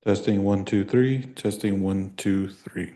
Testing 1, 2, 3. Testing 1, 2, 3.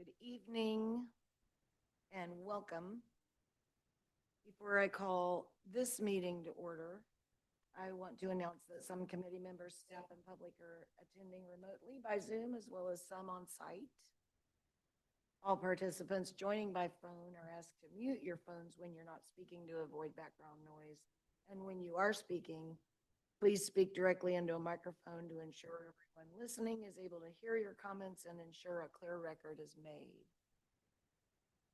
Good evening and welcome. Before I call this meeting to order, I want to announce that some committee members, staff, and public are attending remotely by Zoom, as well as some on site. All participants joining by phone are asked to mute your phones when you're not speaking to avoid background noise. And when you are speaking, please speak directly into a microphone to ensure everyone listening is able to hear your comments and ensure a clear record is made.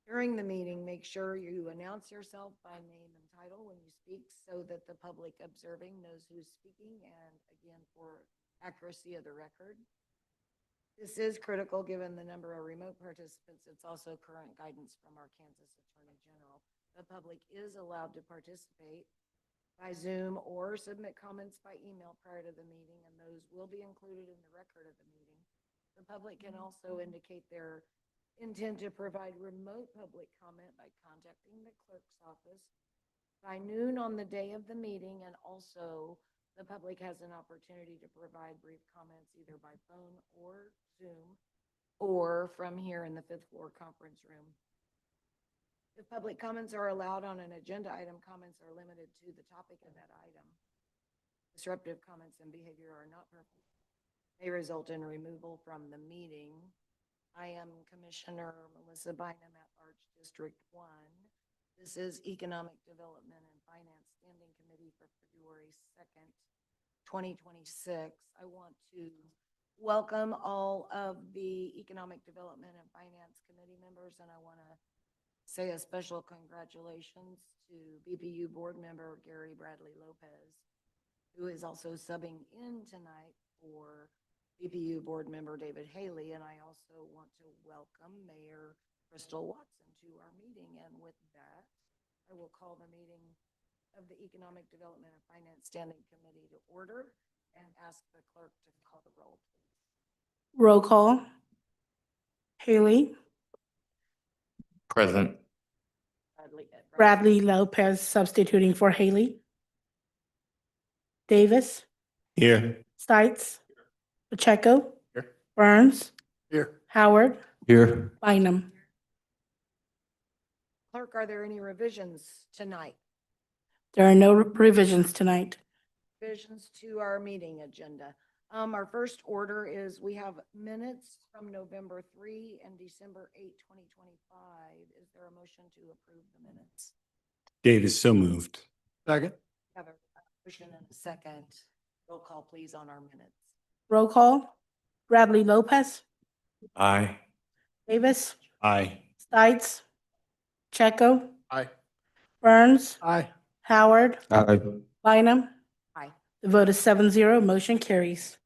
During the meeting, make sure you announce yourself by name and title when you speak so that the public observing knows who's speaking, and again, for accuracy of the record. This is critical given the number of remote participants. It's also current guidance from our Kansas Attorney General. The public is allowed to participate by Zoom or submit comments by email prior to the meeting, and those will be included in the record of the meeting. The public can also indicate their intent to provide remote public comment by contacting the clerk's office by noon on the day of the meeting, and also the public has an opportunity to provide brief comments either by phone or Zoom or from here in the 5th floor conference room. If public comments are allowed on an agenda item, comments are limited to the topic of that item. Disruptive comments and behavior are not permitted. May result in removal from the meeting. I am Commissioner Melissa Bynum at Large District 1. This is Economic Development and Finance Standing Committee for February 2nd, 2026. I want to welcome all of the Economic Development and Finance Committee members, and I want to say a special congratulations to BPU board member Gary Bradley Lopez, who is also subbing in tonight for BPU board member David Haley. And I also want to welcome Mayor Crystal Watson to our meeting. And with that, I will call the meeting of the Economic Development and Finance Standing Committee to order and ask the clerk to call the roll, please. Roll call. Haley. Present. Bradley Lopez substituting for Haley. Davis. Here. Stites. Pacheco. Here. Burns. Here. Howard. Here. Bynum. Clerk, are there any revisions tonight? There are no revisions tonight. Revisions to our meeting agenda. Our first order is we have minutes from November 3 and December 8, 2025. Is there a motion to approve the minutes? Davis, so moved. Second. Have a motion and a second. Roll call, please, on our minutes. Roll call. Bradley Lopez. Aye. Davis. Aye. Stites. Pacheco. Aye. Burns. Aye. Howard. Aye. Bynum. Aye. The vote is 7-0. Motion carries.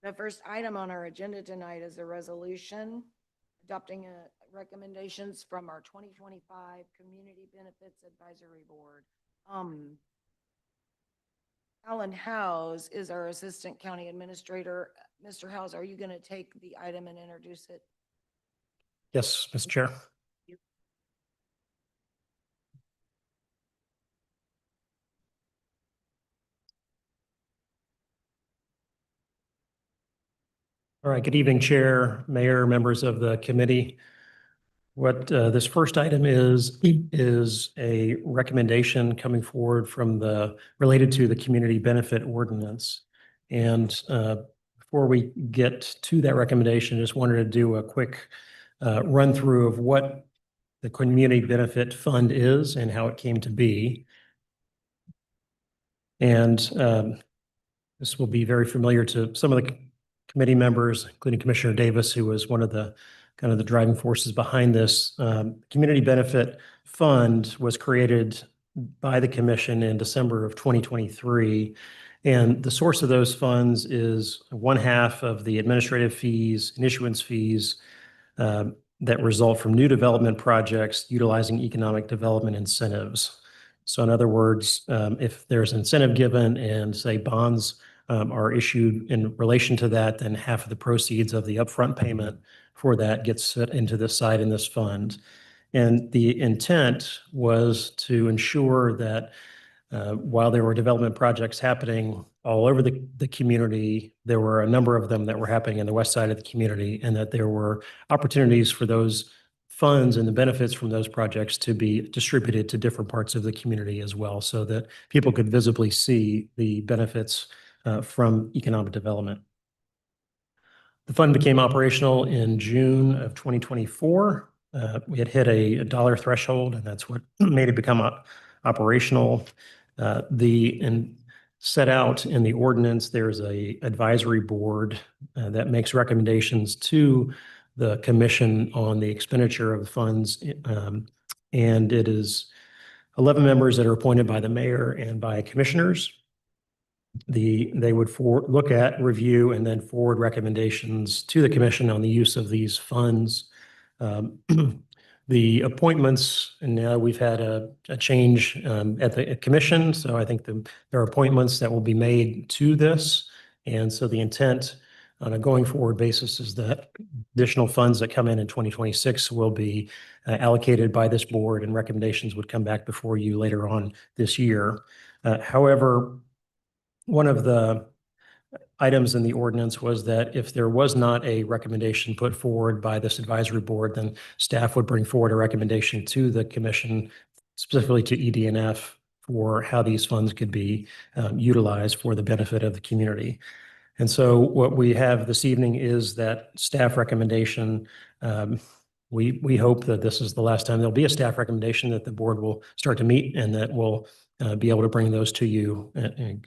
The first item on our agenda tonight is a resolution adopting recommendations from our 2025 Community Benefits Advisory Board. Alan Howes is our Assistant County Administrator. Mr. Howes, are you going to take the item and introduce it? Yes, Mr. Chair. All right, good evening, Chair, Mayor, members of the committee. What this first item is a recommendation coming forward from related to the community benefit ordinance. And before we get to that recommendation, just wanted to do a quick run through of what the Community Benefit Fund is and how it came to be. And this will be very familiar to some of the committee members, including Commissioner Davis, who was one of the kind of the driving forces behind this. Community Benefit Fund was created by the commission in December of 2023. And the source of those funds is 1/2 of the administrative fees and issuance fees that result from new development projects utilizing economic development incentives. So in other words, if there's an incentive given and say bonds are issued in relation to that, then 1/2 of the proceeds of the upfront payment for that gets set into this side in this fund. And the intent was to ensure that while there were development projects happening all over the community, there were a number of them that were happening in the west side of the community, and that there were opportunities for those funds and the benefits from those projects to be distributed to different parts of the community as well, so that people could visibly see the benefits from economic development. The fund became operational in June of 2024. We had hit a dollar threshold, and that's what made it become operational. And set out in the ordinance, there's a advisory board that makes recommendations to the commission on the expenditure of the funds. And it is 11 members that are appointed by the mayor and by commissioners. They would look at, review, and then forward recommendations to the commission on the use of these funds. The appointments, and now we've had a change at the commission, so I think there are appointments that will be made to this. And so the intent on a going forward basis is that additional funds that come in 2026 will be allocated by this board, and recommendations would come back before you later on this year. However, one of the items in the ordinance was that if there was not a recommendation put forward by this advisory board, then staff would bring forward a recommendation to the commission, specifically to ED&F, for how these funds could be utilized for the benefit of the community. And so what we have this evening is that staff recommendation. We hope that this is the last time there'll be a staff recommendation, that the board will start to meet, and that we'll be able to bring those to you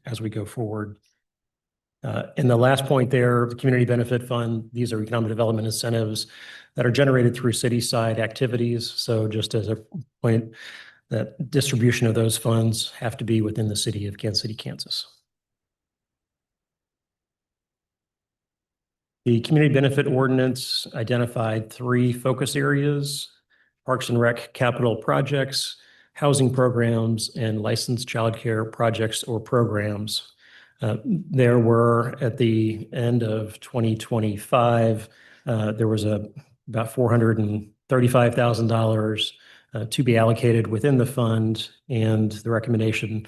as we go forward. And the last point there, the Community Benefit Fund, these are economic development incentives that are generated through city-side activities. So just as a point, that distribution of those funds have to be within the city of Kansas City, Kansas. The Community Benefit Ordinance identified 3 focus areas: Parks and Rec capital projects, housing programs, and licensed childcare projects or programs. There were, at the end of 2025, there was about $435,000 to be allocated within the fund, and the recommendation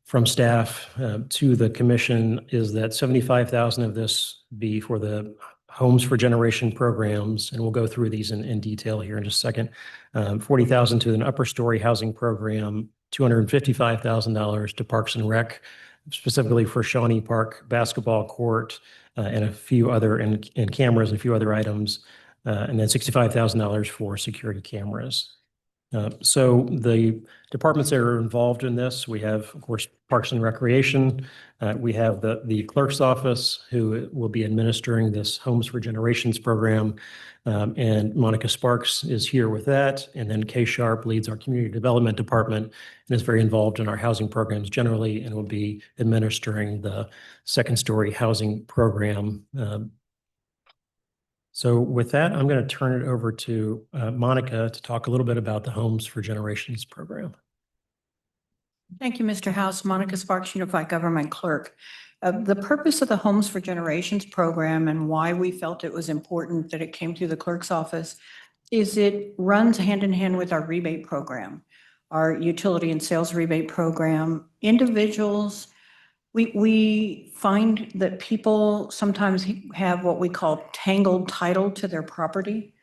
from staff to the commission is that $75,000 of this be for the Homes for Generation programs, and we'll go through these in detail here in just a second. $40,000 to an upper story housing program, $255,000 to Parks and Rec, specifically for Shawnee Park basketball court, and a few other, and cameras and a few other items, and then $65,000 for security cameras. So the departments that are involved in this, we have, of course, Parks and Recreation. We have the clerk's office, who will be administering this Homes for Generations program. And Monica Sparks is here with that. And then Kay Sharp leads our community development department and is very involved in our housing programs generally, and will be administering the second story housing program. So with that, I'm going to turn it over to Monica to talk a little bit about the Homes for Generations program. Thank you, Mr. House. Monica Sparks, Unified Government Clerk. The purpose of the Homes for Generations program, and why we felt it was important that it came through the clerk's office, is it runs hand in hand with our rebate program, our utility and sales rebate program. Individuals, we find that people sometimes have what we call tangled title to their property.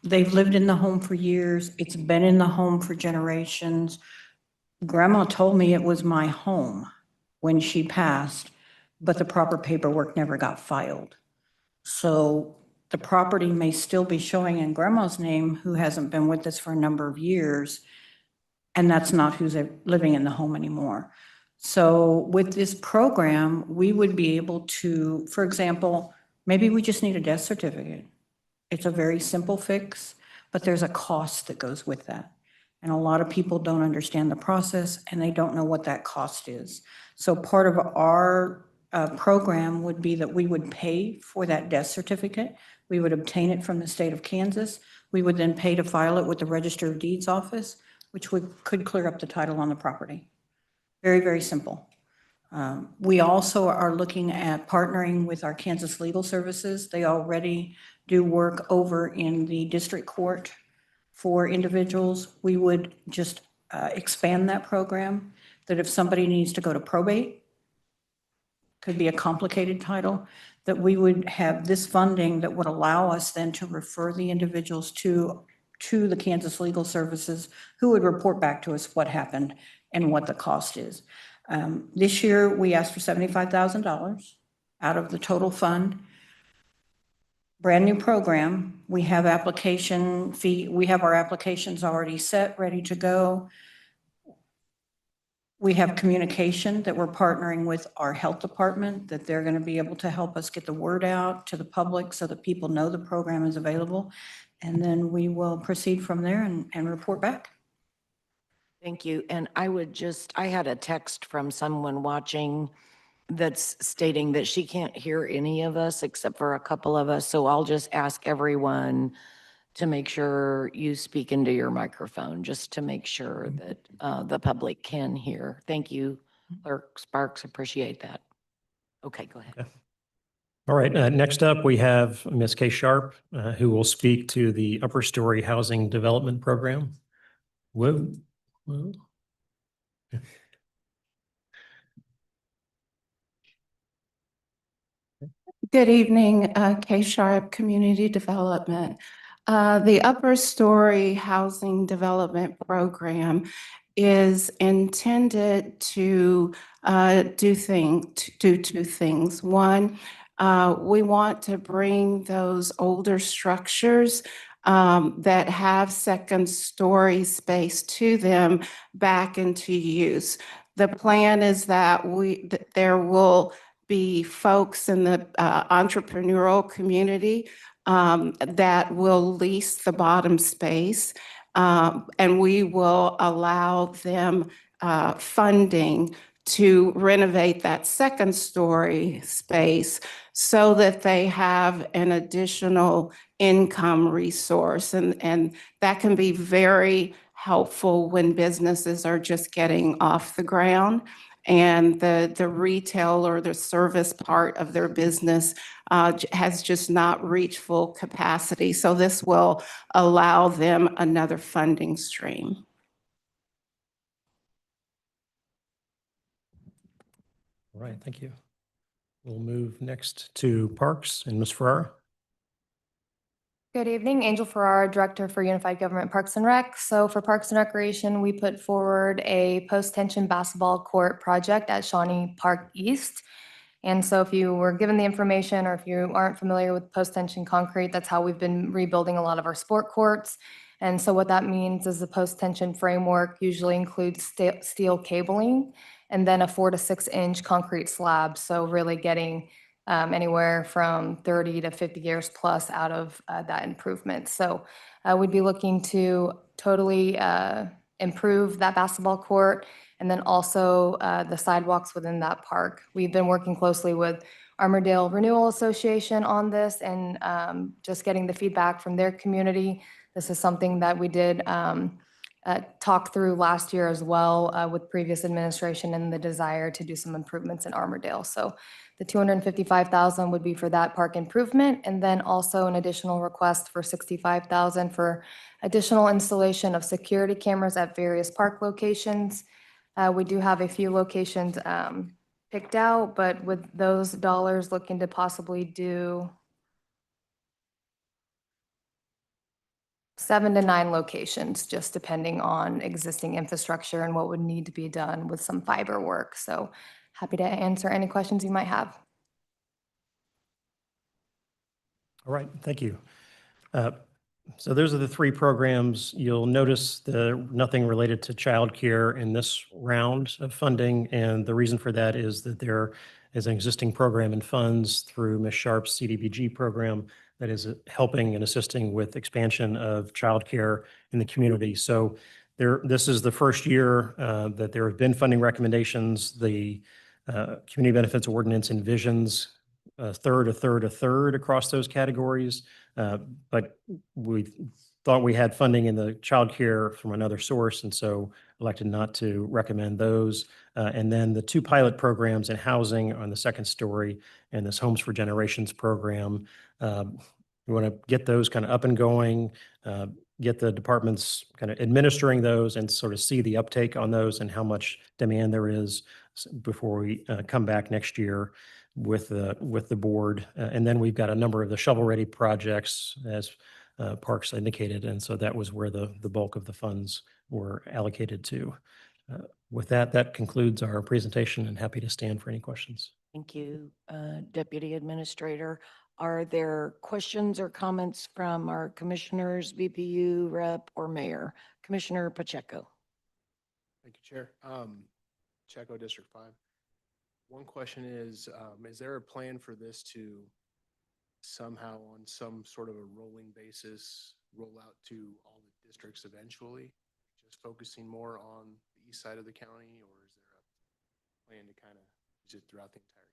They've lived in the home for years. It's been in the home for generations. Grandma told me it was my home when she passed, but the proper paperwork never got filed. So the property may still be showing in Grandma's name, who hasn't been with us for a number of years, and that's not who's living in the home anymore. So with this program, we would be able to, for example, maybe we just need a death certificate. It's a very simple fix, but there's a cost that goes with that. And a lot of people don't understand the process, and they don't know what that cost is. So part of our program would be that we would pay for that death certificate. We would obtain it from the state of Kansas. We would then pay to file it with the Register of Deeds office, which could clear up the title on the property. Very, very simple. We also are looking at partnering with our Kansas Legal Services. They already do work over in the district court for individuals. We would just expand that program, that if somebody needs to go to probate, could be a complicated title, that we would have this funding that would allow us then to refer the individuals to the Kansas Legal Services, who would report back to us what happened and what the cost is. This year, we asked for $75,000 out of the total fund. Brand new program. We have application fee, we have our applications already set, ready to go. We have communication that we're partnering with our health department, that they're going to be able to help us get the word out to the public so that people know the program is available. And then we will proceed from there and report back. Thank you. And I had a text from someone watching that's stating that she can't hear any of us except for a couple of us. So I'll just ask everyone to make sure you speak into your microphone, just to make sure that the public can hear. Thank you, Clerk Sparks. Appreciate that. Okay, go ahead. Okay. All right, next up, we have Ms. Kay Sharp, who will speak to the Upper Story Housing Development Program. Whoa. Whoa. Good evening, Kay Sharp, Community Development. The Upper Story Housing Development Program is intended to do two things. One, we want to bring those older structures that have second-story space to them back into use. The plan is that there will be folks in the entrepreneurial community that will lease the bottom space, and we will allow them funding to renovate that second story space so that they have an additional income resource. And that can be very helpful when businesses are just getting off the ground and the retail or the service part of their business has just not reached full capacity. So this will allow them another funding stream. All right, thank you. We'll move next to Parks and Ms. Farrar. Good evening, Angel Ferrara, Director for Unified Government Parks and Rec. So for Parks and Recreation, we put forward a post-tension basketball court project at Shawnee Park East. And so if you were given the information or if you aren't familiar with post-tension concrete, that's how we've been rebuilding a lot of our sport courts. And so what that means is the post-tension framework usually includes steel cabling and then a 4 to 6 inch concrete slab. So really getting anywhere from 30 to 50 years plus out of that improvement. So we'd be looking to totally improve that basketball court and then also the sidewalks within that park. We've been working closely with Armourdale Renewal Association on this and just getting the feedback from their community. This is something that we did talk through last year as well with previous administration and the desire to do some improvements in Armourdale. So the $255,000 would be for that park improvement, and then also an additional request for $65,000 for additional installation of security cameras at various park locations. We do have a few locations picked out, but with those dollars looking to possibly do 7 to 9 locations, just depending on existing infrastructure and what would need to be done with some fiber work. So happy to answer any questions you might have. All right, thank you. So those are the three programs. You'll notice nothing related to childcare in this round of funding. And the reason for that is that there is an existing program and funds through Ms. Sharp's CDBG program that is helping and assisting with expansion of childcare in the community. So this is the first year that there have been funding recommendations. The Community Benefits Ordinance envisions a third across those categories. But we thought we had funding in the childcare from another source, and so elected not to recommend those. And then the two pilot programs in housing on the second story and this Homes for Generations program. We want to get those kind of up and going, get the departments kind of administering those and sort of see the uptake on those and how much demand there is before we come back next year with the board. And then we've got a number of the shovel-ready projects, as Parks indicated, and so that was where the bulk of the funds were allocated to. With that, that concludes our presentation, and happy to stand for any questions. Thank you, Deputy Administrator. Are there questions or comments from our commissioners, VPU, rep, or mayor? Commissioner Pacheco. Thank you, Chair. Chaco District 5. One question is there a plan for this to somehow on some sort of a rolling basis roll out to all the districts eventually? Just focusing more on the east side of the county, or is there a plan to kind of use it throughout the entire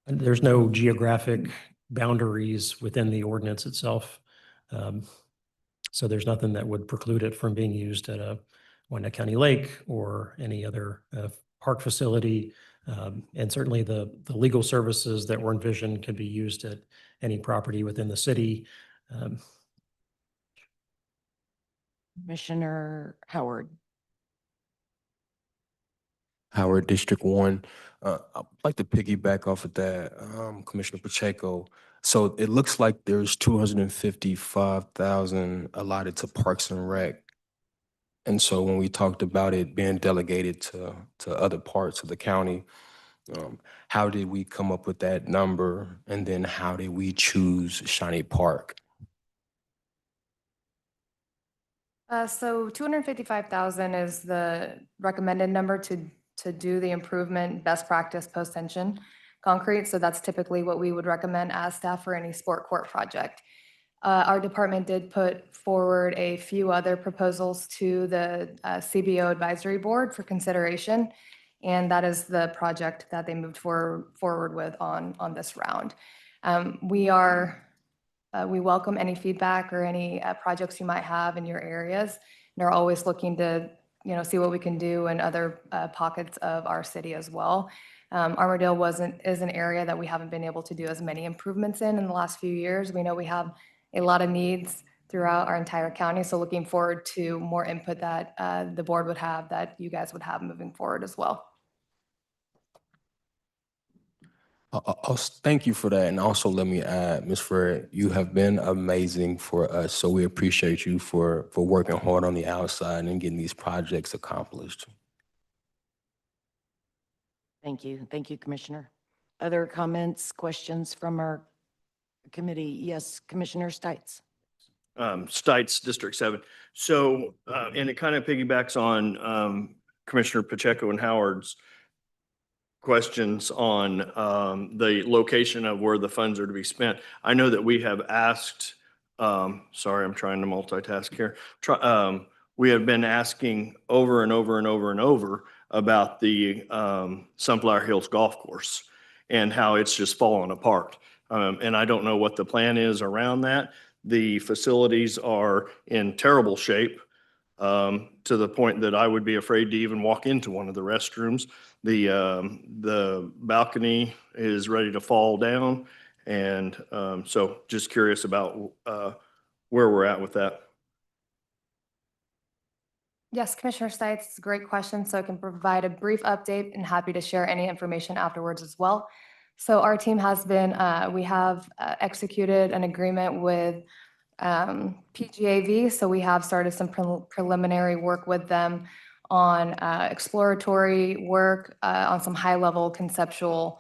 county? There's no geographic boundaries within the ordinance itself. So there's nothing that would preclude it from being used at a Wyandotte County Lake or any other park facility. And certainly the legal services that were envisioned could be used at any property within the city. Commissioner Howard. Howard, District 1. I'd like to piggyback off of that, Commissioner Pacheco. So it looks like there's 255,000 allotted to Parks and Rec. And so when we talked about it being delegated to other parts of the county, how did we come up with that number? And then how did we choose Shawnee Park? So 255,000 is the recommended number to do the improvement best practice post-tension concrete. So that's typically what we would recommend as staff for any sport court project. Our department did put forward a few other proposals to the CBO advisory board for consideration. And that is the project that they moved forward with on this round. We welcome any feedback or any projects you might have in your areas. And are always looking to see what we can do in other pockets of our city as well. Armourdale is an area that we haven't been able to do as many improvements in the last few years. We know we have a lot of needs throughout our entire county. So looking forward to more input that the board would have, that you guys would have moving forward as well. Thank you for that. And also let me add, Ms. Fred, you have been amazing for us. So we appreciate you for working hard on the outside and getting these projects accomplished. Thank you. Thank you, Commissioner. Other comments, questions from our committee? Yes, Commissioner Stites. Stites, District 7. So, and it kind of piggybacks on Commissioner Pacheco and Howard's questions on the location of where the funds are to be spent. I know that we have asked, sorry, I'm trying to multitask here. We have been asking over and over and over and over about the Sunflower Hills Golf Course and how it's just fallen apart. And I don't know what the plan is around that. The facilities are in terrible shape to the point that I would be afraid to even walk into one of the restrooms. The balcony is ready to fall down. And so just curious about where we're at with that. Yes, Commissioner Stites, it's a great question. So I can provide a brief update and happy to share any information afterwards as well. So our team has been, we have executed an agreement with PGAV. So we have started some preliminary work with them on exploratory work on some high-level conceptual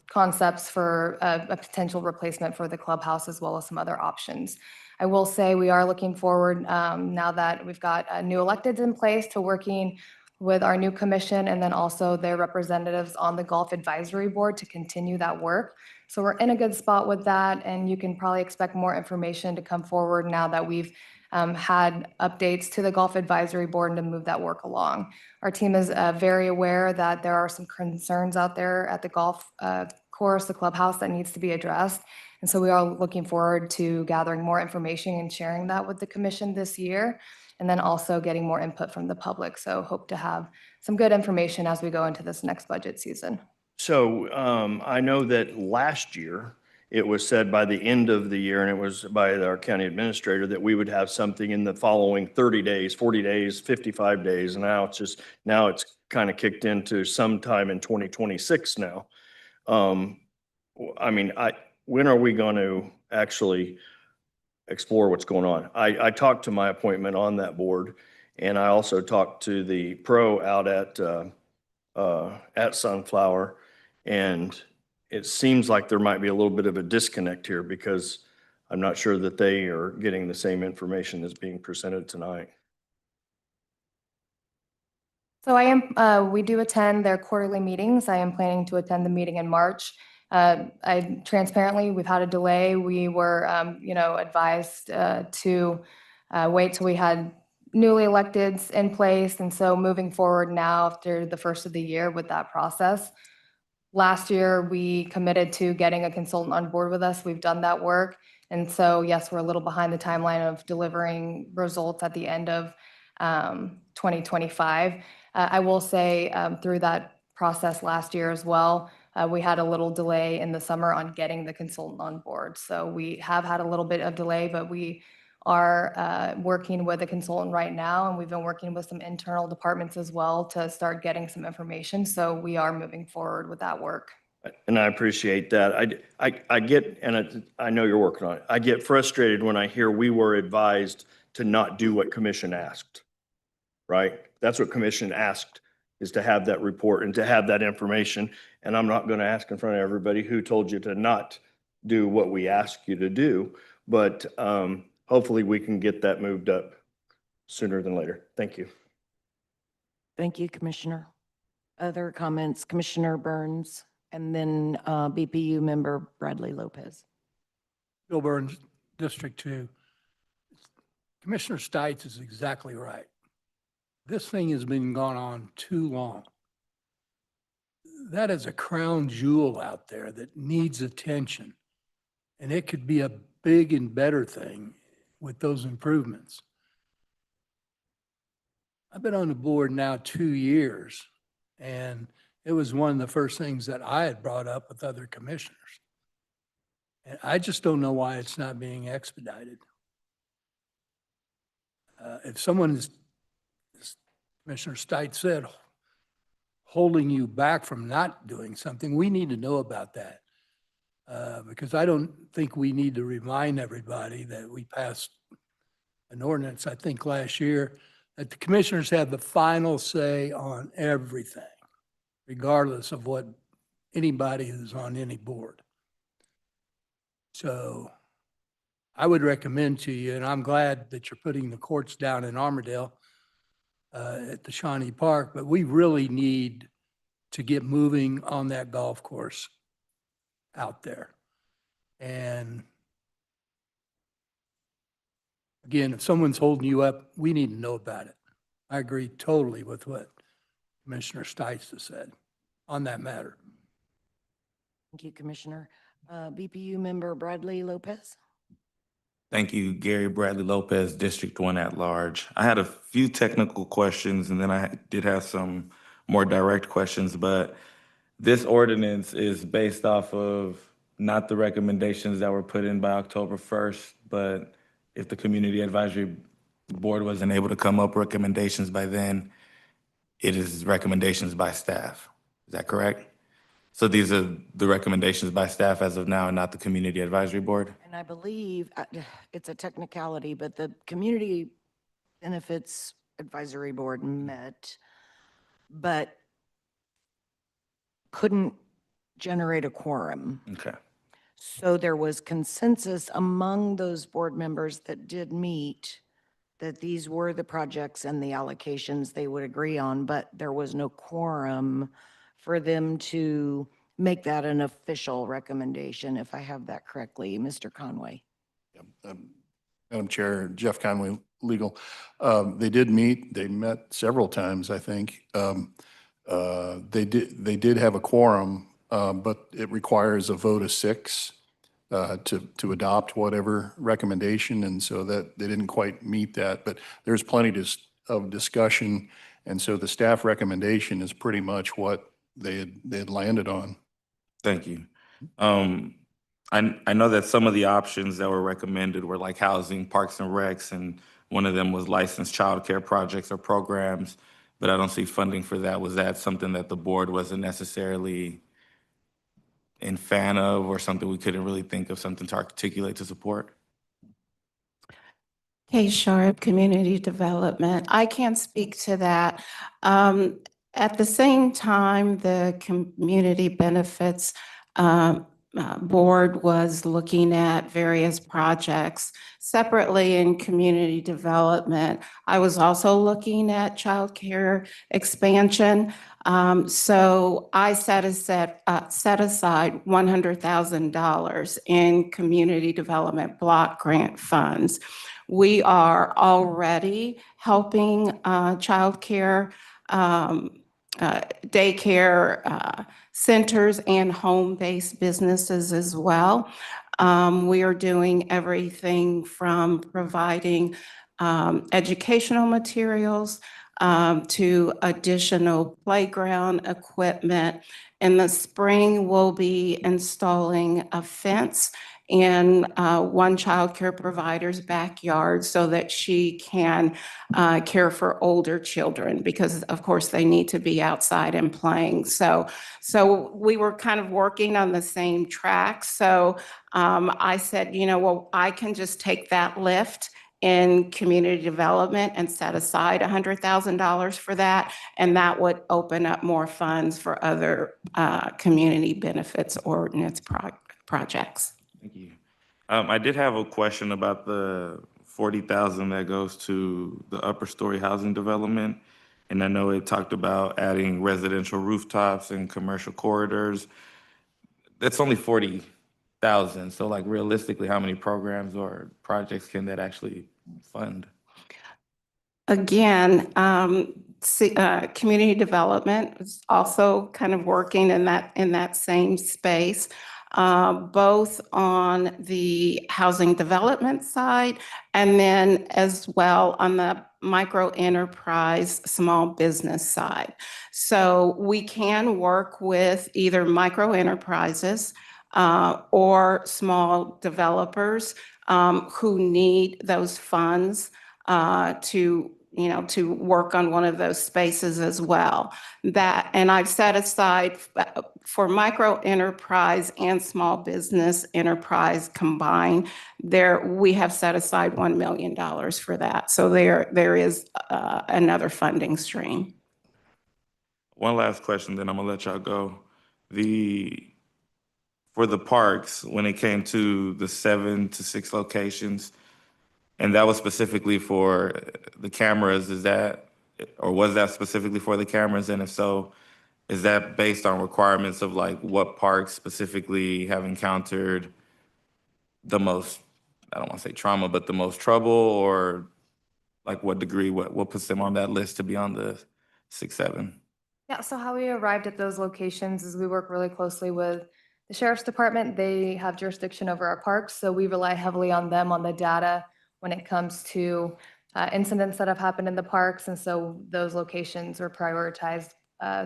concepts for a potential replacement for the clubhouse, as well as some other options. I will say we are looking forward now that we've got new electeds in place to working with our new commission and then also their representatives on the Golf Advisory Board to continue that work. So we're in a good spot with that, and you can probably expect more information to come forward now that we've had updates to the Golf Advisory Board and to move that work along. Our team is very aware that there are some concerns out there at the golf course, the clubhouse, that needs to be addressed. And so we are looking forward to gathering more information and sharing that with the commission this year, and then also getting more input from the public. So hope to have some good information as we go into this next budget season. So I know that last year, it was said by the end of the year, and it was by our county administrator, that we would have something in the following 30 days, 40 days, 55 days. And now it's kind of kicked into sometime in 2026 now. I mean, when are we going to actually explore what's going on? I talked to my appointment on that board, and I also talked to the pro out at Sunflower. And it seems like there might be a little bit of a disconnect here because I'm not sure that they are getting the same information that's being presented tonight. So we do attend their quarterly meetings. I am planning to attend the meeting in March. Transparently, we've had a delay. We were, advised to wait till we had newly electeds in place. And so moving forward now after the first of the year with that process, last year we committed to getting a consultant on board with us. We've done that work. And so, yes, we're a little behind the timeline of delivering results at the end of 2025. I will say through that process last year as well, we had a little delay in the summer on getting the consultant on board. So we have had a little bit of delay, but we are working with a consultant right now, and we've been working with some internal departments as well to start getting some information. So we are moving forward with that work. And I appreciate that. I get, and I know you're working on it. I get frustrated when I hear we were advised to not do what commission asked, right? That's what commission asked, is to have that report and to have that information. And I'm not going to ask in front of everybody who told you to not do what we asked you to do. But hopefully we can get that moved up sooner than later. Thank you. Thank you, Commissioner. Other comments, Commissioner Burns, and then BPU member Bradley Lopez. Bill Burns, District 2. Commissioner Stites is exactly right. This thing has been going on too long. That is a crown jewel out there that needs attention. And it could be a big and better thing with those improvements. I've been on the board now 2 years, and it was one of the first things that I had brought up with other commissioners. And I just don't know why it's not being expedited. If someone is, as Commissioner Stites said, holding you back from not doing something, we need to know about that. Because I don't think we need to remind everybody that we passed an ordinance, I think last year, that the commissioners have the final say on everything, regardless of what anybody who's on any board. So I would recommend to you, and I'm glad that you're putting the courts down in Armourdale at the Shawnee Park, but we really need to get moving on that golf course out there. And again, if someone's holding you up, we need to know about it. I agree totally with what Commissioner Stites has said on that matter. Thank you, Commissioner. BPU member Bradley Lopez. Thank you, Gary Bradley Lopez, District 1 at large. I had a few technical questions, and then I did have some more direct questions, but this ordinance is based off of not the recommendations that were put in by October 1st, but if the Community Advisory Board wasn't able to come up with recommendations by then, it is recommendations by staff. Is that correct? So these are the recommendations by staff as of now and not the Community Advisory Board? And I believe it's a technicality, but the Community Benefits Advisory Board met, but couldn't generate a quorum. Okay. So there was consensus among those board members that did meet that these were the projects and the allocations they would agree on, but there was no quorum for them to make that an official recommendation, if I have that correctly. Mr. Conway. Madam Chair, Jeff Conway, legal. They did meet. They met several times, I think. They did have a quorum, but it requires a vote of 6 to adopt whatever recommendation, and so that they didn't quite meet that. But there's plenty of discussion, and so the staff recommendation is pretty much what they had landed on. Thank you. Um, I know that some of the options that were recommended were like housing, parks and recs, and one of them was licensed childcare projects or programs, but I don't see funding for that. Was that something that the board wasn't necessarily in fan of, or something we couldn't really think of something to articulate to support? Kay Sharp, Community Development. I can't speak to that. At the same time, the Community Benefits Board was looking at various projects separately in community development. I was also looking at childcare expansion. So I set aside $100,000 in community development block grant funds. We are already helping childcare, daycare centers and home-based businesses as well. We are doing everything from providing educational materials to additional playground equipment. In the spring, we'll be installing a fence in one child care provider's backyard so that she can care for older children because of course they need to be outside and playing. So we were kind of working on the same track. So I said, well, I can just take that lift in community development and set aside $100,000 for that. And that would open up more funds for other community benefits ordinance projects. Thank you. I did have a question about the 40,000 that goes to the upper story housing development. And I know it talked about adding residential rooftops and commercial corridors. That's only 40,000. So like realistically, how many programs or projects can that actually fund? Again, community development is also kind of working in that same space, both on the housing development side and then as well on the micro enterprise small business side. So we can work with either micro enterprises or small developers who need those funds to work on one of those spaces as well. And I've set aside for micro enterprise and small business enterprise combined, we have set aside $1 million for that. So there is another funding stream. One last question, then I'm gonna let y'all go. For the parks, when it came to the 7 to 6 locations, and that was specifically for the cameras, or was that specifically for the cameras? And if so, is that based on requirements of like what parks specifically have encountered the most, I don't want to say trauma, but the most trouble, or like what degree, what puts them on that list to be on the 6, 7? Yeah, so how we arrived at those locations is we work really closely with the sheriff's department. They have jurisdiction over our parks, so we rely heavily on them on the data when it comes to incidents that have happened in the parks. And so those locations are prioritized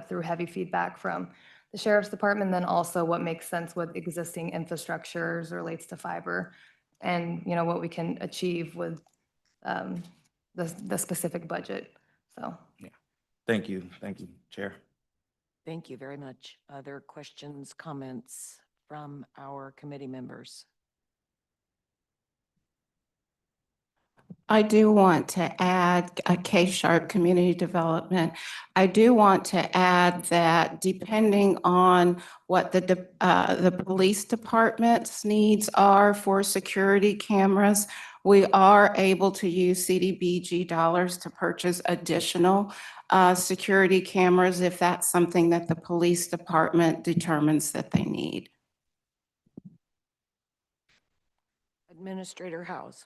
through heavy feedback from the sheriff's department, then also what makes sense with existing infrastructures relates to fiber and what we can achieve with the specific budget. So. Yeah. Thank you, Chair. Thank you very much. Other questions, comments from our committee members? I do want to add K-Sharp Community Development. I do want to add that depending on what the police department's needs are for security cameras, we are able to use CDBG dollars to purchase additional security cameras if that's something that the police department determines that they need. Administrator House.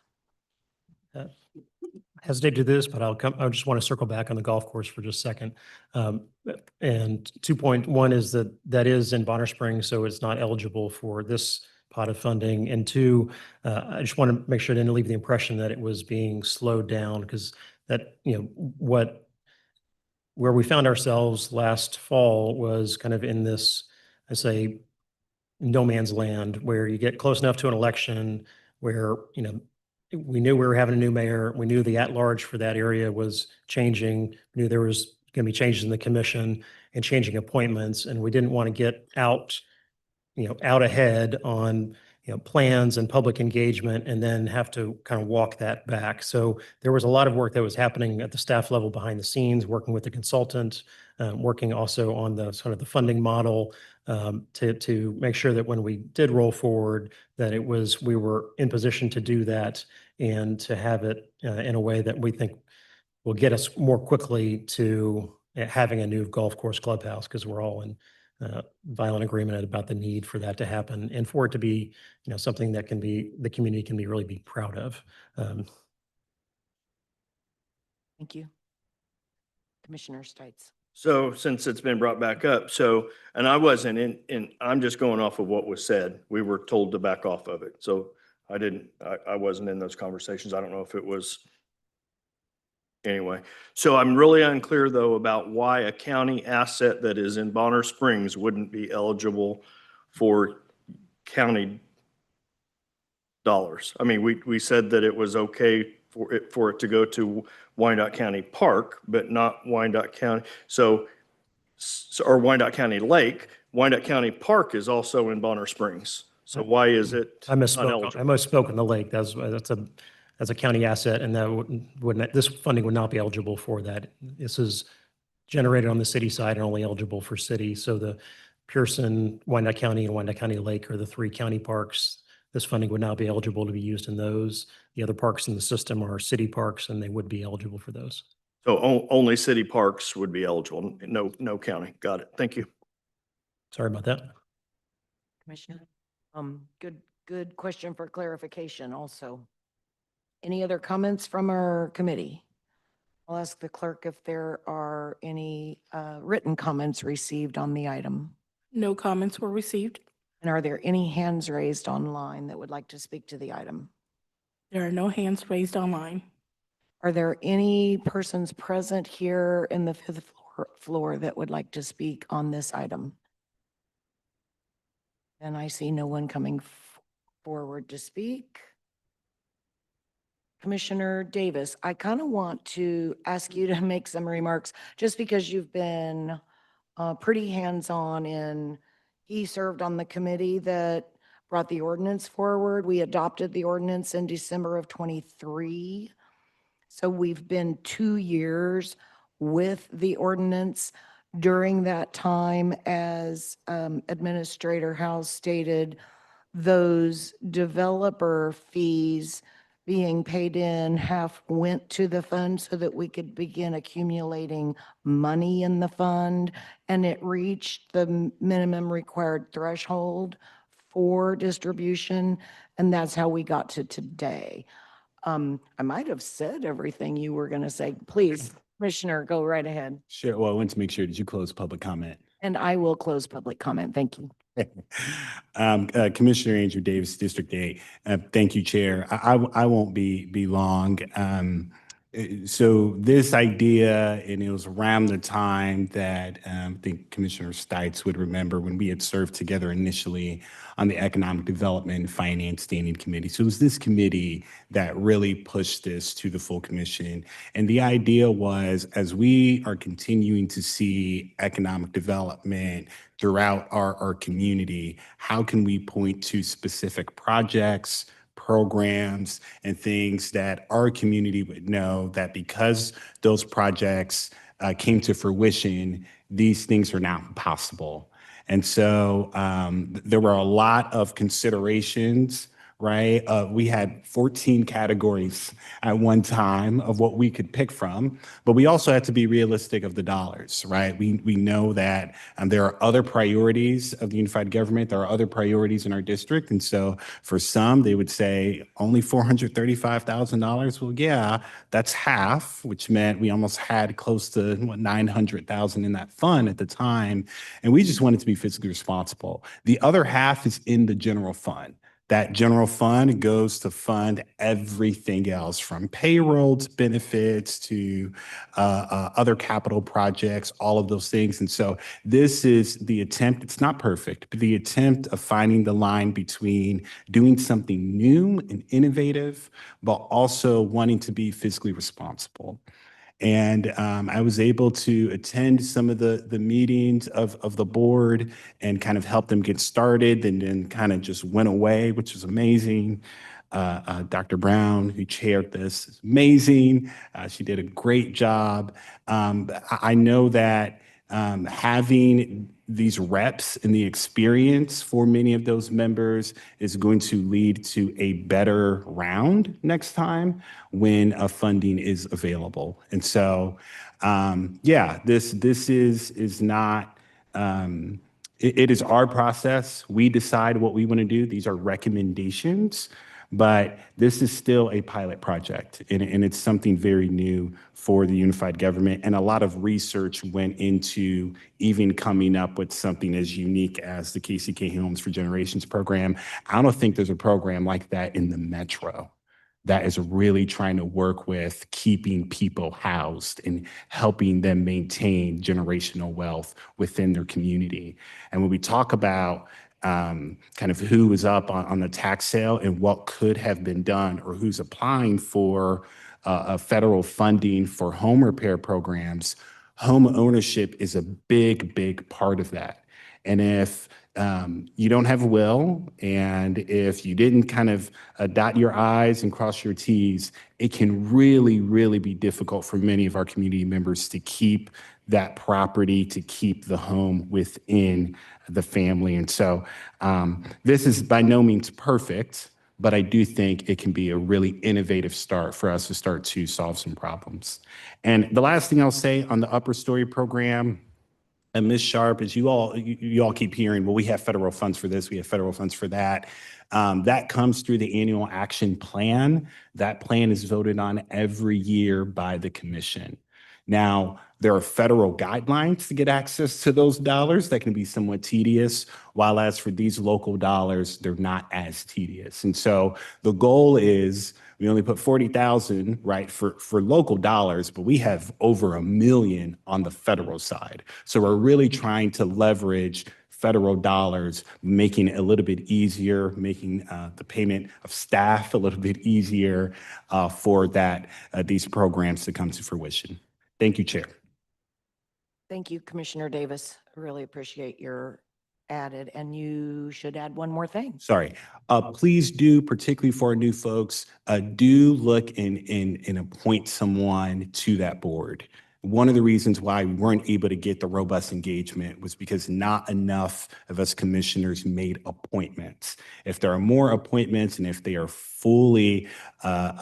Hesitate to do this, but I just want to circle back on the golf course for just a second. And 2.1 is that is in Bonner Springs, so it's not eligible for this pot of funding. And 2, I just want to make sure I didn't leave the impression that it was being slowed down, because that, where we found ourselves last fall was kind of in this, I say, no man's land where you get close enough to an election where, we knew we were having a new mayor. We knew the at-large for that area was changing. We knew there was going to be changes in the commission and changing appointments. And we didn't want to get out ahead on, plans and public engagement and then have to kind of walk that back. So there was a lot of work that was happening at the staff level behind the scenes, working with the consultant, working also on the sort of the funding model, to make sure that when we did roll forward, that we were in position to do that and to have it in a way that we think will get us more quickly to having a new golf course clubhouse, because we're all in violent agreement about the need for that to happen and for it to be, something that the community can really be proud of. Thank you. Commissioner Stites. So since it's been brought back up, and I wasn't I'm just going off of what was said. We were told to back off of it. So I wasn't in those conversations. I don't know if it was. Anyway, so I'm really unclear though about why a county asset that is in Bonner Springs wouldn't be eligible for county dollars. I mean, we said that it was okay for it to go to Wyandotte County Park, but not Wyandotte County. Or Wyandotte County Lake. Wyandotte County Park is also in Bonner Springs. So why is it I not misspoke. I eligible? misspoke on the lake. That's a county asset, and that wouldn't, this funding would not be eligible for that. This is generated on the city side and only eligible for city. So the Pearson, Wyandotte County, and Wyandotte County Lake are the three county parks. This funding would not be eligible to be used in those. The other parks in the system are city parks, and they would be eligible for those. So only city parks would be eligible, no county. Got it. Thank you. Sorry about that. Commissioner. Good question for clarification also. Any other comments from our committee? I'll ask the clerk if there are any written comments received on the item. No comments were received. And are there any hands raised online that would like to speak to the item? There are no hands raised online. Are there any persons present here in the fifth floor that would like to speak on this item? And I see no one coming forward to speak. Commissioner Davis, I kind of want to ask you to make some remarks just because you've been pretty hands-on he served on the committee that brought the ordinance forward. We adopted the ordinance in December of 23. So we've been 2 years with the ordinance. During that time, as Administrator House stated, those developer fees being paid in half went to the fund so that we could begin accumulating money in the fund, and it reached the minimum required threshold for distribution, and that's how we got to today. I might have said everything you were going to say. Please, Commissioner, go right ahead. Sure. Well, I want to make sure that you close public comment. And I will close public comment. Thank you. Commissioner Andrew Davis, District 8. Thank you, Chair. I won't be long. So this idea, and it was around the time that I think Commissioner Stites would remember when we had served together initially on the Economic Development and Finance Standing Committee. So it was this committee that really pushed this to the full commission. And the idea was, as we are continuing to see economic development throughout our community, how can we point to specific projects, programs, and things that our community would know that because those projects came to fruition, these things are now possible. And so there were a lot of considerations, right? We had 14 categories at one time of what we could pick from, but we also had to be realistic of the dollars, right? We know that there are other priorities of the unified government. There are other priorities in our district. And so for some, they would say only $435,000. Well, yeah, that's half, which meant we almost had close to $900,000 in that fund at the time. And we just wanted to be fiscally responsible. The other half is in the general fund. That general fund goes to fund everything else from payroll to benefits to other capital projects, all of those things. And so this is the attempt, it's not perfect, but the attempt of finding the line between doing something new and innovative, but also wanting to be fiscally responsible. And I was able to attend some of the meetings of the board and kind of help them get started and then kind of just went away, which was amazing. Dr. Brown, who chaired this, is amazing. She did a great job. I know that having these reps and the experience for many of those members is going to lead to a better round next time when funding is available. And so, yeah, this is not. It is our process. We decide what we want to do. These are recommendations, but this is still a pilot project, and it's something very new for the unified government. And a lot of research went into even coming up with something as unique as the KCK Homes for Generations program. I don't think there's a program like that in the metro that is really trying to work with keeping people housed and helping them maintain generational wealth within their community. And when we talk about kind of who is up on the tax sale and what could have been done, or who's applying for federal funding for home repair programs, home ownership is a big, big part of that. And if you don't have a will, and if you didn't kind of dot your I's and cross your T's, it can really, really be difficult for many of our community members to keep that property, to keep the home within the family. And so this is by no means perfect, but I do think it can be a really innovative start for us to start to solve some problems. And the last thing I'll say on the upper story program, and Ms. Sharp, as you all keep hearing, well, we have federal funds for this, we have federal funds for that. That comes through the annual action plan. That plan is voted on every year by the commission. Now, there are federal guidelines to get access to those dollars that can be somewhat tedious, while as for these local dollars, they're not as tedious. And so the goal is we only put 40,000, right, for local dollars, but we have over $1 million on the federal side. So we're really trying to leverage federal dollars, making it a little bit easier, making the payment of staff a little bit easier for these programs to come to fruition. Thank you, Chair. Thank you, Commissioner Davis. I really appreciate your added, and you should add one more thing. Sorry. Please do, particularly for our new folks, do look and appoint someone to that board. One of the reasons why we weren't able to get the robust engagement was because not enough of us commissioners made appointments. If there are more appointments and if they are fully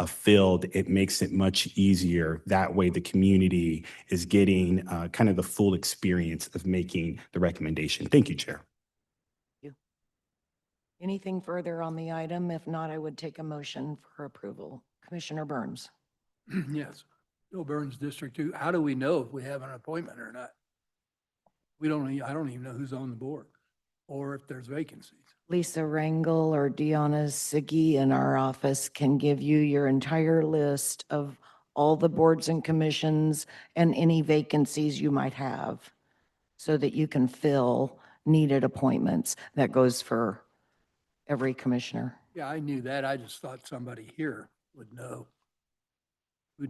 filled, it makes it much easier. That way the community is getting kind of the full experience of making the recommendation. Thank you, Chair. Anything further on the item? If not, I would take a motion for approval. Commissioner Burns. Yes. Bill Burns, District 2. How do we know if we have an appointment or not? I don't even know who's on the board or if there's vacancies. Lisa Rangel or Deanna Siggy in our office can give you your entire list of all the boards and commissions and any vacancies you might have so that you can fill needed appointments. That goes for every commissioner. Yeah, I knew that. I just thought somebody here would know who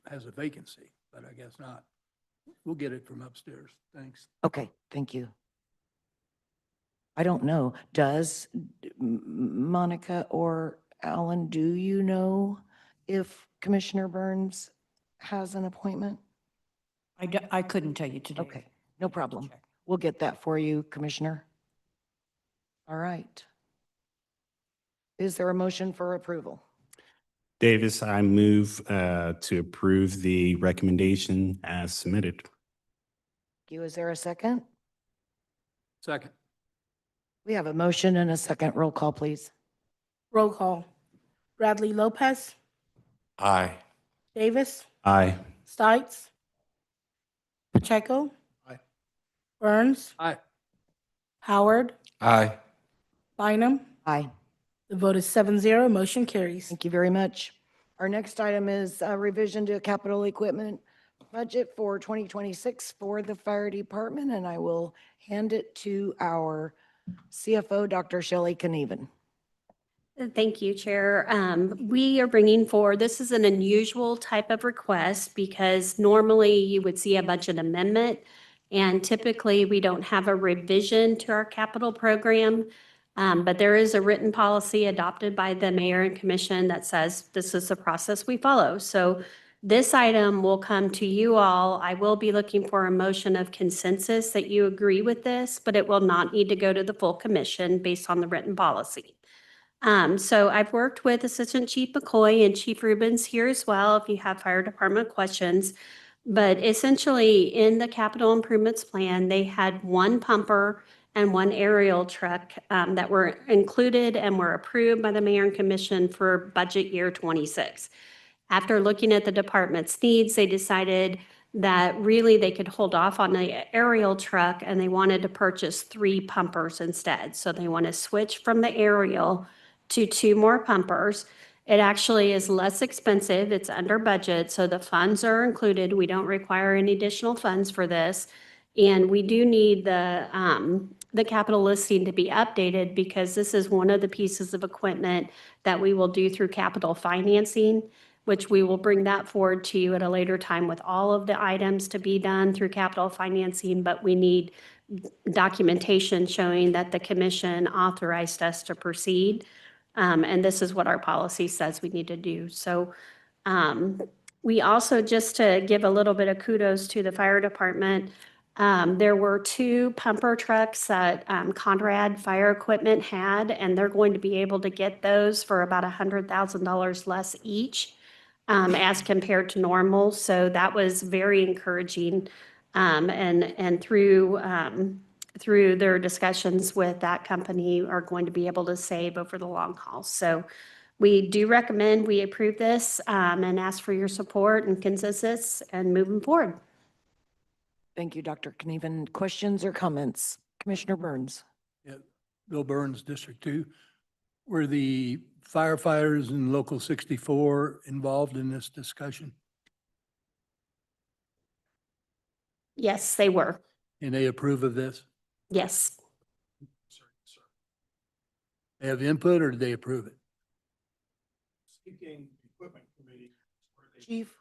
has a vacancy, but I guess not. We'll get it from upstairs. Thanks. Okay, thank you. I don't know. Does Monica or Alan, do you know if Commissioner Burns has an appointment? I couldn't tell you today. Okay, no problem. We'll get that for you, Commissioner. All right. Is there a motion for approval? Davis, I move to approve the recommendation as submitted. Thank you. Is there a second? Second. We have a motion and a second. Roll call, please. Roll call. Bradley Lopez, Aye. Davis, Aye. Stites, Pacheco. Aye. Burns, Aye. Howard, Aye. Bynum, Aye. The vote is 7-0, motion carries. Thank you very much. Our next item is a revision to capital equipment budget for 2026 for the fire department, and I will hand it to our CFO, Dr. Shelley Knieven. Thank you, Chair. We are bringing forward, this is an unusual type of request because normally you would see a budget amendment, and typically we don't have a revision to our capital program. But there is a written policy adopted by the mayor and commission that says this is the process we follow. So this item will come to you all. I will be looking for a motion of consensus that you agree with this, but it will not need to go to the full commission based on the written policy. So I've worked with Assistant Chief McCoy and Chief Rubens here as well, if you have fire department questions. But essentially, in the capital improvements plan, they had one pumper and one aerial truck that were included and were approved by the mayor and commission for budget year 26. After looking at the department's needs, they decided that really they could hold off on the aerial truck and they wanted to purchase 3 pumpers instead. So they want to switch from the aerial to 2 more pumpers. It actually is less expensive. It's under budget, so the funds are included. We don't require any additional funds for this. And we do need the capital listing to be updated because this is one of the pieces of equipment that we will do through capital financing, which we will bring that forward to you at a later time with all of the items to be done through capital financing, but we need documentation showing that the commission authorized us to proceed. And this is what our policy says we need to do. So we also, just to give a little bit of kudos to the fire department, there were 2 pumper trucks that Conrad Fire Equipment had, and they're going to be able to get those for about $100,000 less each as compared to normal. So that was very encouraging. And through their discussions with that company are going to be able to save over the long haul. So we do recommend we approve this and ask for your support and consensus and moving forward. Thank you, Dr. Knieven. Questions or comments? Commissioner Burns. Yeah, Bill Burns, District 2. Were the firefighters in Local 64 involved in this discussion? Yes, they were. And they approve of this? Yes. They have input or did they approve it? Chief,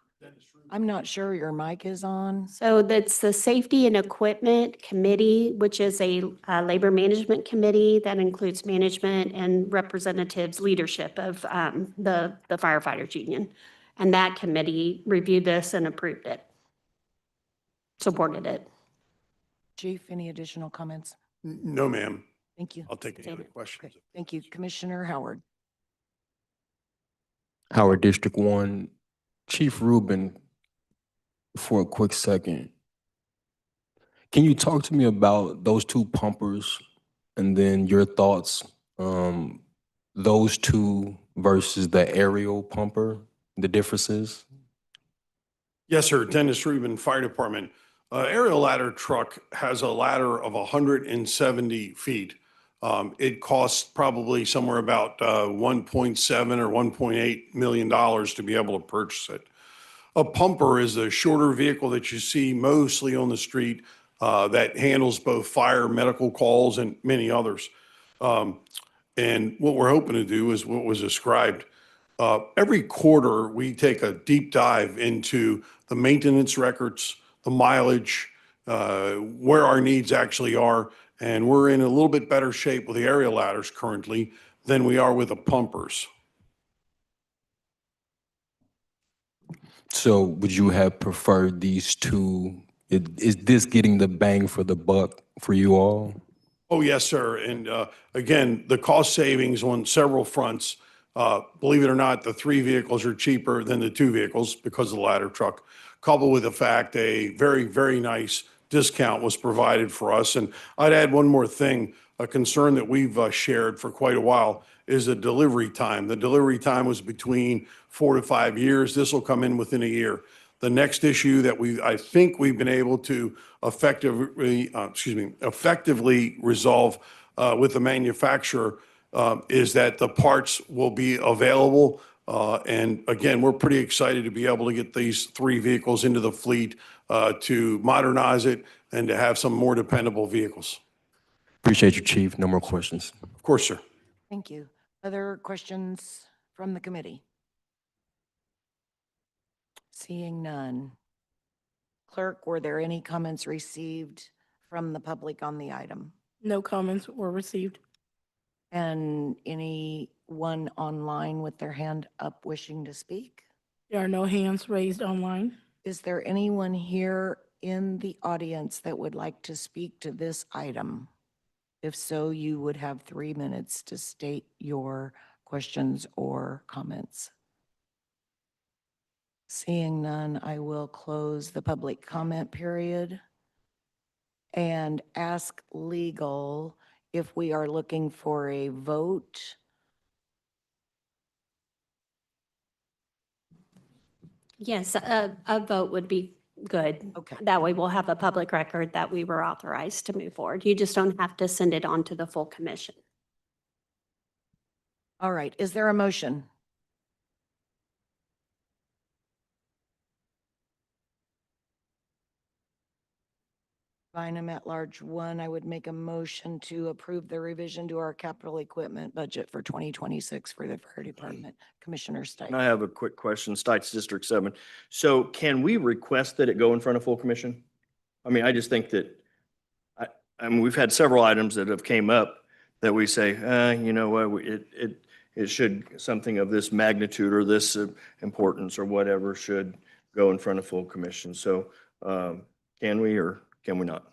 I'm not sure your mic is on. So that's the Safety and Equipment Committee, which is a labor management committee that includes management and representatives, leadership of the firefighters union. And that committee reviewed this and approved it, supported it. Chief, any additional comments? No, ma'am. Thank you. I'll take any other Okay, questions. thank you. Commissioner Howard. Howard, District 1, Chief Rubin, for a quick second. Can you talk to me about those 2 pumpers and then your thoughts, those 2 versus the aerial pumper, the differences? Yes, sir. Dennis Rubin, Fire Department. Aerial ladder truck has a ladder of 170 feet. It costs probably somewhere about 1.7 or $1.8 million to be able to purchase it. A pumper is a shorter vehicle that you see mostly on the street that handles both fire, medical calls, and many others. And what we're hoping to do is what was described. Every quarter, we take a deep dive into the maintenance records, the mileage, where our needs actually are. And we're in a little bit better shape with the aerial ladders currently than we are with the pumpers. So would you have preferred these 2? Is this getting the bang for the buck for you all? Oh, yes, sir. And again, the cost savings on several fronts. Believe it or not, the 3 vehicles are cheaper than the 2 vehicles because of the ladder truck, coupled with the fact a very, very nice discount was provided for us. And I'd add one more thing. A concern that we've shared for quite a while is the delivery time. The delivery time was between 4 to 5 years. This will come in within a year. The next issue that I think we've been able to effectively resolve with the manufacturer is that the parts will be available. And again, we're pretty excited to be able to get these 3 vehicles into the fleet to modernize it and to have some more dependable vehicles. Appreciate you, Chief. No more questions. Of course, sir. Thank you. Other questions from the committee? Seeing none. Clerk, were there any comments received from the public on the item? No comments were received. And anyone online with their hand up wishing to speak? There are no hands raised online. Is there anyone here in the audience that would like to speak to this item? If so, you would have 3 minutes to state your questions or comments. Seeing none, I will close the public comment period and ask legal if we are looking for a vote. Yes, a vote would be good. Okay. That way we'll have a public record that we were authorized to move forward. You just don't have to send it on to the full commission. All right, is there a motion? Bynum at large 1, I would make a motion to approve the revision to our capital equipment budget for 2026 for the fire department. Commissioner Stites. And I have a quick question, Stites District 7. So can we request that it go in front of full commission? I mean, I just think that, I mean, we've had several items that have came up that we say, you know what, it should, something of this magnitude or this importance or whatever should go in front of full commission. So can we or can we not?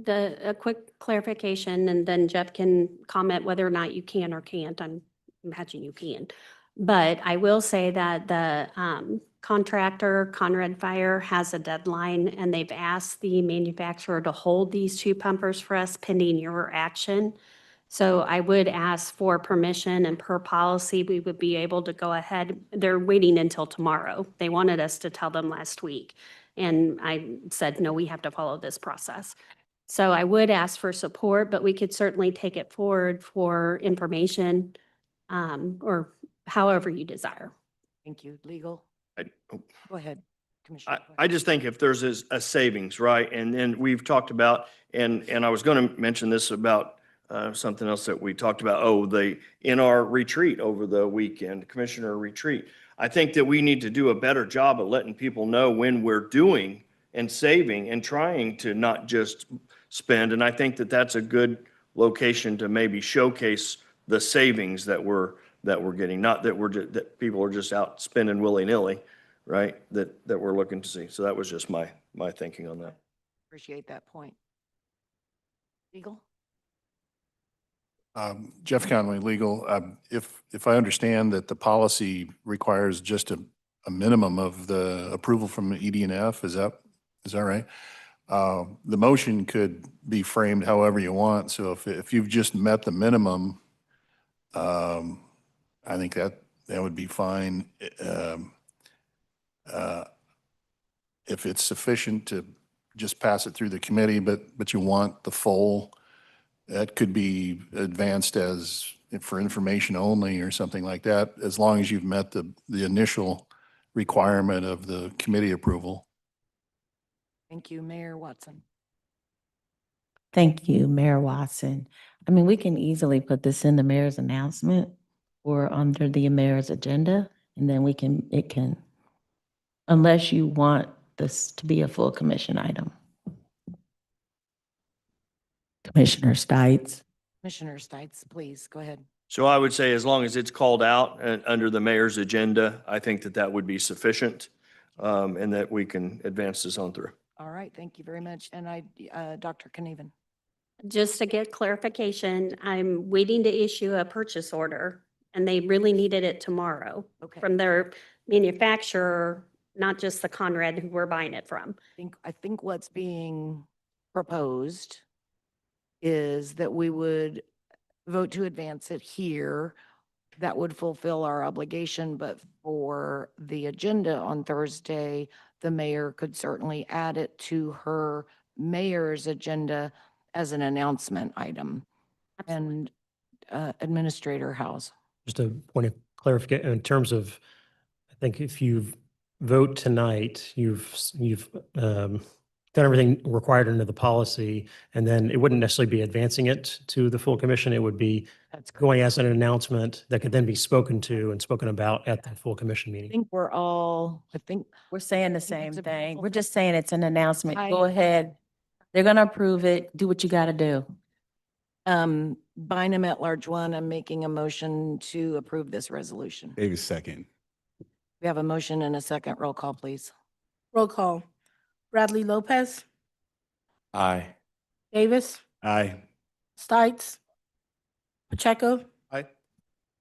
A quick clarification, and then Jeff can comment whether or not you can or can't. I'm imagining you can. But I will say that the contractor, Conrad Fire, has a deadline, and they've asked the manufacturer to hold these 2 pumpers for us pending your action. So I would ask for permission, and per policy, we would be able to go ahead. They're waiting until tomorrow. They wanted us to tell them last week. And I said, no, we have to follow this process. So I would ask for support, but we could certainly take it forward for information or however you desire. Thank you. Legal, I- go ahead, Commissioner. I just think if there's a savings, right? And then we've talked about, and I was going to mention this about something else that we talked about, in our retreat over the weekend, commissioner retreat. I think that we need to do a better job of letting people know when we're doing and saving and trying to not just spend. And I think that that's a good location to maybe showcase the savings that we're getting, not that that people are just out spending willy-nilly, right? That we're looking to see. So that was just my thinking on that. Appreciate that point. Legal? Jeff Conway, legal. If I understand that the policy requires just a minimum of the approval from the ED&F, is that right? The motion could be framed however you want. So if you've just met the minimum, I think that would be fine. If it's sufficient to just pass it through the committee, but you want the full, that could be advanced as for information only or something like that, as long as you've met the initial requirement of the committee approval. Thank you, Mayor Watson. Thank you, Mayor Watson. I mean, we can easily put this in the mayor's announcement or under the mayor's agenda, and then it can, unless you want this to be a full commission item. Commissioner Stites. Commissioner Stites, please, go ahead. So I would say as long as it's called out under the mayor's agenda, I think that would be sufficient and that we can advance this on through. All right, thank you very much. And Dr. Knieven. Just to get clarification, I'm waiting to issue a purchase order, and they really needed it tomorrow Okay. from their manufacturer, not just the Conrad who we're buying it from. I think what's being proposed is that we would vote to advance it here. That would fulfill our obligation, but for the agenda on Thursday, the mayor could certainly add it to her mayor's agenda as an announcement item. And Administrator House. Just a point of clarification in terms of, I think if you vote tonight, you've done everything required under the policy, and then it wouldn't necessarily be advancing it to the full commission. It would be That's going as an announcement that could then be spoken to and spoken about at the full commission I meeting. think I think We're saying the I think same it's a thing. beautiful We're just saying it's an announcement. I- Go ahead. They're gonna approve it. Do what you gotta do. Bynum at large one, I'm making a motion to approve this resolution. Davis, second. We have a motion and a second. Roll call, please. Roll call. Bradley Lopez, Aye. Davis, Aye. Stites, Pacheco, Aye.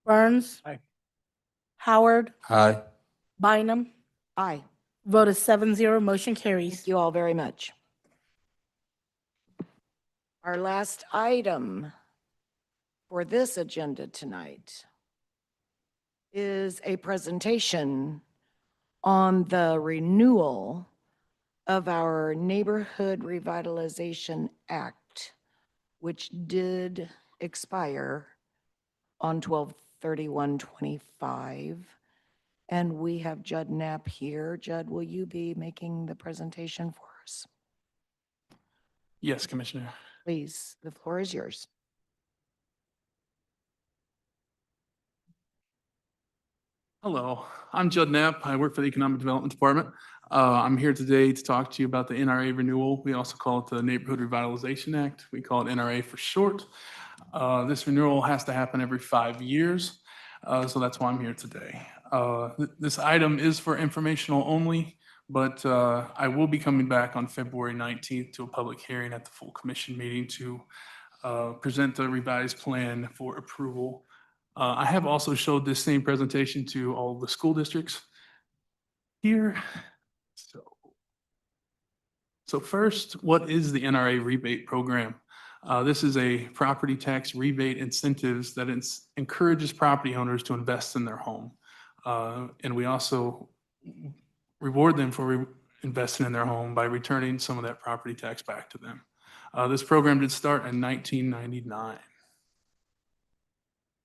Burns. Aye. Howard, Aye. Bynum. Aye. Vote is 7-0, motion carries. Thank you all very much. Our last item for this agenda tonight is a presentation on the renewal of our Neighborhood Revitalization Act, which did expire on 12/31/25. And we have Judd Knapp here. Judd, will you be making the presentation for us? Yes, Commissioner. Please, the floor is yours. Hello, I'm Judd Knapp. I work for the Economic Development Department. I'm here today to talk to you about the NRA renewal. We also call it the Neighborhood Revitalization Act. We call it NRA for short. This renewal has to happen every 5 years, so that's why I'm here today. This item is for informational only, but I will be coming back on February 19th to a public hearing at the full commission meeting to present the revised plan for approval. I have also showed this same presentation to all the school districts here. So first, what is the NRA rebate program? This is a property tax rebate incentives that encourages property owners to invest in their home. And we also reward them for investing in their home by returning some of that property tax back to them. This program did start in 1999.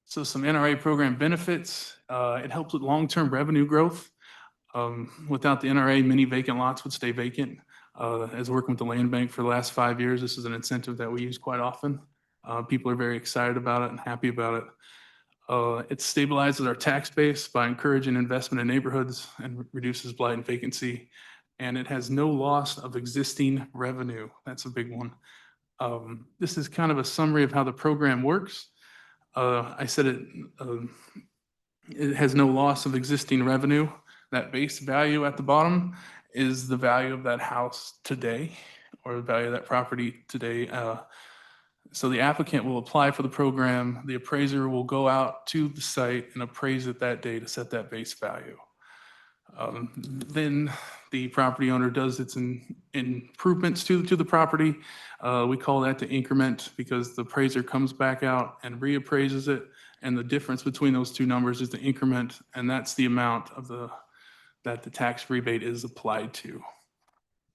So some NRA program benefits, it helps with long-term revenue growth. Without the NRA, many vacant lots would stay vacant. As working with the land bank for the last 5 years, this is an incentive that we use quite often. People are very excited about it and happy about it. It stabilizes our tax base by encouraging investment in neighborhoods and reduces blight and vacancy. And it has no loss of existing revenue. That's a big one. This is kind of a summary of how the program works. I said it has no loss of existing revenue. That base value at the bottom is the value of that house today, or the value of that property today. So the applicant will apply for the program. The appraiser will go out to the site and appraise it that day to set that base value. Then the property owner does its improvements to the property. We call that the increment because the appraiser comes back out and reappraises it. And the difference between those two numbers is the increment, and that's the amount of that the tax rebate is applied to.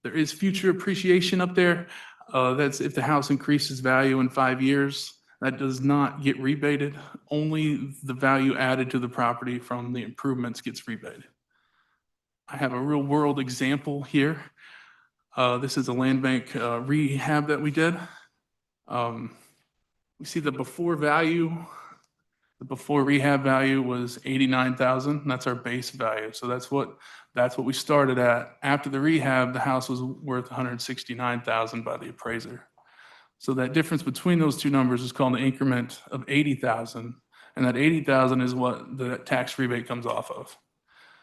There is future appreciation up there. That's if the house increases value in 5 years, that does not get rebated. Only the value added to the property from the improvements gets rebated. I have a real world example here. This is a land bank rehab that we did. We see the before value. The before rehab value was 89,000. That's our base value. So that's what we started at. After the rehab, the house was worth 169,000 by the appraiser. So that difference between those two numbers is called an increment of 80,000, and that 80,000 is what the tax rebate comes off of.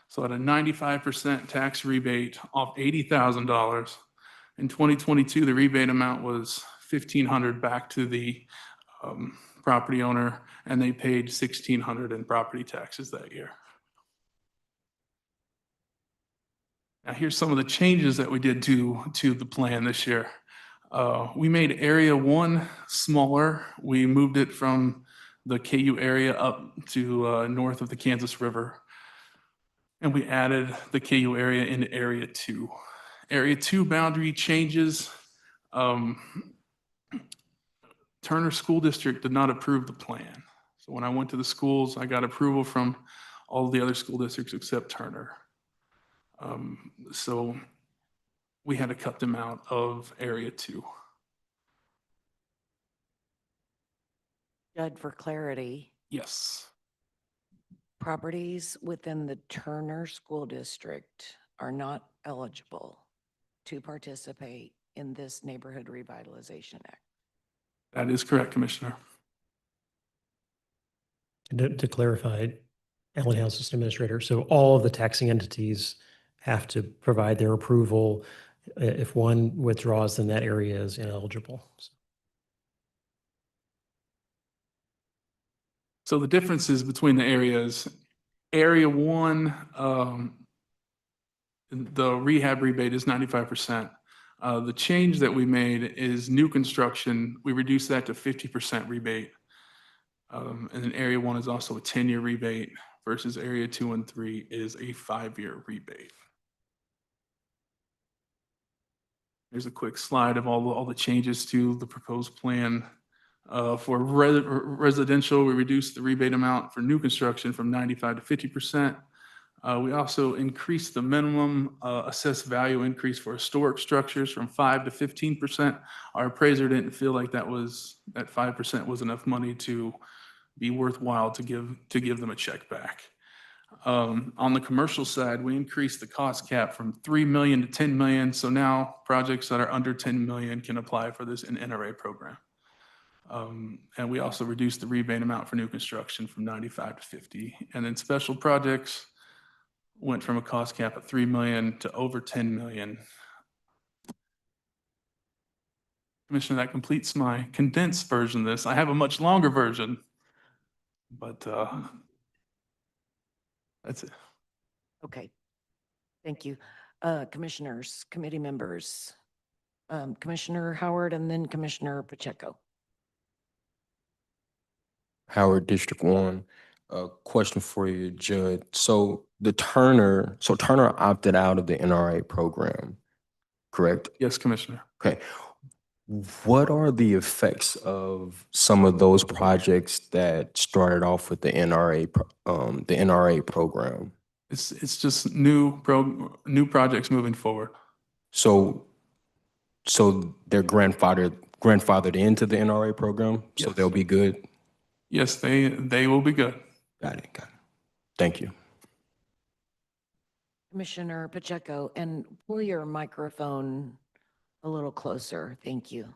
So at a 95% tax rebate off $80,000, in 2022, the rebate amount was $1,500 back to the property owner, and they paid $1,600 in property taxes that year. Now here's some of the changes that we did to the plan this year. We made Area 1 smaller. We moved it from the KU area up to north of the Kansas River. And we added the KU area into Area 2. Area 2 boundary changes. Turner School District did not approve the plan. So when I went to the schools, I got approval from all the other school districts except Turner. So we had to cut them out of Area 2. Judd, for clarity, Yes, properties within the Turner School District are not eligible to participate in this Neighborhood Revitalization Act. that is correct, Commissioner. And to clarify, Allen House System Administrator, so all of the taxing entities have to provide their approval. If one withdraws, then that area is ineligible. So the differences between the areas, Area 1, the rehab rebate is 95%. The change that we made is new construction. We reduced that to 50% rebate. And then Area 1 is also a 10-year rebate versus Area 2 and 3 is a 5-year rebate. Here's a quick slide of all the changes to the proposed plan. For residential, we reduced the rebate amount for new construction from 95 to 50%. We also increased the minimum assessed value increase for historic structures from 5 to 15%. Our appraiser didn't feel like that 5% was enough money to be worthwhile to give them a check back. On the commercial side, we increased the cost cap from 3 million to 10 million. So now projects that are under 10 million can apply for this NRA program. And we also reduced the rebate amount for new construction from 95 to 50. And then special projects went from a cost cap of 3 million to over 10 million. Commissioner, that completes my condensed version of this. I have a much longer version, but that's it. Okay, thank you. Commissioners, committee members, Commissioner Howard and then Commissioner Pacheco. Howard, District 1. Question for you, Judd. So Turner opted out of the NRA program, correct? Yes, Commissioner. Okay. What are the effects of some of those projects that started off with the NRA program? It's just new projects moving forward. So they're grandfathered into the NRA program, so Yes. they'll be good? Yes, they will be good. Got it. Thank you. Commissioner Pacheco, and pull your microphone a little closer. Thank you.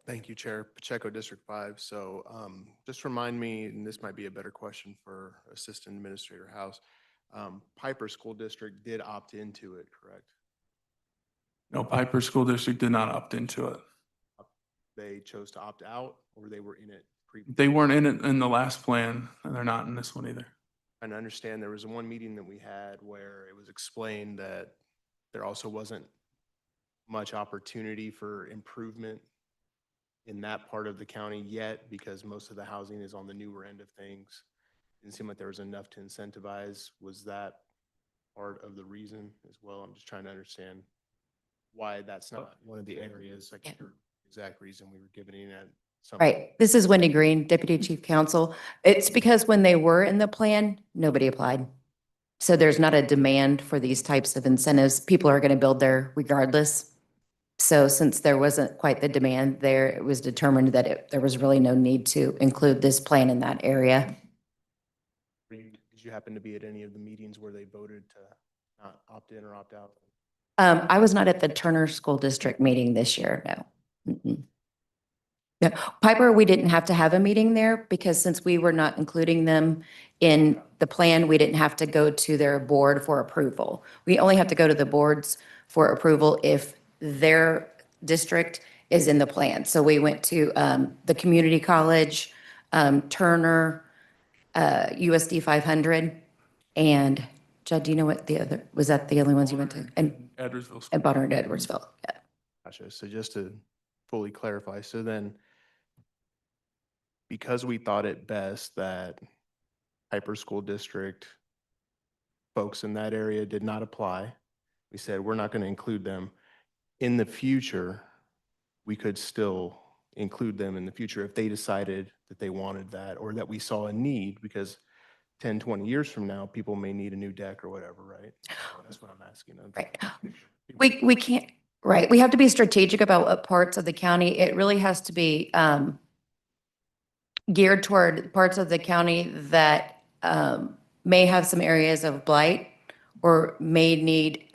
Thank you, Chair. Pacheco, District 5. So just remind me, and this might be a better question for Assistant Administrator House, Piper School District did opt into it, correct? No, Piper School District did not opt into it. They chose to opt out, or they were in it previously? They weren't in it in the last plan, and they're not in this one either. And I understand there was one meeting that we had where it was explained that there also wasn't much opportunity for improvement in that part of the county yet, because most of the housing is on the newer end of things. Didn't seem like there was enough to incentivize. Was that part of the reason as well? I'm just trying to understand why that's not one of the areas, like the exact reason we were giving it at some. Right. This is Wendy Green, Deputy Chief Counsel. It's because when they were in the plan, nobody applied. So there's not a demand for these types of incentives. People are going to build there regardless. So since there wasn't quite the demand there, it was determined that there was really no need to include this plan in that area. Did you happen to be at any of the meetings where they voted to not opt in or opt out? I was not at the Turner School District meeting this year, no. Mm-mm. No, Piper, we didn't have to have a meeting there because since we were not including them in the plan, we didn't have to go to their board for approval. We only have to go to the boards for approval if their district is in the plan. So we went to the community college, Turner, USD 500, and Judd, do you know what the other, was that the only ones you went to? And Edwardsville. And Bonner and Edwardsville, yeah. Gotcha. So just to fully clarify, so then because we thought it best that Piper School District folks in that area did not apply, we said we're not going to include them. In the future, we could still include them in the future if they decided that they wanted that or that we saw a need, because 10, 20 years from now, people may need a new deck or whatever, right? That's what I'm asking. Right. We can't, right. We have to be strategic about what parts of the county. It really has to be geared toward parts of the county that may have some areas of blight or may need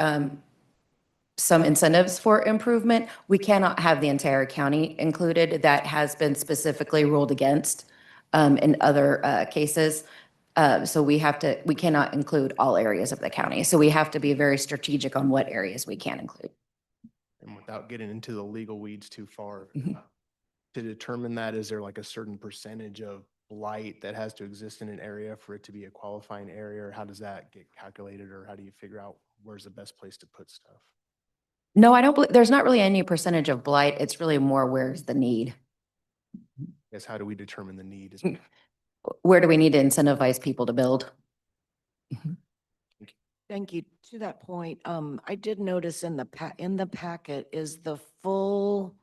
some incentives for improvement. We cannot have the entire county included. That has been specifically ruled against in other cases. So we cannot include all areas of the county. So we have to be very strategic on what areas we can include. And without getting into the legal weeds too far, Mhm. to determine that, is there like a certain percentage of blight that has to exist in an area for it to be a qualifying area? Or how does that get calculated? Or how do you figure out where's the best place to put stuff? No, I don't believe, there's not really any percentage of blight. It's really more where's the need. Guess how do we determine the need? Where do we need to incentivize people to build? Thank you. To that point, I did notice in the packet is the full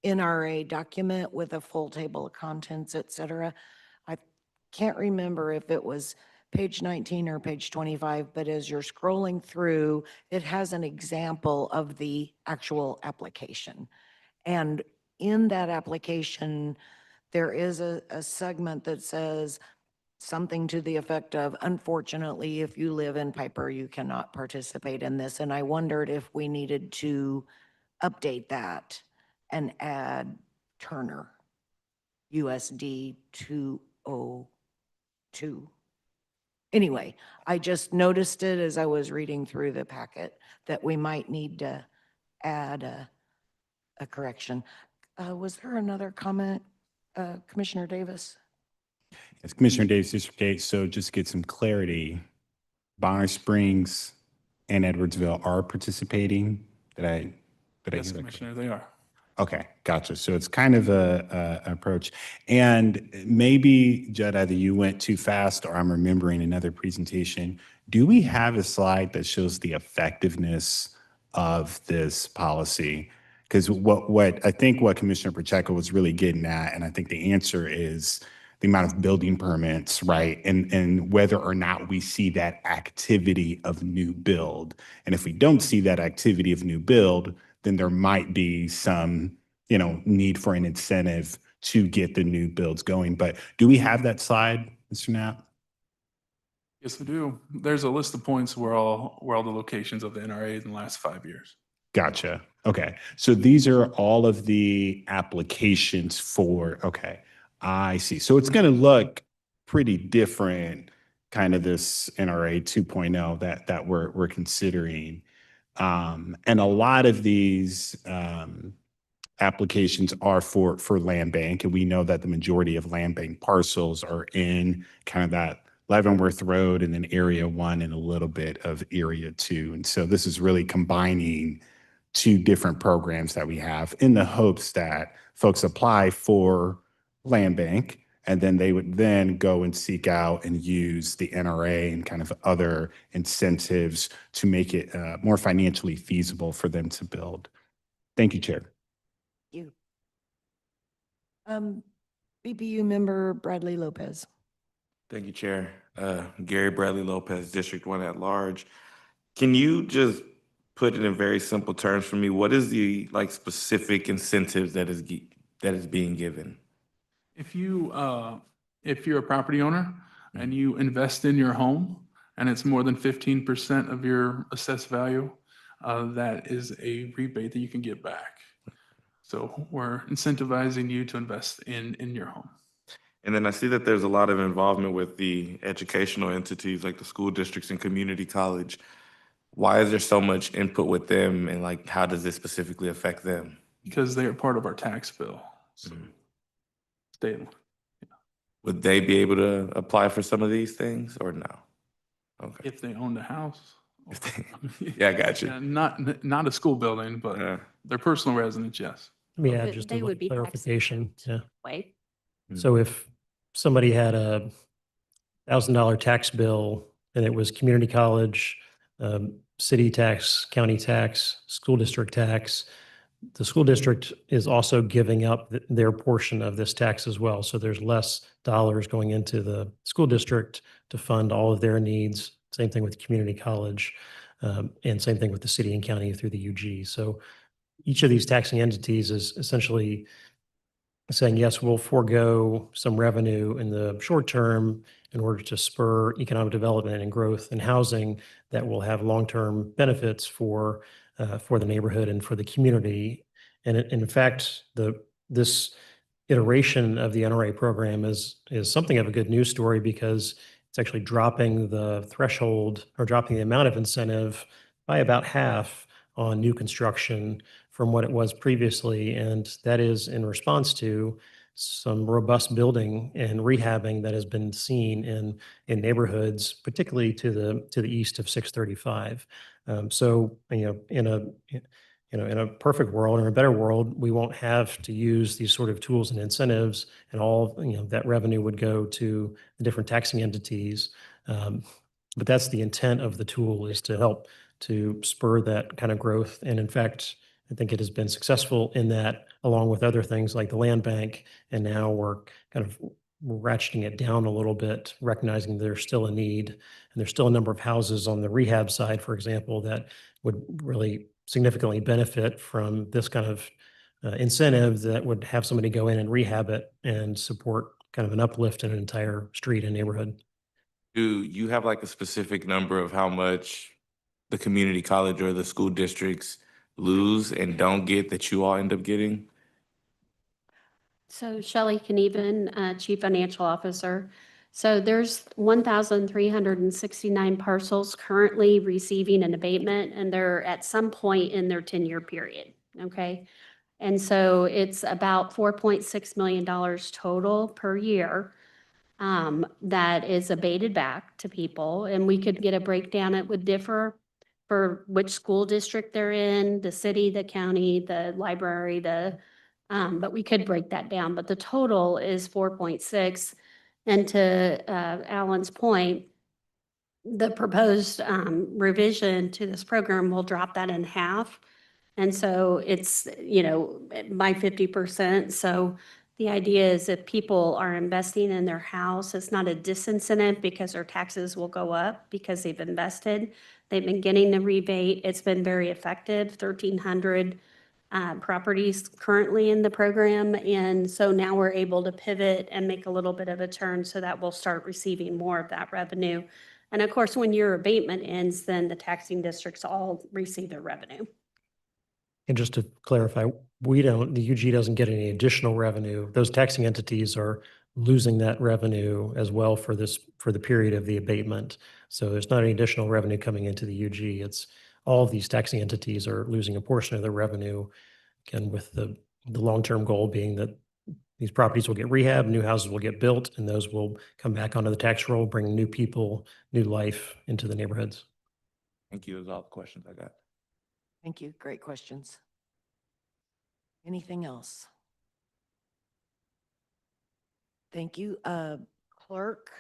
NRA document with a full table of contents, et cetera. I can't remember if it was page 19 or page 25, but as you're scrolling through, it has an example of the actual application. And in that application, there is a segment that says something to the effect of, unfortunately, if you live in Piper, you cannot participate in this. And I wondered if we needed to update that and add Turner, USD 202. Anyway, I just noticed it as I was reading through the packet that we might need to add a correction. Was there another comment, Commissioner Davis? As Commissioner Davis, District 8, so just to get some clarity, Bonner Springs and Edwardsville are participating? Did I Yes, hear that correctly? Commissioner, they are. Okay, gotcha. So it's kind of a approach. And maybe, Judd, either you went too fast or I'm remembering another presentation. Do we have a slide that shows the effectiveness of this policy? Because what I think what Commissioner Pacheco was really getting at, and I think the answer is the amount of building permits, right? And whether or not we see that activity of new build. And if we don't see that activity of new build, then there might be some, need for an incentive to get the new builds going. But do we have that slide, Mr. Knapp? Yes, we do. There's a list of points where all the locations of the NRAs in the last 5 years. Gotcha. Okay. So these are all of the applications for, okay, I see. So it's going to look pretty different, kind of this NRA 2.0 that we're considering. And a lot of these applications are for land bank, and we know that the majority of land bank parcels are in kind of that Leavenworth Road and then Area 1 and a little bit of Area 2. And so this is really combining two different programs that we have in the hopes that folks apply for land bank, and then they would then go and seek out and use the NRA and kind of other incentives to make it more financially feasible for them to build. Thank you, Chair. You. BPU member Bradley Lopez. Thank you, Chair. Gary Bradley Lopez, District 1 at large. Can you just put it in very simple terms for me? What is the specific incentives that is being given? If you're a property owner and you invest in your home and it's more than 15% of your assessed value, that is a rebate that you can get back. So we're incentivizing you to invest in your home. And then I see that there's a lot of involvement with the educational entities like the school districts and community college. Why is there so much input with them, and how does this specifically affect them? Because they are part of our tax bill. So Would they be able to apply for some of these things or no? Okay. If they owned a house. Yeah, I got you. Yeah, not a school building, but their personal residence, yes. Let me add But just they a would little be clarification. Yeah. Wait. So if somebody had a $1,000 tax bill and it was community college, city tax, county tax, school district tax, the school district is also giving up their portion of this tax as well. So there's less dollars going into the school district to fund all of their needs. Same thing with community college, and same thing with the city and county through the UG. So each of these taxing entities is essentially saying, yes, we'll forego some revenue in the short term in order to spur economic development and growth and housing that will have long-term benefits for the neighborhood and for the community. And in fact, this iteration of the NRA program is something of a good news story because it's actually dropping the threshold or dropping the amount of incentive by about half on new construction from what it was previously. And that is in response to some robust building and rehabbing that has been seen in neighborhoods, particularly to the east of 635. So, in a perfect world or a better world, we won't have to use these sort of tools and incentives, and all that revenue would go to the different taxing entities. But that's the intent of the tool, is to help to spur that kind of growth. And in fact, I think it has been successful in that, along with other things like the land bank. And now we're kind of ratcheting it down a little bit, recognizing there's still a need. And there's still a number of houses on the rehab side, for example, that would really significantly benefit from this kind of incentive that would have somebody go in and rehab it and support kind of an uplift in an entire street and neighborhood. Do you have like a specific number of how much the community college or the school districts lose and don't get that you all end up getting? So Shelley Knieven, Chief Financial Officer. So there's 1,369 parcels currently receiving an abatement, and they're at some point in their 10-year period, okay? And so it's about $4.6 million total per year that is abated back to people. And we could get a breakdown. It would differ for which school district they're in, the city, the county, the library, but we could break that down. But the total is 4.6. And to Alan's point, the proposed revision to this program will drop that in half. And so it's, by 50%. So the idea is if people are investing in their house, it's not a disincentive because their taxes will go up because they've invested. They've been getting the rebate. It's been very effective, 1,300 properties currently in the program. And so now we're able to pivot and make a little bit of a turn so that we'll start receiving more of that revenue. And of course, when your abatement ends, then the taxing districts all receive their revenue. And just to clarify, the UG doesn't get any additional revenue. Those taxing entities are losing that revenue as well for the period of the abatement. So there's not any additional revenue coming into the UG. It's all of these taxing entities are losing a portion of their revenue, again, with the long-term goal being that these properties will get rehabbed, new houses will get built, and those will come back onto the tax roll, bring new people, new life into the neighborhoods. Thank you. Those are all the questions I got. Thank you. Great questions. Anything else? Thank you. Clerk?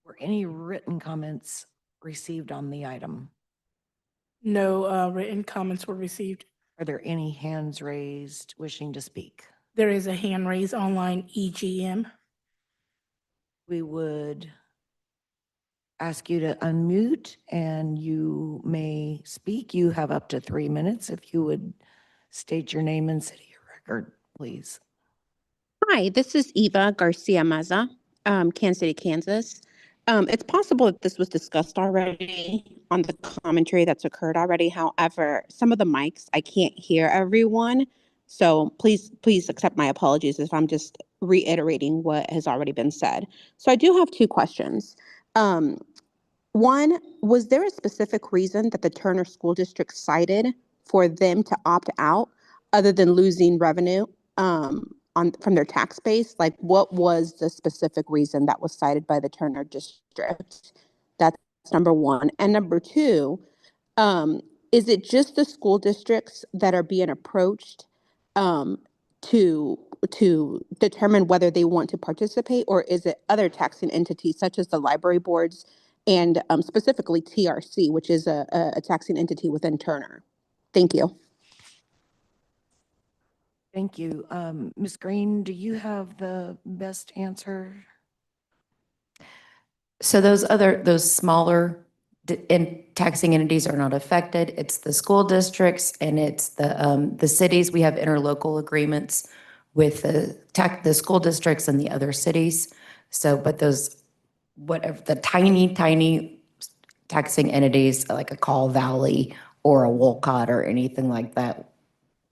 Were any written comments received on the item? No written comments were received. Are there any hands raised wishing to speak? There is a hand raised online, EGM. We would ask you to unmute and you may speak. You have up to 3 minutes. If you would state your name and city record, please. Hi, this is Eva Garcia Maza, Kansas City, Kansas. It's possible that this was discussed already on the commentary that's occurred already. However, some of the mics, I can't hear everyone. So please accept my apologies if I'm just reiterating what has already been said. So I do have two questions. One, was there a specific reason that the Turner School District cited for them to opt out other than losing revenue from their tax base? Like, what was the specific reason that was cited by the Turner District? That's number one. And number two, is it just the school districts that are being approached to determine whether they want to participate, or is it other taxing entities such as the library boards and specifically TRC, which is a taxing entity within Turner? Thank you. Thank you. Ms. Green, do you have the best answer? So those smaller taxing entities are not affected. It's the school districts and it's the cities. We have interlocal agreements with the school districts and the other cities. So, but those, whatever, the tiny taxing entities like a Call Valley or a Wolcott or anything like that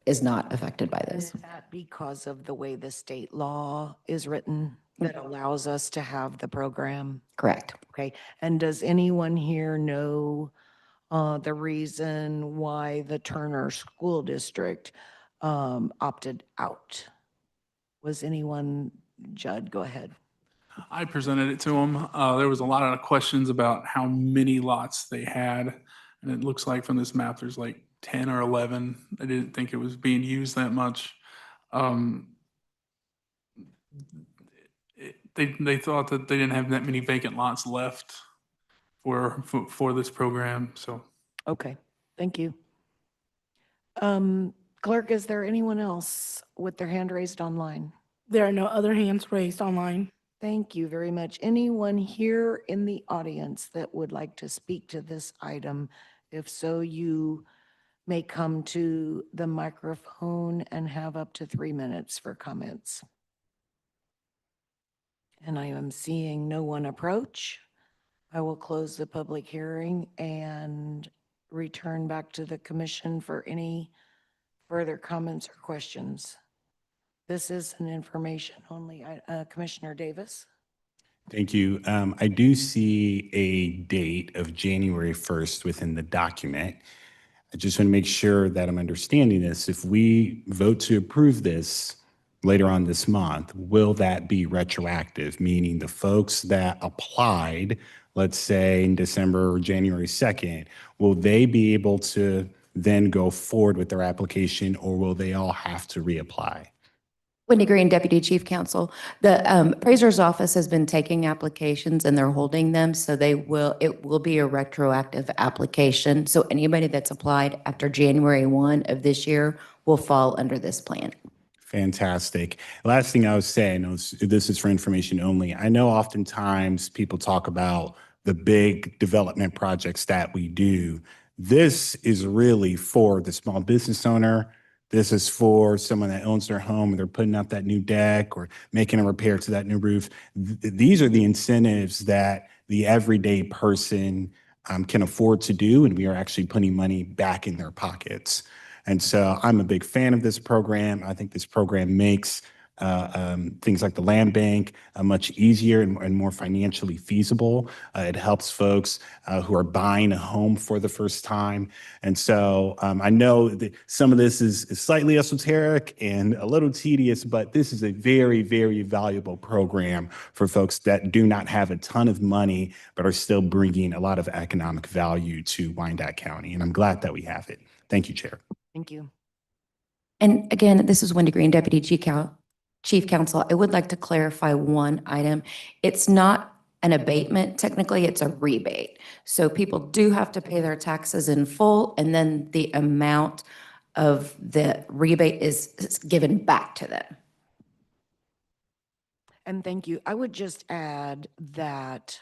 is not affected by this. Is that because of the way the state law is written that allows us to have the program? Correct. Okay, and does anyone here know the reason why the Turner School District opted out? Was anyone, Judd, go ahead. I presented it to them. There was a lot of questions about how many lots they had. And it looks like from this map, there's like 10 or 11. I didn't think it was being used that much. They thought that they didn't have that many vacant lots left for this program, so. Okay, thank you. Clerk, is there anyone else with their hand raised online? There are no other hands raised online. Thank you very much. Anyone here in the audience that would like to speak to this item? If so, you may come to the microphone and have up to 3 minutes for comments. And I am seeing no one approach. I will close the public hearing and return back to the commission for any further comments or questions. This is an information only. Commissioner Davis? Thank you. I do see a date of January 1st within the document. I just want to make sure that I'm understanding this. If we vote to approve this later on this month, will that be retroactive? Meaning the folks that applied, let's say in December or January 2nd, will they be able to then go forward with their application, or will they all have to reapply? Wendy Green, Deputy Chief Counsel. The appraiser's office has been taking applications and they're holding them, so it will be a retroactive application. So anybody that's applied after January 1 of this year will fall under this plan. Fantastic. Last thing I was saying, this is for information only. I know oftentimes people talk about the big development projects that we do. This is really for the small business owner. This is for someone that owns their home and they're putting up that new deck or making a repair to that new roof. These are the incentives that the everyday person can afford to do, and we are actually putting money back in their pockets. And so I'm a big fan of this program. I think this program makes things like the land bank much easier and more financially feasible. It helps folks who are buying a home for the first time. And so I know that some of this is slightly esoteric and a little tedious, but this is a very, very valuable program for folks that do not have a ton of money, but are still bringing a lot of economic value to Wyandotte County. And I'm glad that we have it. Thank you, Chair. Thank you. And again, this is Wendy Green, Deputy Chief Counsel. I would like to clarify one item. It's not an abatement. Technically, it's a rebate. So people do have to pay their taxes in full, and then the amount of the rebate is given back to them. And thank you. I would just add that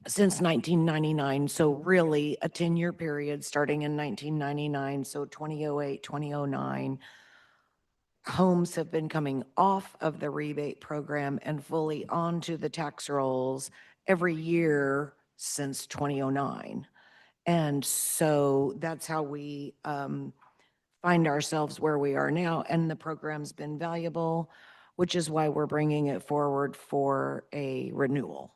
since 1999, so really a 10-year period starting in 1999, so 2008, 2009, homes have been coming off of the rebate program and fully onto the tax rolls every year since 2009. And so that's how we find ourselves where we are now. And the program's been valuable, which is why we're bringing it forward for a renewal.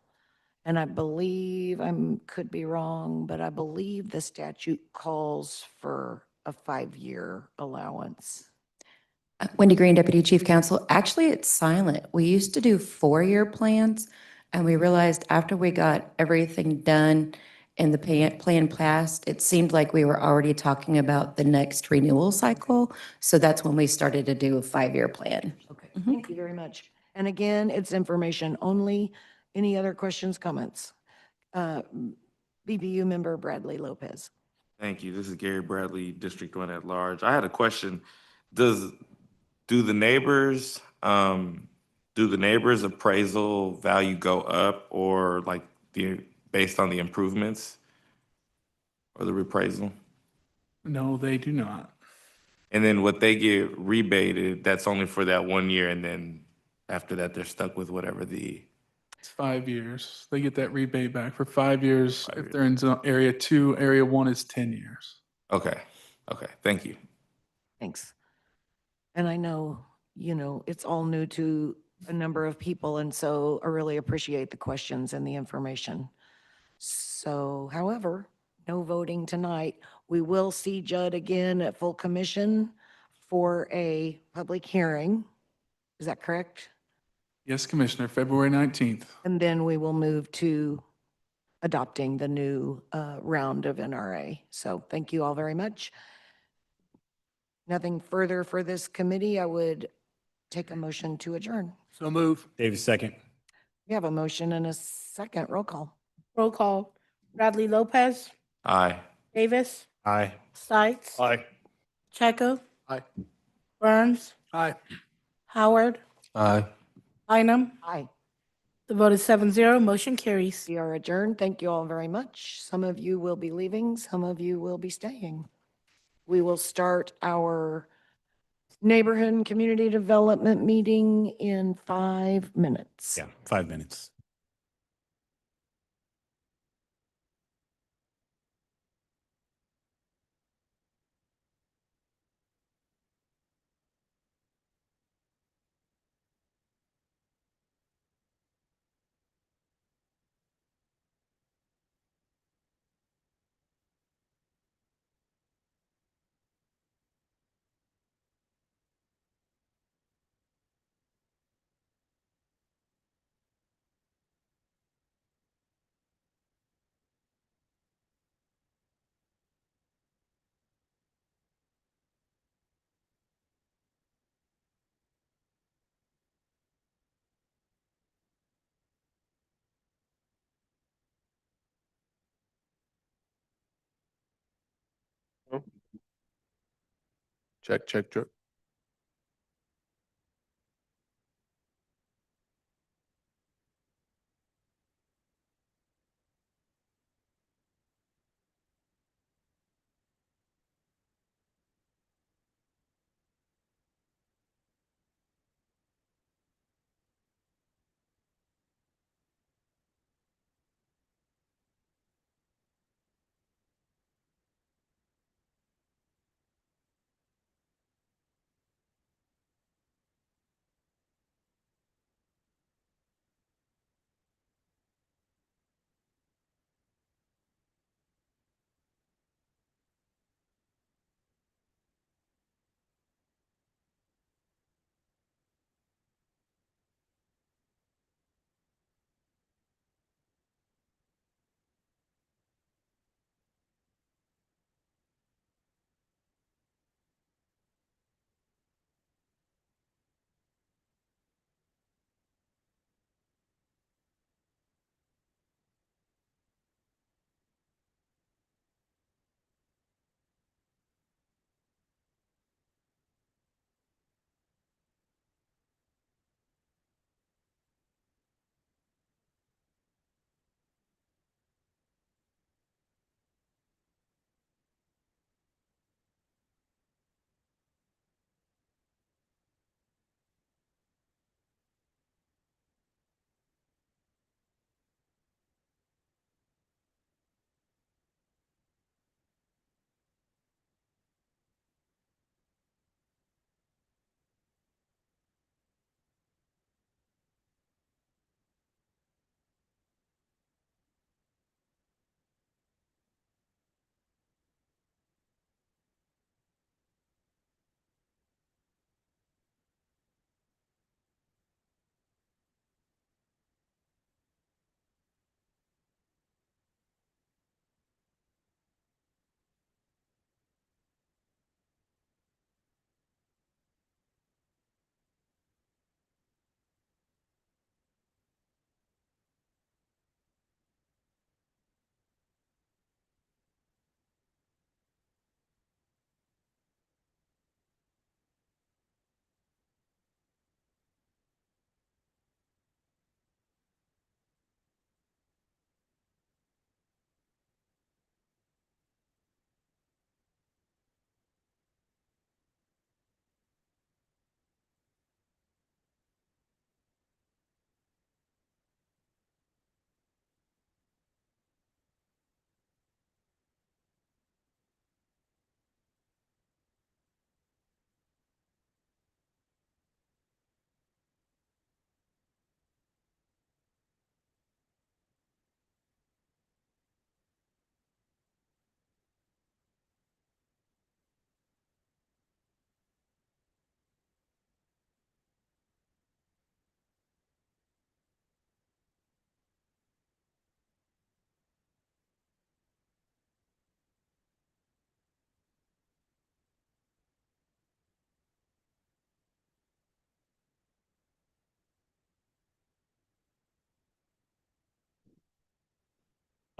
And I believe, could be wrong, but I believe the statute calls for a 5-year allowance. Wendy Green, Deputy Chief Counsel. Actually, it's silent. We used to do 4-year plans, and we realized after we got everything done and the plan passed, it seemed like we were already talking about the next renewal cycle. So that's when we started to do a 5-year plan. Okay, thank you very much. And again, it's information only. Any other questions, comments? BBU member Bradley Lopez. Thank you. This is Gary Bradley, District 1 at large. I had a question. Does, do the neighbors, do the neighbors' appraisal value go up or like based on the improvements or the reappraisal? No, they do not. And then what they get rebated, that's only for that 1 year, and then after that, they're stuck with whatever the, It's 5 years. They get that rebate back for 5 years. 5 If years. they're in area 2, area 1 is 10 years. Okay, okay, thank you. Thanks. And I know, it's all new to a number of people, and so I really appreciate the questions and the information. So, however, no voting tonight. We will see Judd again at full commission for a public hearing. Is that correct? Yes, Commissioner, February 19th. And then we will move to adopting the new round of NRA. So thank you all very much. Nothing further for this committee. I would take a motion to adjourn. So move. Davis, second. We have a motion and a second. Roll call. Roll call. Bradley Lopez, Aye. Davis, Aye. Stites, Aye. Checo, Aye. Burns, Aye. Howard, Aye. Bynum. Aye. The vote is 7-0. Motion carries. We are adjourned. Thank you all very much. Some of you will be leaving, some of you will be staying. We will start our neighborhood and community development meeting in 5 minutes. Yeah, 5 minutes. Check, check, check.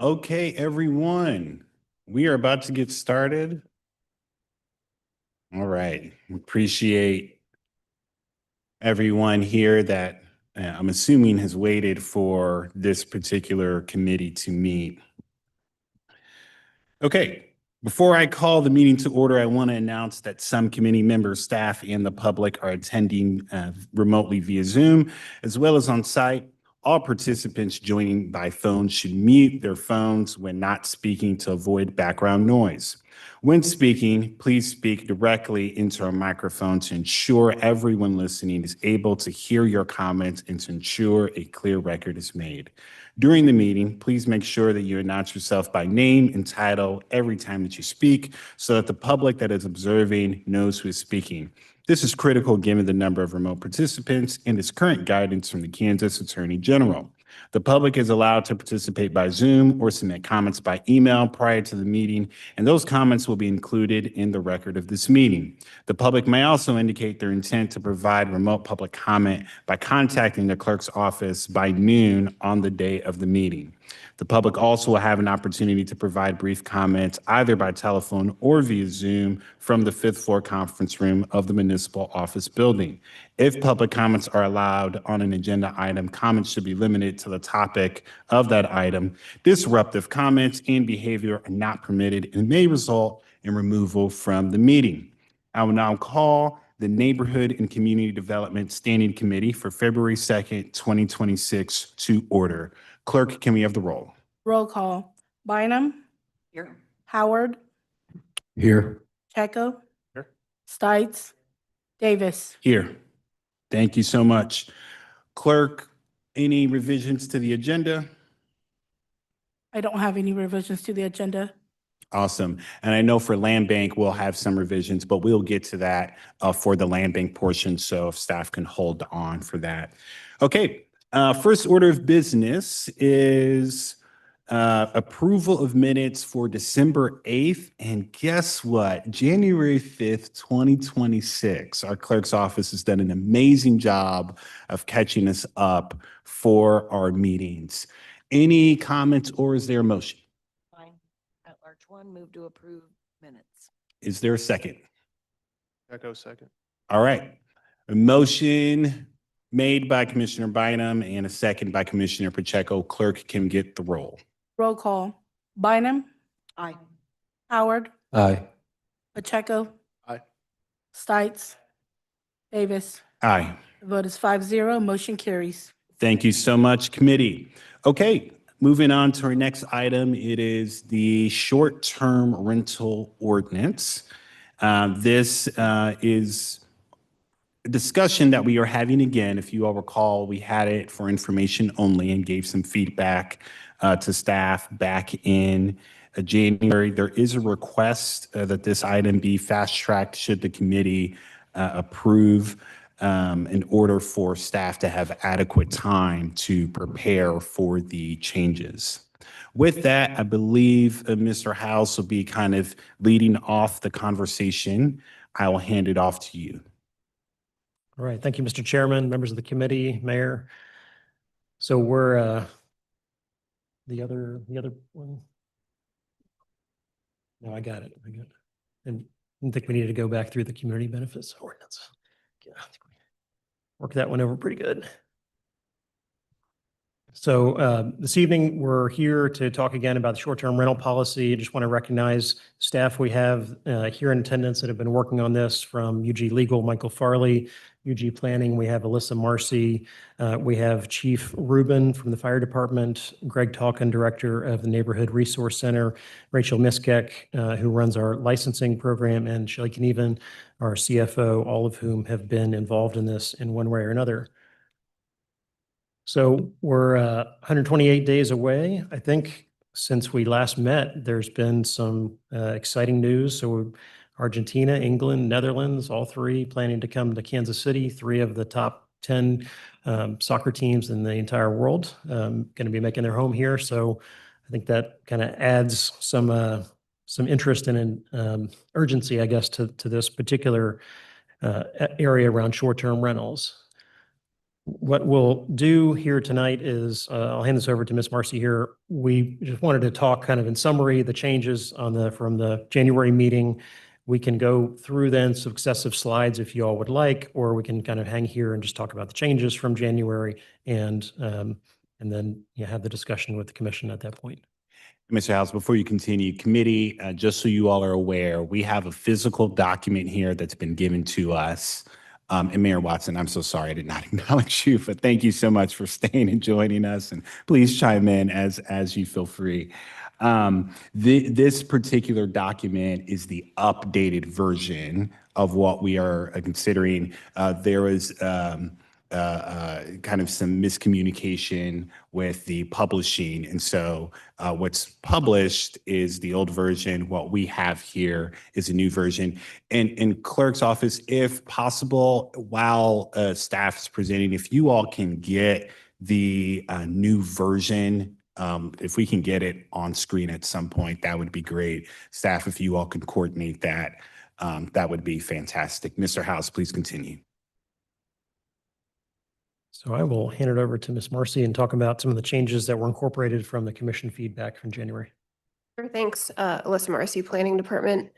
Okay, everyone, we are about to get started. All right, appreciate everyone here that I'm assuming has waited for this particular committee to meet. Okay, before I call the meeting to order, I want to announce that some committee members, staff, and the public are attending remotely via Zoom, as well as on site. All participants joining by phone should mute their phones when not speaking to avoid background noise. When speaking, please speak directly into a microphone to ensure everyone listening is able to hear your comments and to ensure a clear record is made. During the meeting, please make sure that you announce yourself by name and title every time that you speak so that the public that is observing knows who is speaking. This is critical given the number of remote participants and its current guidance from the Kansas Attorney General. The public is allowed to participate by Zoom or submit comments by email prior to the meeting, and those comments will be included in the record of this meeting. The public may also indicate their intent to provide remote public comment by contacting the clerk's office by noon on the day of the meeting. The public also will have an opportunity to provide brief comments either by telephone or via Zoom from the fifth floor conference room of the municipal office building. If public comments are allowed on an agenda item, comments should be limited to the topic of that item. Disruptive comments and behavior are not permitted and may result in removal from the meeting. I will now call the Neighborhood and Community Development Standing Committee for February 2nd, 2026 to order. Clerk, can we have the roll? Roll call. Bynum. Here. Howard. Here. Checo. Here. Stites. Davis. Here. Thank you so much. Clerk, any revisions to the agenda? I don't have any revisions to the agenda. Awesome. And I know for land bank, we'll have some revisions, but we'll get to that for the land bank portion. So if staff can hold on for that. Okay. First order of business is approval of minutes for December 8th. And guess what? January 5th, 2026. Our clerk's office has done an amazing job of catching us up for our meetings. Any comments or is there a motion? Fine. At large one, move to approve minutes. Is there a second? Echo second. All right. A motion made by Commissioner Bynum and a second by Commissioner Pacheco. Clerk can get the roll. Roll call. Bynum. Aye. Howard. Aye. Pacheco. Aye. Stites. Davis. Aye. The vote is 5-0. Motion carries. Thank you so much, committee. Okay, moving on to our next item. It is the short-term rental ordinance. This is a discussion that we are having again. If you all recall, we had it for information only and gave some feedback to staff back in January. There is a request that this item be fast-tracked should the committee approve in order for staff to have adequate time to prepare for the changes. With that, I believe Mr. House will be kind of leading off the conversation. I will hand it off to you. All right. Thank you, Mr. Chairman, members of the committee, Mayor. So we're the other one. No, I got it. And I think we need to go back through the community benefits ordinance. Yeah, I think we worked that one over pretty good. So this evening, we're here to talk again about the short-term rental policy. I just want to recognize staff we have here in attendance that have been working on this from UG Legal, Michael Farley, UG Planning. We have Alyssa Marcy. We have Chief Rubin from the Fire Department, Greg Talkin, Director of the Neighborhood Resource Center, Rachel Miskek, who runs our licensing program, and Shelly Knieven, our CFO, all of whom have been involved in this in one way or another. So we're 128 days away. I think since we last met, there's been some exciting news. So Argentina, England, Netherlands, all three planning to come to Kansas City. 3 of the top 10 soccer teams in the entire world going to be making their home here. So I think that kind of adds some interest and urgency, I guess, to this particular area around short-term rentals. What we'll do here tonight is, I'll hand this over to Ms. Marcy here. We just wanted to talk kind of in summary, the changes from the January meeting. We can go through then successive slides if you all would like, or we can kind of hang here and just talk about the changes from January and then have the discussion with the commission at that point. Mr. House, before you continue, committee, just so you all are aware, we have a physical document here that's been given to us. And Mayor Watson, I'm so sorry I did not acknowledge you, but thank you so much for staying and joining us. And please chime in as you feel free. This particular document is the updated version of what we are considering. There was kind of some miscommunication with the publishing. And so what's published is the old version. What we have here is a new version. And in clerk's office, if possible, while staff is presenting, if you all can get the new version, if we can get it on screen at some point, that would be great. Staff, if you all can coordinate that, that would be fantastic. Mr. House, please continue. So I will hand it over to Ms. Marcy and talk about some of the changes that were incorporated from the commission feedback from January. Sure, thanks, Alyssa Marcy, Planning Department.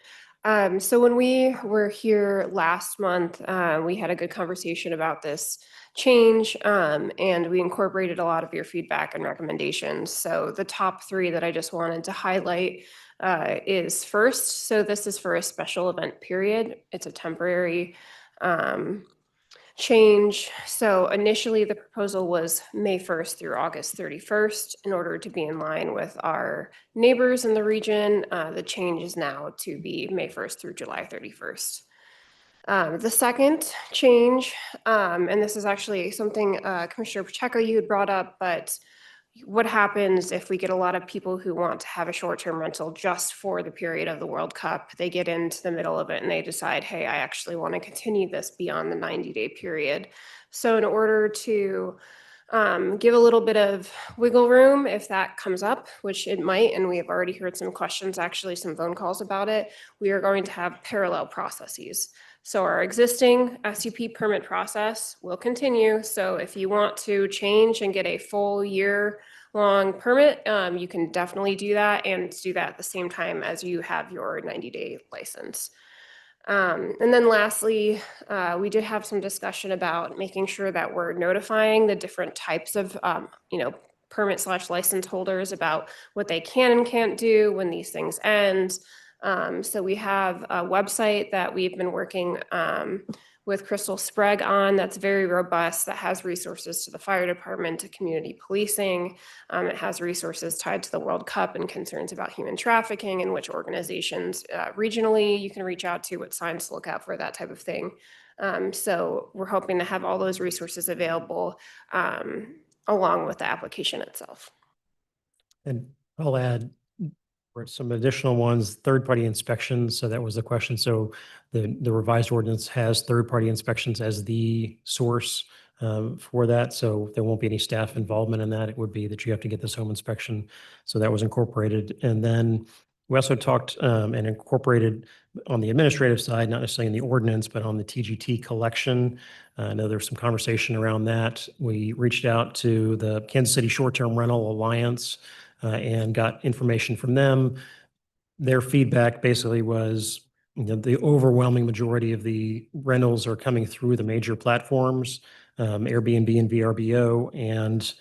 So when we were here last month, we had a good conversation about this change, and we incorporated a lot of your feedback and recommendations. So the top three that I just wanted to highlight is first, so this is for a special event period. It's a temporary change. So initially the proposal was May 1st through August 31st. In order to be in line with our neighbors in the region, the change is now to be May 1st through July 31st. The second change, and this is actually something Commissioner Pacheco, you had brought up, but what happens if we get a lot of people who want to have a short-term rental just for the period of the World Cup? They get into the middle of it and they decide, hey, I actually want to continue this beyond the 90-day period. So in order to give a little bit of wiggle room if that comes up, which it might, and we have already heard some questions, actually some phone calls about it, we are going to have parallel processes. So our existing SUP permit process will continue. So if you want to change and get a full year-long permit, you can definitely do that and do that at the same time as you have your 90-day license. And then lastly, we did have some discussion about making sure that we're notifying the different types of, permit/license holders about what they can and can't do when these things end. So we have a website that we've been working with Crystal Sprague on that's very robust, that has resources to the fire department, to community policing. It has resources tied to the World Cup and concerns about human trafficking and which organizations regionally you can reach out to, what signs to look out for, that type of thing. So we're hoping to have all those resources available along with the application itself. And I'll add some additional ones, third-party inspections. So that was the question. So the revised ordinance has third-party inspections as the source for that. So there won't be any staff involvement in that. It would be that you have to get this home inspection. So that was incorporated. And then we also talked and incorporated on the administrative side, not necessarily in the ordinance, but on the TGT collection. I know there's some conversation around that. We reached out to the Kansas City Short-Term Rental Alliance and got information from them. Their feedback basically was, the overwhelming majority of the rentals are coming through the major platforms, Airbnb and VRBO, and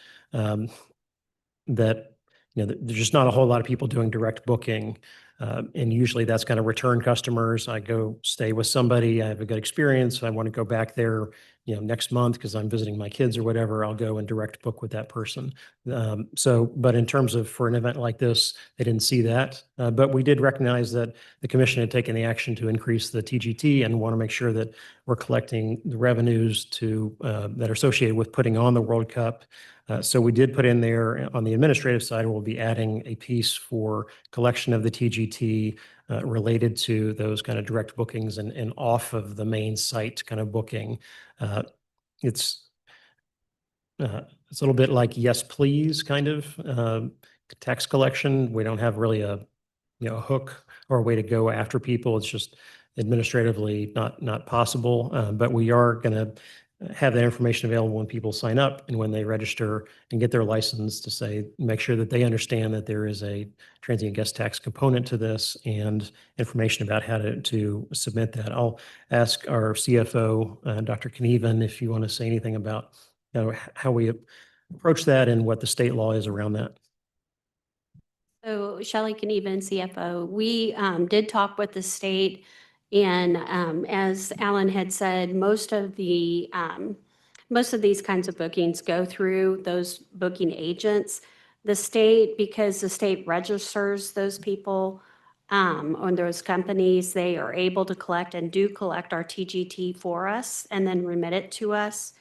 that there's just not a whole lot of people doing direct booking. And usually that's kind of return customers. I go stay with somebody, I have a good experience, I want to go back there, next month because I'm visiting my kids or whatever, I'll go and direct book with that person. But in terms of for an event like this, they didn't see that. But we did recognize that the commission had taken the action to increase the TGT and want to make sure that we're collecting the revenues that are associated with putting on the World Cup. So we did put in there on the administrative side, we'll be adding a piece for collection of the TGT related to those kind of direct bookings and off of the main site kind of booking. It's a little bit like yes, please kind of tax collection. We don't have really a hook or a way to go after people. It's just administratively not possible. But we are going to have that information available when people sign up and when they register and get their license, to say, make sure that they understand that there is a transient guest tax component to this and information about how to submit that. I'll ask our CFO, Dr. Knieven, if you want to say anything about how we approach that and what the state law is around that. So Shelley Knieven, CFO, we did talk with the state, and as Alan had said, most of these kinds of bookings go through those booking agents. The state, because the state registers those people on those companies, they are able to collect and do collect our TGT for us and then remit it to us.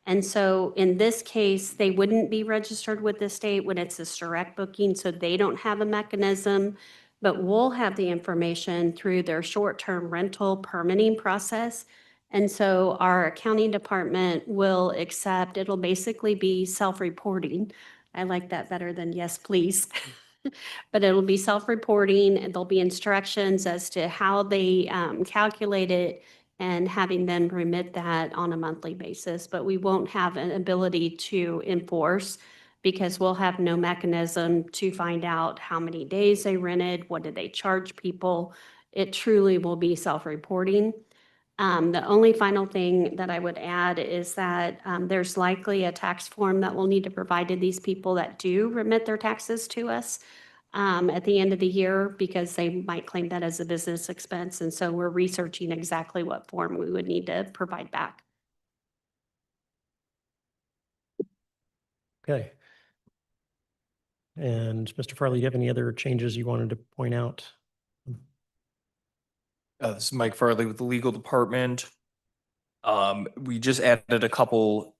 And so in this case, they wouldn't be registered with the state when it's a direct booking, so they don't have a mechanism, but we'll have the information through their short-term rental permitting process. And so our accounting department will accept, it'll basically be self-reporting. I like that better than yes, please. But it'll be self-reporting, and there'll be instructions as to how they calculate it, and having them remit that on a monthly basis. But we won't have an ability to enforce, because we'll have no mechanism to find out how many days they rented, what did they charge people. It truly will be self-reporting. The only final thing that I would add is that there's likely a tax form that we'll need to provide to these people that do remit their taxes to us at the end of the year, because they might claim that as a business expense. And so we're researching exactly what form we would need to provide back. Okay. And Mr. Farley, do you have any other changes you wanted to point out? This is Mike Farley with the legal department. We just added a couple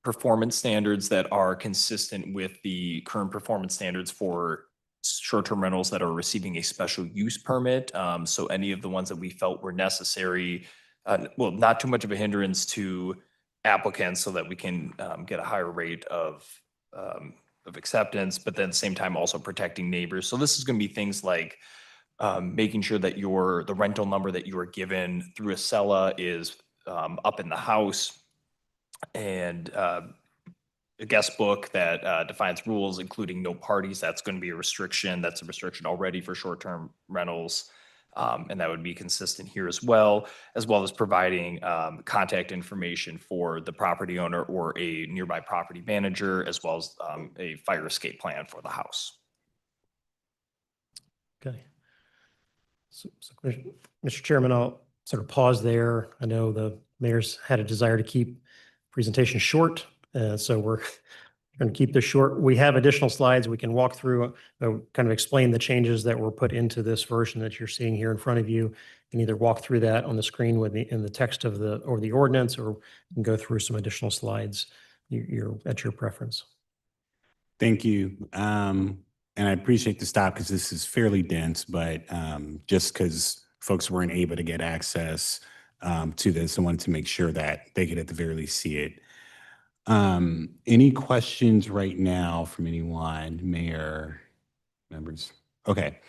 performance standards that are consistent with the current performance standards for short-term rentals that are receiving a special use permit. So any of the ones that we felt were necessary, well, not too much of a hindrance to applicants, so that we can get a higher rate of acceptance, but then at the same time also protecting neighbors. So this is going to be things like making sure that the rental number that you are given through Acela is up in the house, and a guest book that defines rules, including no parties. That's going to be a restriction. That's a restriction already for short-term rentals. And that would be consistent here as well as providing contact information for the property owner or a nearby property manager, as well as a fire escape plan for the house. Okay. So, Mr. Chairman, I'll sort of pause there. I know the mayor's had a desire to keep presentation short, so we're going to keep this short. We have additional slides we can walk through, kind of explain the changes that were put into this version that you're seeing here in front of you. You can either walk through that on the screen in the text of the ordinance, or you can go through some additional slides. You're at your preference. Thank you. And I appreciate the stop, because this is fairly dense, but just because folks weren't able to get access to this, I wanted to make sure that they could at the very least see it. Any questions right now from anyone, mayor, members? Okay.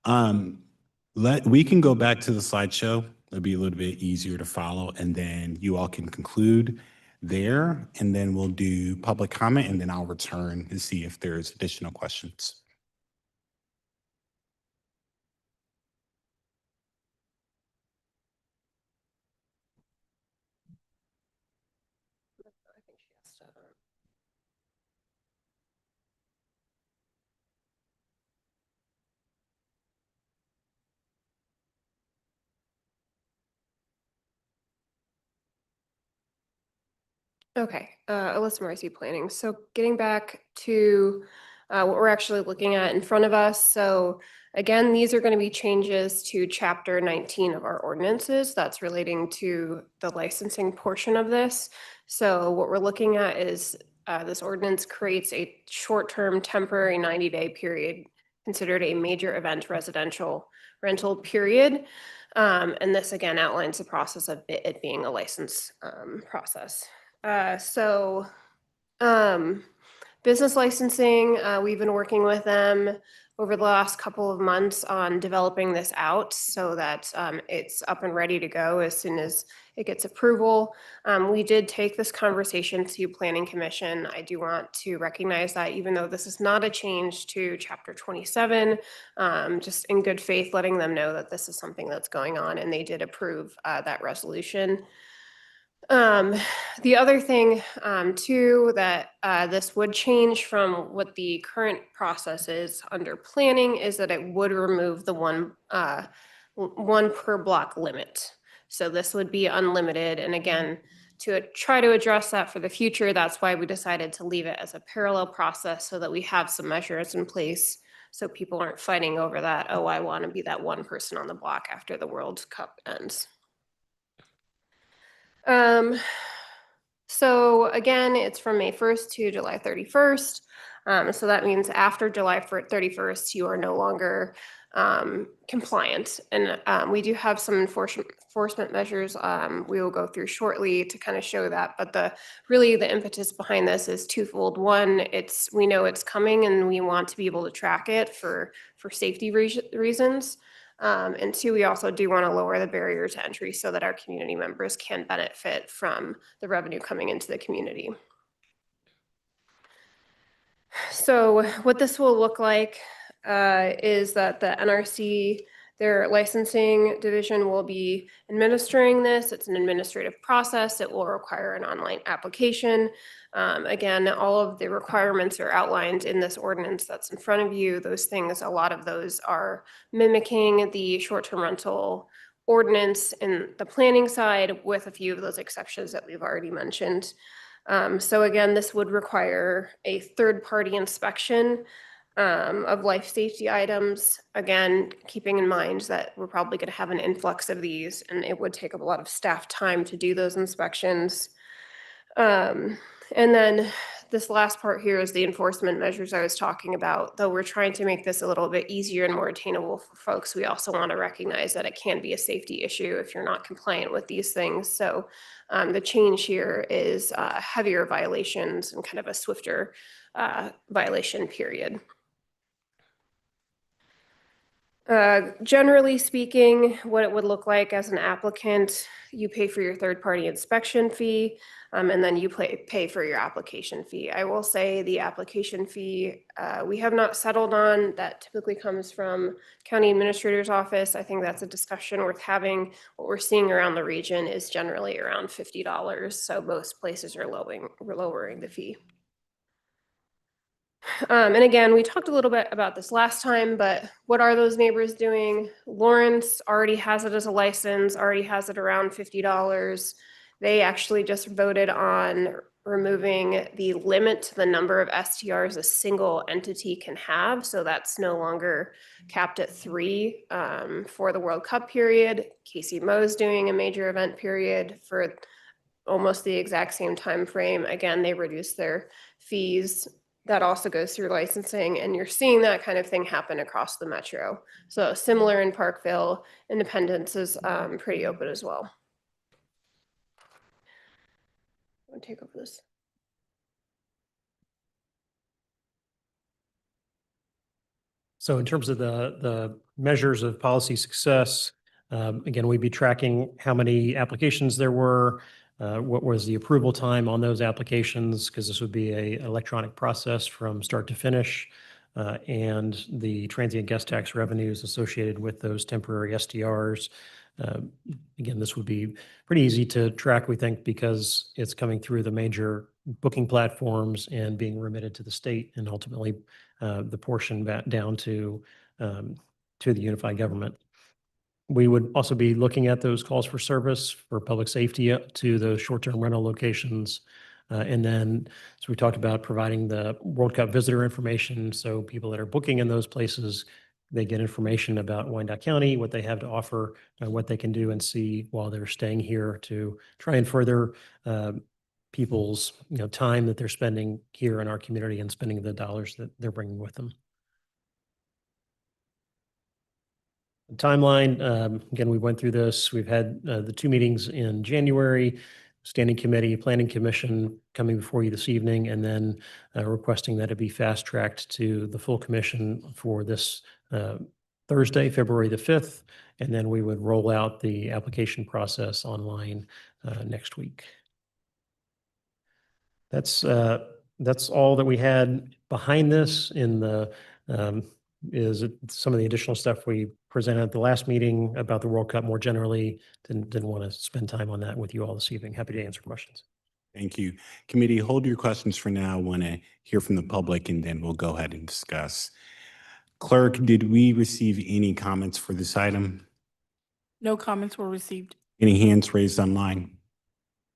We can go back to the slideshow. It'll be a little bit easier to follow, and then you all can conclude there, and then we'll do public comment, and then I'll return to see if there's additional questions. Okay, Alyssa Morrissey, Planning. So getting back to what we're actually looking at in front of us. So again, these are going to be changes to Chapter 19 of our ordinances. That's relating to the licensing portion of this. So what we're looking at is this ordinance creates a short-term temporary 90-day period considered a major event residential rental period. And this again outlines the process of it being a license process. Business licensing, we've been working with them over the last couple of months on developing this out so that it's up and ready to go as soon as it gets approval. We did take this conversation to Planning Commission. I do want to recognize that even though this is not a change to Chapter 27, just in good faith, letting them know that this is something that's going on, and they did approve that resolution. The other thing, too, that this would change from what the current process is under planning is that it would remove the one per block limit. So this would be unlimited. And again, to try to address that for the future, that's why we decided to leave it as a parallel process so that we have some measures in place so people aren't fighting over that, oh, I want to be that one person on the block after the World Cup ends. So again, it's from May 1st to July 31st. So that means after July 31st, you are no longer compliant. And we do have some enforcement measures we will go through shortly to kind of show that. But really the impetus behind this is twofold. One, we know it's coming and we want to be able to track it for safety reasons. And two, we also do want to lower the barrier to entry so that our community members can benefit from the revenue coming into the community. So what this will look like is that the NRC, their licensing division, will be administering this. It's an administrative process. It will require an online application. Again, all of the requirements are outlined in this ordinance that's in front of you. Those things, a lot of those are mimicking the short-term rental ordinance in the planning side, with a few of those exceptions that we've already mentioned. So again, this would require a third-party inspection of life safety items. Again, keeping in mind that we're probably going to have an influx of these, and it would take up a lot of staff time to do those inspections. And then this last part here is the enforcement measures I was talking about. Though we're trying to make this a little bit easier and more attainable for folks, we also want to recognize that it can be a safety issue if you're not compliant with these things. So the change here is heavier violations and kind of a swifter violation period. Generally speaking, what it would look like as an applicant, you pay for your third-party inspection fee, and then you pay for your application fee. I will say the application fee we have not settled on. That typically comes from county administrator's office. I think that's a discussion worth having. What we're seeing around the region is generally around $50, so most places are lowering the fee. And again, we talked a little bit about this last time, but what are those neighbors doing? Lawrence already has it as a license, already has it around $50. They actually just voted on removing the limit to the number of STRs a single entity can have. So that's no longer capped at 3 for the World Cup period. Casey Mo's doing a major event period for almost the exact same time frame. Again, they reduced their fees. That also goes through licensing, and you're seeing that kind of thing happen across the metro. So similar in Parkville, Independence is pretty open as well. I'll take over this. So in terms of the measures of policy success, again, we'd be tracking how many applications there were, what was the approval time on those applications, because this would be an electronic process from start to finish, and the transient guest tax revenues associated with those temporary SDRs. Again, this would be pretty easy to track, we think, because it's coming through the major booking platforms and being remitted to the state, and ultimately the portion back down to the unified government. We would also be looking at those calls for service for public safety to those short-term rental locations. And then, as we talked about, providing the World Cup visitor information. So people that are booking in those places, they get information about Wyandotte County, what they have to offer, and what they can do and see while they're staying here to try and further people's time that they're spending here in our community and spending the dollars that they're bringing with them. Timeline, again, we went through this. We've had the 2 meetings in January. Standing Committee, Planning Commission coming before you this evening, and then requesting that it be fast-tracked to the full commission for this Thursday, February the 5th, and then we would roll out the application process online next week. That's all that we had behind this in the, is some of the additional stuff we presented at the last meeting about the World Cup more generally. Didn't want to spend time on that with you all this evening. Happy to answer questions. Thank you. Committee, hold your questions for now. Want to hear from the public, and then we'll go ahead and discuss. Clerk, did we receive any comments for this item? No comments were received. Any hands raised online?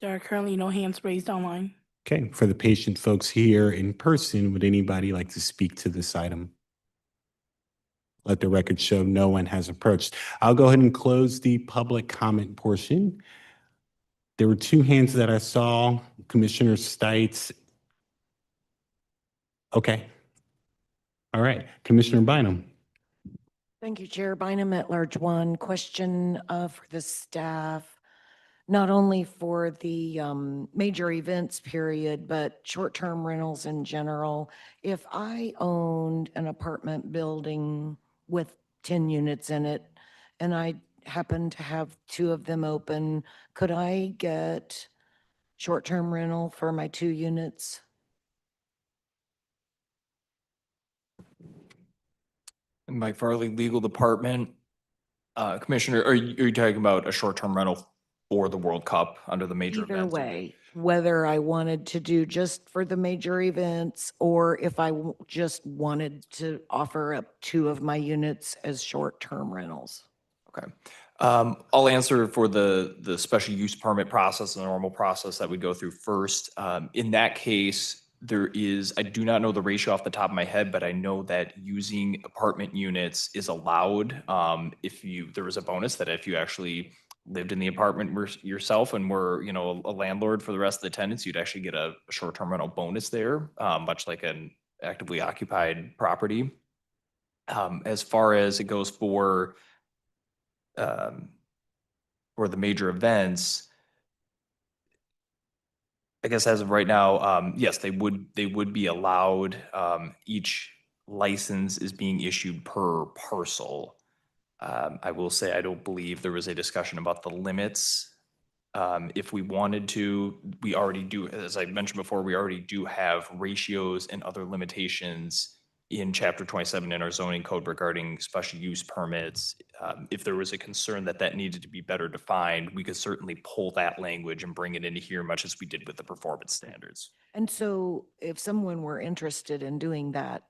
There are currently no hands raised online. Okay, for the patient folks here in person, would anybody like to speak to this item? Let the record show no one has approached. I'll go ahead and close the public comment portion. There were two hands that I saw, Commissioner Stites. Okay. All right, Commissioner Bynum. Thank you, Chair. Bynum at large one. Question for the staff, not only for the major events period, but short-term rentals in general. If I owned an apartment building with 10 units in it, and I happen to have 2 of them open, could I get short-term rental for my 2 units? Mike Farley, Legal Department. Commissioner, are you talking about a short-term rental for the World Cup under the major Either events? way, whether I wanted to do just for the major events or if I just wanted to offer up 2 of my units as short-term rentals. Okay. I'll answer for the special use permit process, the normal process that we go through first. In that case, I do not know the ratio off the top of my head, but I know that using apartment units is allowed. There was a bonus that if you actually lived in the apartment yourself and were, a landlord for the rest of the tenants, you'd actually get a short-term rental bonus there, much like an actively occupied property. As far as it goes for the major events, I guess as of right now, yes, they would be allowed. Each license is being issued per parcel. I will say, I don't believe there was a discussion about the limits. If we wanted to, we already do, as I mentioned before, we already do have ratios and other limitations in Chapter 27 in our zoning code regarding special use permits. If there was a concern that needed to be better defined, we could certainly pull that language and bring it into here, much as we did with the performance standards. And so if someone were interested in doing that,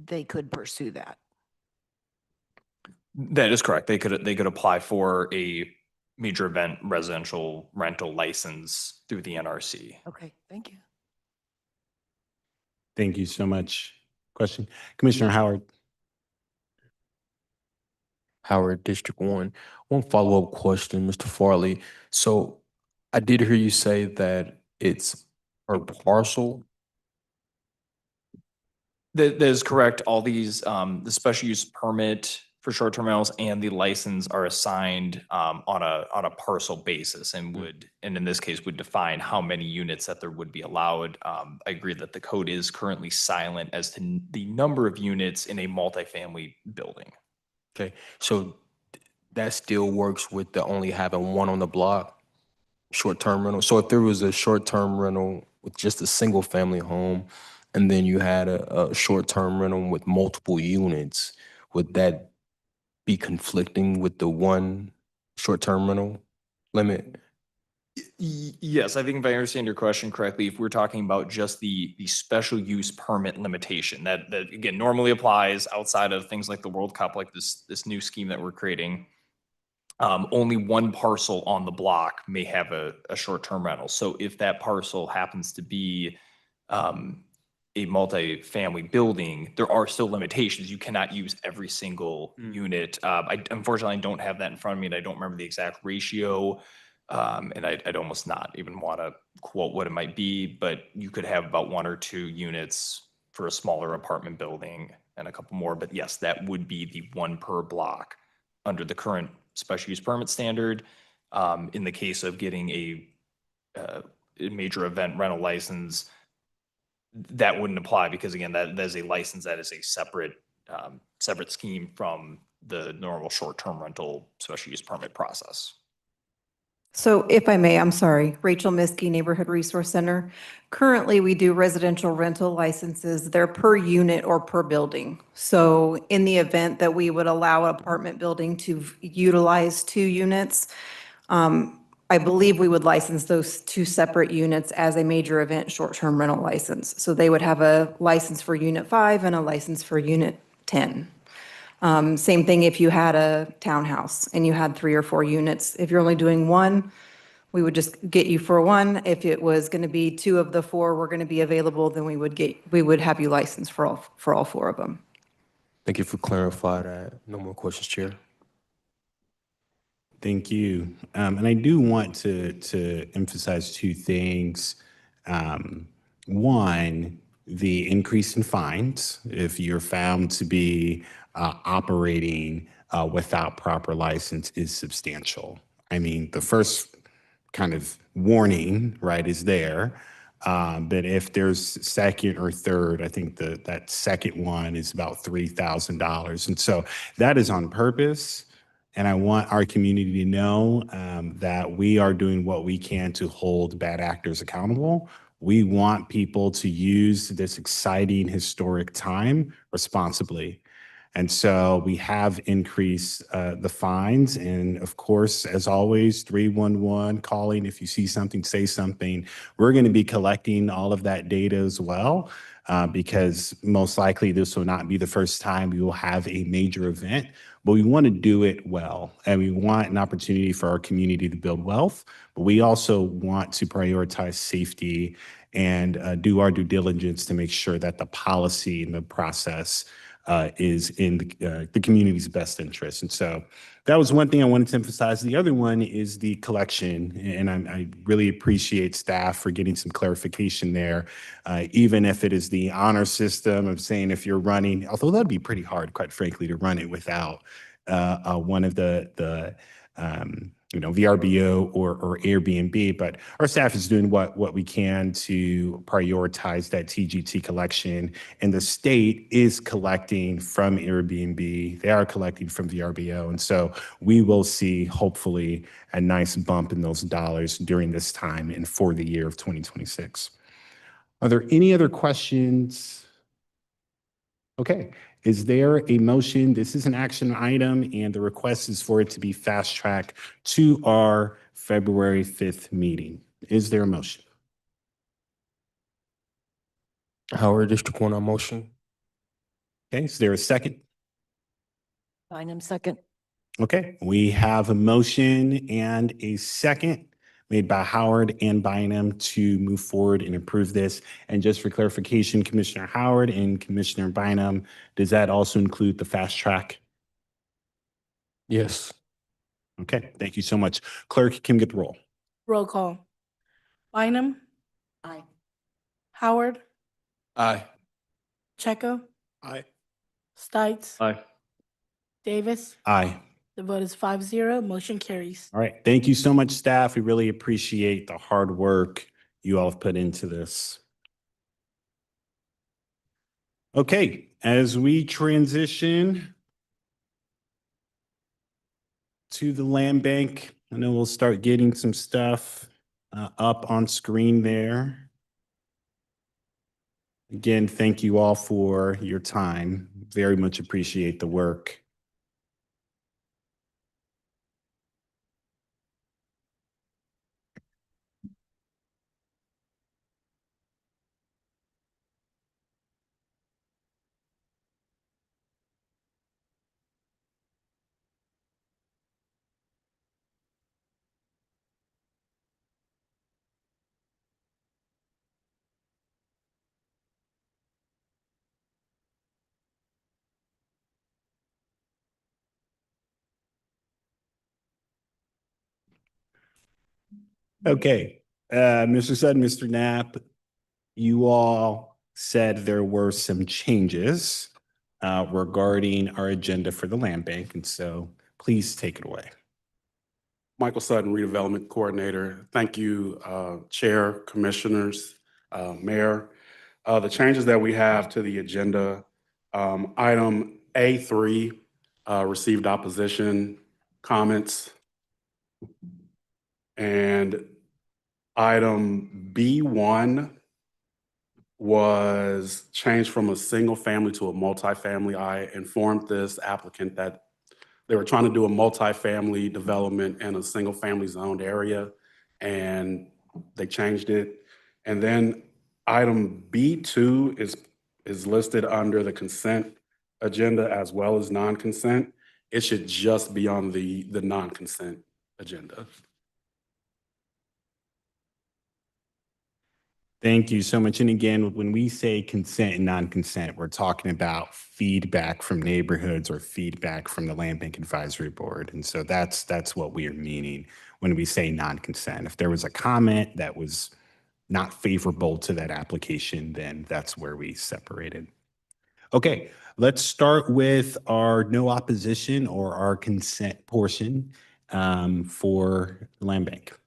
they could pursue that. That is correct. They could apply for a major event residential rental license through the NRC. Okay, thank you. Thank you so much. Question, Commissioner Howard. Howard, District 1. One follow-up question, Mr. Farley. So I did hear you say that it's per parcel. That is correct. All these, the special use permit for short-term rentals and the license are assigned on a parcel basis and in this case would define how many units that there would be allowed. I agree that the code is currently silent as to the number of units in a multifamily building. Okay, so that still works with the only having one on the block, short-term rental. So if there was a short-term rental with just a single family home, and then you had a short-term rental with multiple units, would that be conflicting with the one short-term rental limit? Yes, I think if I understand your question correctly, if we're talking about just the special use permit limitation, that again normally applies outside of things like the World Cup, like this new scheme that we're creating, only one parcel on the block may have a short-term rental. So if that parcel happens to be a multi-family building, there are still limitations. You cannot use every single unit. Unfortunately, I don't have that in front of me, and I don't remember the exact ratio. And I'd almost not even want to quote what it might be, but you could have about 1 or 2 units for a smaller apartment building and a couple more. But yes, that would be the 1 per block under the current special use permit standard. In the case of getting a major event rental license, that wouldn't apply because again, that is a license that is a separate scheme from the normal short-term rental special use permit process. So if I may, I'm sorry, Rachel Miskey, Neighborhood Resource Center. Currently, we do residential rental licenses. They're per unit or per building. So in the event that we would allow an apartment building to utilize 2 units, I believe we would license those 2 separate units as a major event short-term rental license. So they would have a license for unit 5 and a license for unit 10. Same thing if you had a townhouse and you had 3 or 4 units. If you're only doing 1, we would just get you for 1. If it was going to be 2 of the 4 were going to be available, then we would have you licensed for all 4 of them. Thank you for clarifying that. No more questions, Chair. Thank you. And I do want to emphasize 2 things. One, the increase in fines if you're found to be operating without proper license is substantial. I mean, the first kind of warning, right, is there. But if there's second or third, I think that second one is about $3,000. And so that is on purpose. And I want our community to know that we are doing what we can to hold bad actors accountable. We want people to use this exciting historic time responsibly. And so we have increased the fines. And of course, as always, 311 calling. If you see something, say something. We're going to be collecting all of that data as well, because most likely this will not be the first time we will have a major event. But we want to do it well, and we want an opportunity for our community to build wealth. But we also want to prioritize safety and do our due diligence to make sure that the policy and the process is in the community's best interest. And so that was one thing I wanted to emphasize. The other one is the collection, and I really appreciate staff for getting some clarification there, even if it is the honor system of saying if you're running, although that'd be pretty hard, quite frankly, to run it without one of the VRBO or Airbnb, but our staff is doing what we can to prioritize that TGT collection. And the state is collecting from Airbnb. They are collecting from VRBO. And so we will see, hopefully, a nice bump in those dollars during this time and for the year of 2026. Are there any other questions? Okay. Is there a motion? This is an action item, and the request is for it to be fast-tracked to our February 5th meeting. Is there a motion? Howard, District 1 on motion. Okay, is there a second? Bynum, second. Okay, we have a motion and a second made by Howard and Bynum to move forward and approve this. And just for clarification, Commissioner Howard and Commissioner Bynum, does that also include the fast track? Yes. Okay, thank you so much. Clerk, can we get the roll? Roll call. Bynum, Aye. Howard, Aye. Checo, Aye. Stites, Aye. Davis. Aye. The vote is 5-0. Motion carries. All right, thank you so much, staff. We really appreciate the hard work you all have put into this. Okay, as we transition to the land bank, I know we'll start getting some stuff up on screen there. Again, thank you all for your time. Very much appreciate the work. Okay, Mr. Sutton, Mr. Knapp, you all said there were some changes regarding our agenda for the land bank, and so please take it away. Michael Sutton, Redevelopment Coordinator. Thank you, Chair, Commissioners, Mayor. The changes that we have to the agenda, item A3 received opposition comments. And item B1 was changed from a single family to a multifamily. I informed this applicant that they were trying to do a multifamily development in a single family zoned area, and they changed it. And then item B2 is listed under the consent agenda as well as non-consent. It should just be on the non-consent agenda. Thank you so much. And again, when we say consent and non-consent, we're talking about feedback from neighborhoods or feedback from the Land Bank Advisory Board. And so that's what we are meaning when we say non-consent. If there was a comment that was not favorable to that application, then that's where we separated. Okay, let's start with our no opposition or our consent portion for the Land Bank.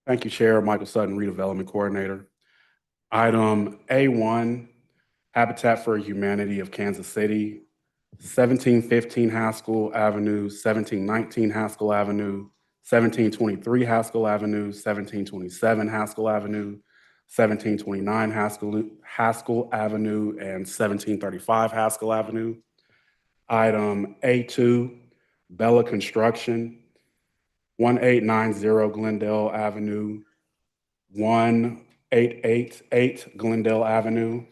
Thank you, Chair. Michael Sutton, Redevelopment Coordinator. Item A1, Habitat for Humanity of Kansas City, 1715 Haskell Avenue, 1719 Haskell Avenue, 1723 Haskell Avenue, 1727 Haskell Avenue, 1729 Haskell Avenue, and 1735 Haskell Avenue. Item A2, Bella Construction, 1890 Glendale Avenue, 1888 Glendale Avenue.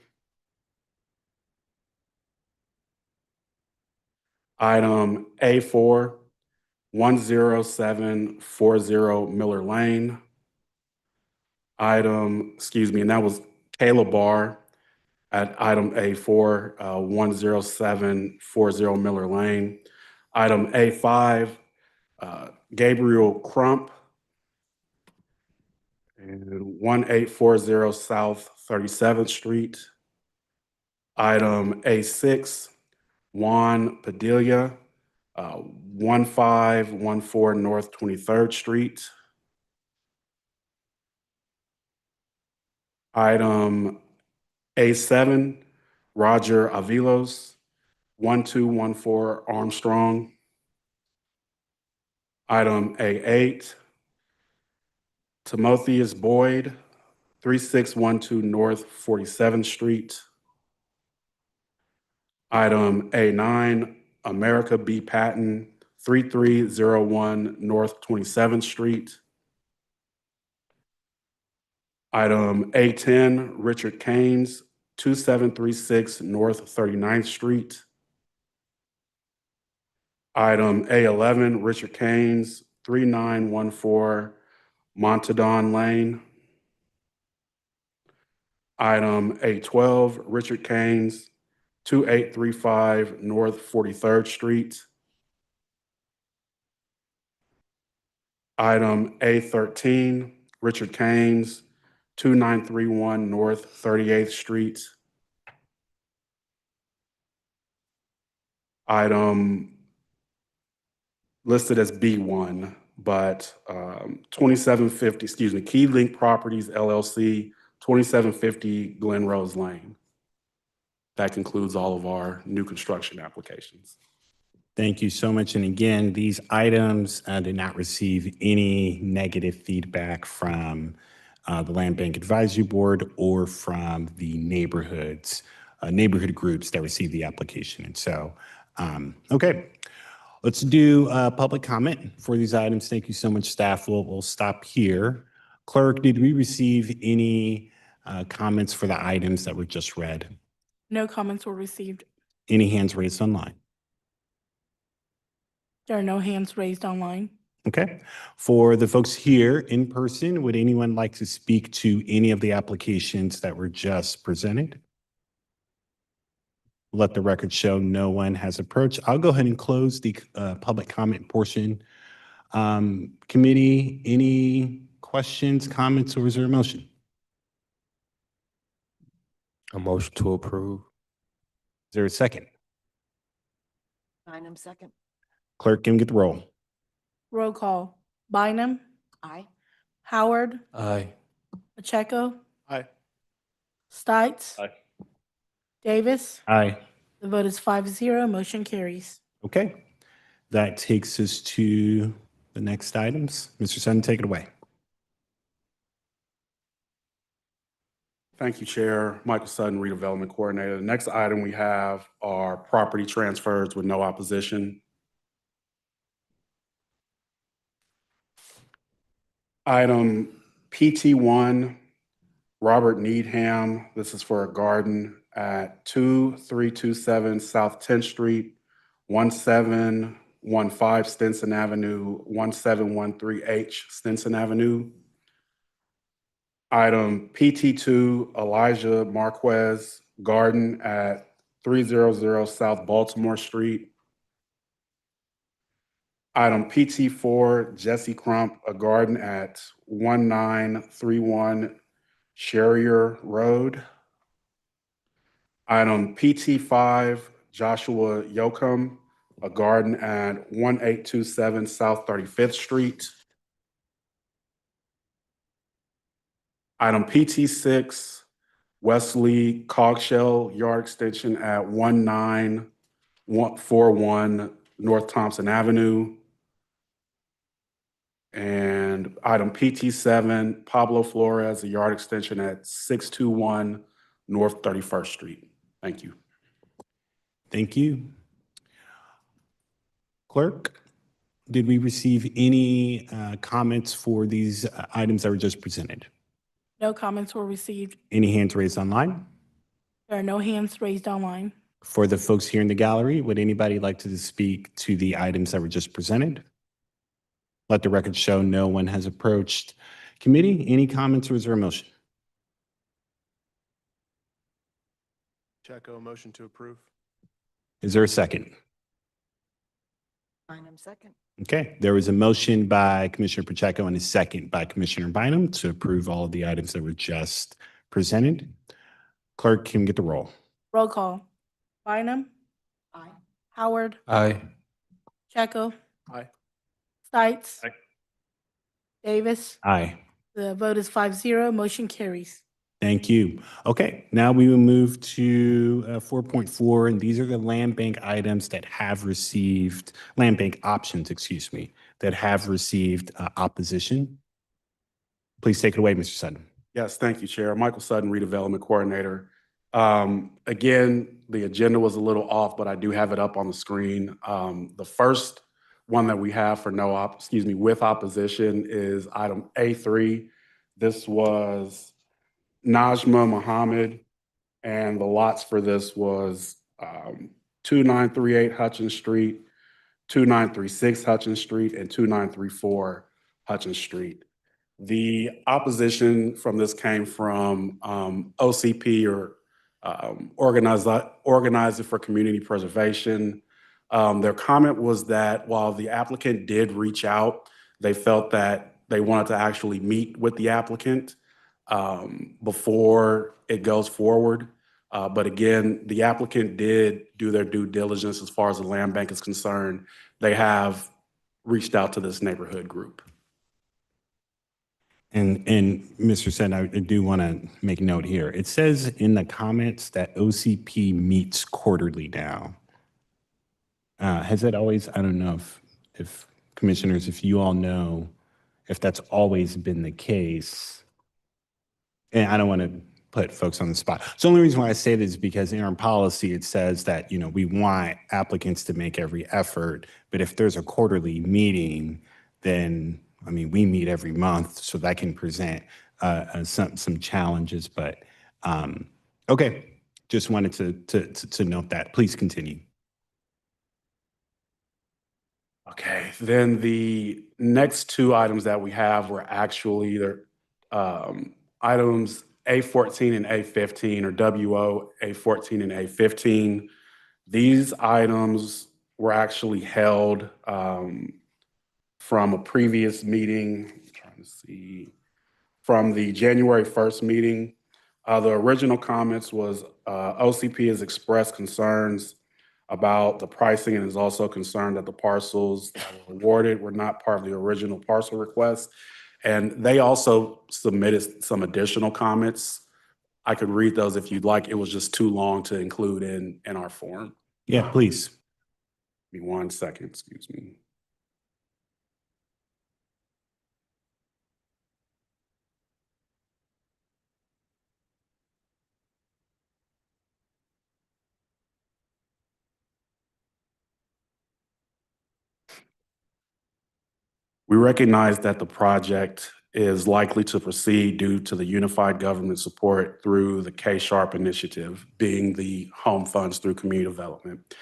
Item A4, 10740 Miller Lane. And that was Kayla Barr at item A4, 10740 Miller Lane. Item A5, Gabriel Crump, and 1840 South 37th Street. Item A6, Juan Padilla, 1514 North 23rd Street. Item A7, Roger Avilos, 1214 Armstrong. Item A8, Timotheus Boyd, 3612 North 47th Street. Item A9, America B. Patton, 3301 North 27th Street. Item A10, Richard Keynes, 2736 North 39th Street. Item A11, Richard Keynes, 3914 Montadon Lane. Item A12, Richard Keynes, 2835 North 43rd Street. Item A13, Richard Keynes, 2931 North 38th Street. Item listed as B1, but 2750, Key Link Properties LLC, 2750 Glen Rose Lane. That concludes all of our new construction applications. Thank you so much. And again, these items did not receive any negative feedback from the Land Bank Advisory Board or from the neighborhood groups that received the application. And so, okay, let's do public comment for these items. Thank you so much, staff. We'll stop here. Clerk, did we receive any comments for the items that were just read? No comments were received. Any hands raised online? There are no hands raised online. Okay. For the folks here in person, would anyone like to speak to any of the applications that were just presented? Let the record show no one has approached. I'll go ahead and close the public comment portion. Committee, any questions, comments, or is there a motion? A motion to approve. Is there a second? Bynum, second. Clerk, can we get the roll? Roll call. Bynum, Aye. Howard, Aye. Pacheco, Aye. Stites. Aye. Davis. Aye. The vote is 5-0. Motion carries. Okay. That takes us to the next items. Mr. Sutton, take it away. Thank you, Chair. Michael Sutton, Redevelopment Coordinator. The next item we have are property transfers with no opposition. Item PT1, Robert Needham. This is for a garden at 2327 South 10th Street, 1715 Stinson Avenue, 1713H Stinson Avenue. Item PT2, Elijah Marquez Garden at 300 South Baltimore Street. Item PT4, Jesse Crump, a garden at 1931 Sherrier Road. Item PT5, Joshua Yocum, a garden at 1827 South 35th Street. Item PT6, Wesley Cogshell Yard Extension at 1941 North Thompson Avenue. And item PT7, Pablo Flores, a yard extension at 621 North 31st Street. Thank you. Thank you. Clerk, did we receive any comments for these items that were just presented? No comments were received. Any hands raised online? There are no hands raised online. For the folks here in the gallery, would anybody like to speak to the items that were just presented? Let the record show no one has approached committee. Any comments or is there a motion? Checo, motion to approve. Is there a second? Bynum, second. Okay, there was a motion by Commissioner Pacheco and a second by Commissioner Bynum to approve all of the items that were just presented. Clerk can get the roll. Roll call. Bynum, Aye. Howard, Aye. Pacheco, Aye. Stites. Aye. Davis. Aye. The vote is 5-0. Motion carries. Thank you. Okay, now we will move to 4.4, and these are the land bank items that have received, land bank options, excuse me, that have received opposition. Please take it away, Mr. Sutton. Yes, thank you, Chair. Michael Sutton, Redevelopment Coordinator. Again, the agenda was a little off, but I do have it up on the screen. The first one that we have for with opposition is item A3. This was Najma Muhammad, and the lots for this was 2938 Hutchins Street, 2936 Hutchins Street, and 2934 Hutchins Street. The opposition from this came from OCP, or Organizer for Community Preservation. Their comment was that while the applicant did reach out, they felt that they wanted to actually meet with the applicant before it goes forward. But again, the applicant did do their due diligence as far as the land bank is concerned. They have reached out to this neighborhood group. And Mr. Sutton, I do want to make note here. It says in the comments that OCP meets quarterly now. Has that always, I don't know if commissioners, if you all know if that's always been the case. And I don't want to put folks on the spot. So the only reason why I say this is because in our policy, it says that, we want applicants to make every effort, but if there's a quarterly meeting, then, we meet every month, so that can present some challenges, but, okay, just wanted to note that. Please continue. Okay, then the next two items that we have were actually either items A14 and A15, or WO A14 and A15. These items were actually held from a previous meeting. I'm trying to see, from the January 1st meeting. The original comments was OCP has expressed concerns about the pricing and is also concerned that the parcels that were awarded were not part of the original parcel request. And they also submitted some additional comments. I could read those if you'd like. It was just too long to include in our form. Yeah, please. Give me 1 second, excuse me. We recognize that the project is likely to proceed due to the unified government support through the K-Sharp initiative, being the home funds through community development.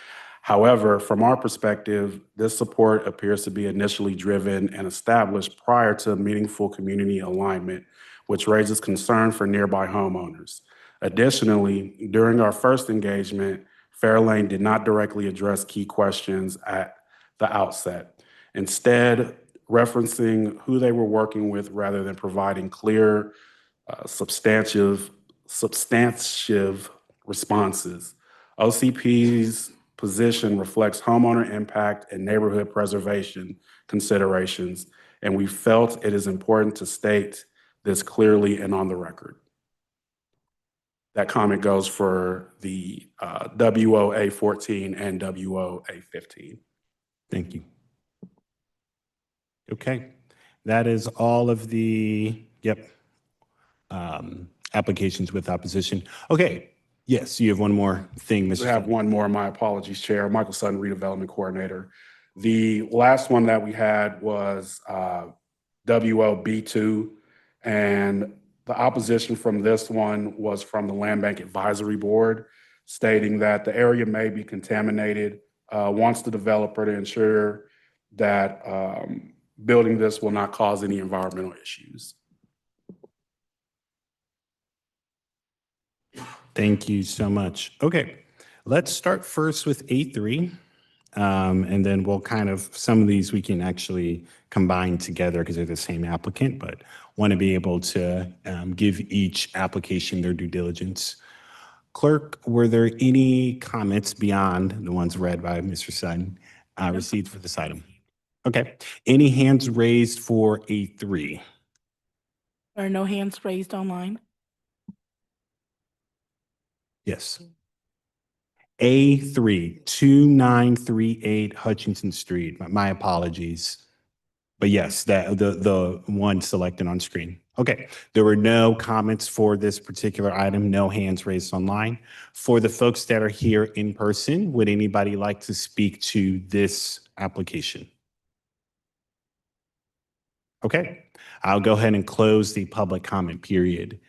However, from our perspective, this support appears to be initially driven and established prior to meaningful community alignment, which raises concern for nearby homeowners. Additionally, during our first engagement, Fairlane did not directly address key questions at the outset. Instead, referencing who they were working with rather than providing clear, substantive responses. OCP's position reflects homeowner impact and neighborhood preservation considerations, and we felt it is important to state this clearly and on the record. That comment goes for the WOA 14 and WOA 15. Thank you. Okay, that is all of the, applications with opposition. Okay, yes, you have one more thing, Mr. I have one more. My apologies, Chair. Michael Sutton, Redevelopment Coordinator. The last one that we had was WLB2, and the opposition from this one was from the Land Bank Advisory Board, stating that the area may be contaminated, wants the developer to ensure that building this will not cause any environmental issues. Thank you so much. Okay, let's start first with A3. And then we'll some of these we can actually combine together because they're the same applicant, but want to be able to give each application their due diligence. Clerk, were there any comments beyond the ones read by Mr. Sutton received for this item? Okay, any hands raised for A3? There are no hands raised online. Yes. A3, 2938 Hutchinson Street. My apologies. But yes, the one selected on screen. Okay, there were no comments for this particular item, no hands raised online. For the folks that are here in person, would anybody like to speak to this application? Okay, I'll go ahead and close the public comment period.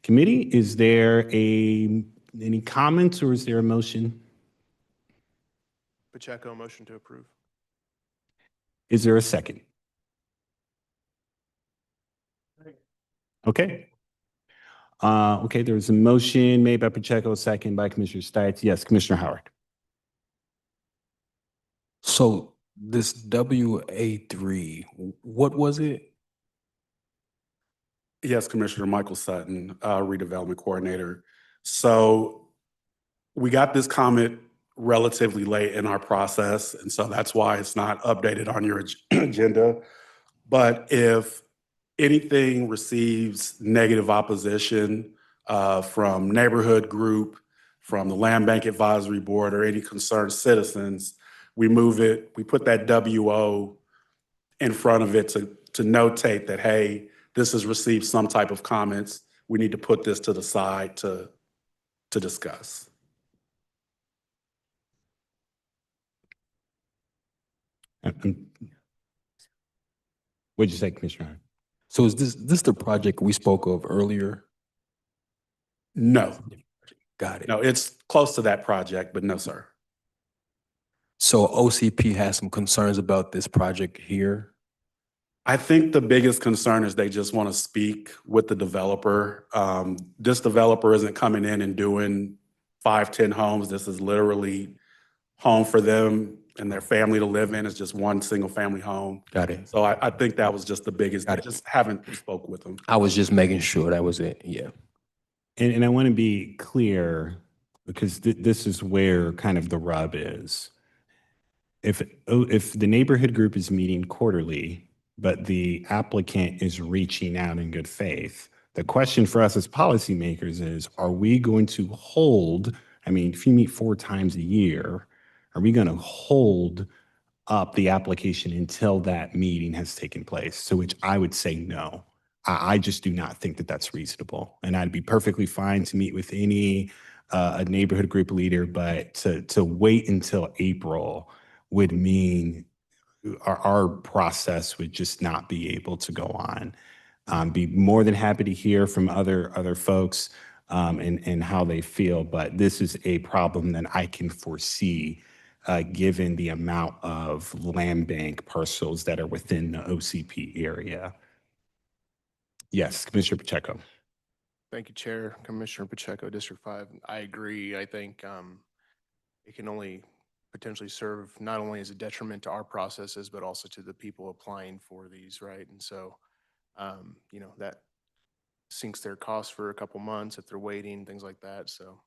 Committee, is there any comments or is there a motion? Pacheco, motion to approve. Is there a second? Okay. Okay, there's a motion made by Pacheco, second by Commissioner Stites. Yes, Commissioner Howard. So this WA3, what was it? Yes, Commissioner Michael Sutton, Redevelopment Coordinator. So we got this comment relatively late in our process, and so that's why it's not updated on your agenda. But if anything receives negative opposition from neighborhood group, from the Land Bank Advisory Board, or any concerned citizens, we put that WO in front of it to notate that, hey, this has received some type of comments. We need to put this to the side to discuss. What'd you say, Commissioner? So is this the project we spoke of earlier? No. Got it. No, it's close to that project, but no, sir. So OCP has some concerns about this project here? I think the biggest concern is they just want to speak with the developer. This developer isn't coming in and doing 5, 10 homes. This is literally home for them and their family to live in. It's just one single family home. Got it. So I think that was just the biggest. I just haven't spoke with them. I was just making sure that was it. Yeah. And I want to be clear, because this is where kind of the rub is. If the neighborhood group is meeting quarterly, but the applicant is reaching out in good faith, the question for us as policymakers is, are we going to hold, I mean, if you meet 4 times a year, are we going to hold up the application until that meeting has taken place? To which I would say no. I just do not think that that's reasonable. And I'd be perfectly fine to meet with any a neighborhood group leader, but to wait until April would mean our process would just not be able to go on. Be more than happy to hear from other folks and how they feel, but this is a problem that I can foresee given the amount of land bank parcels that are within the OCP area. Yes, Commissioner Pacheco. Thank you, Chair. Commissioner Pacheco, District 5. I agree. I think it can only potentially serve not only as a detriment to our processes, but also to the people applying for these, right? And so, you know, that sinks their costs for a couple months if they're waiting, things like that. So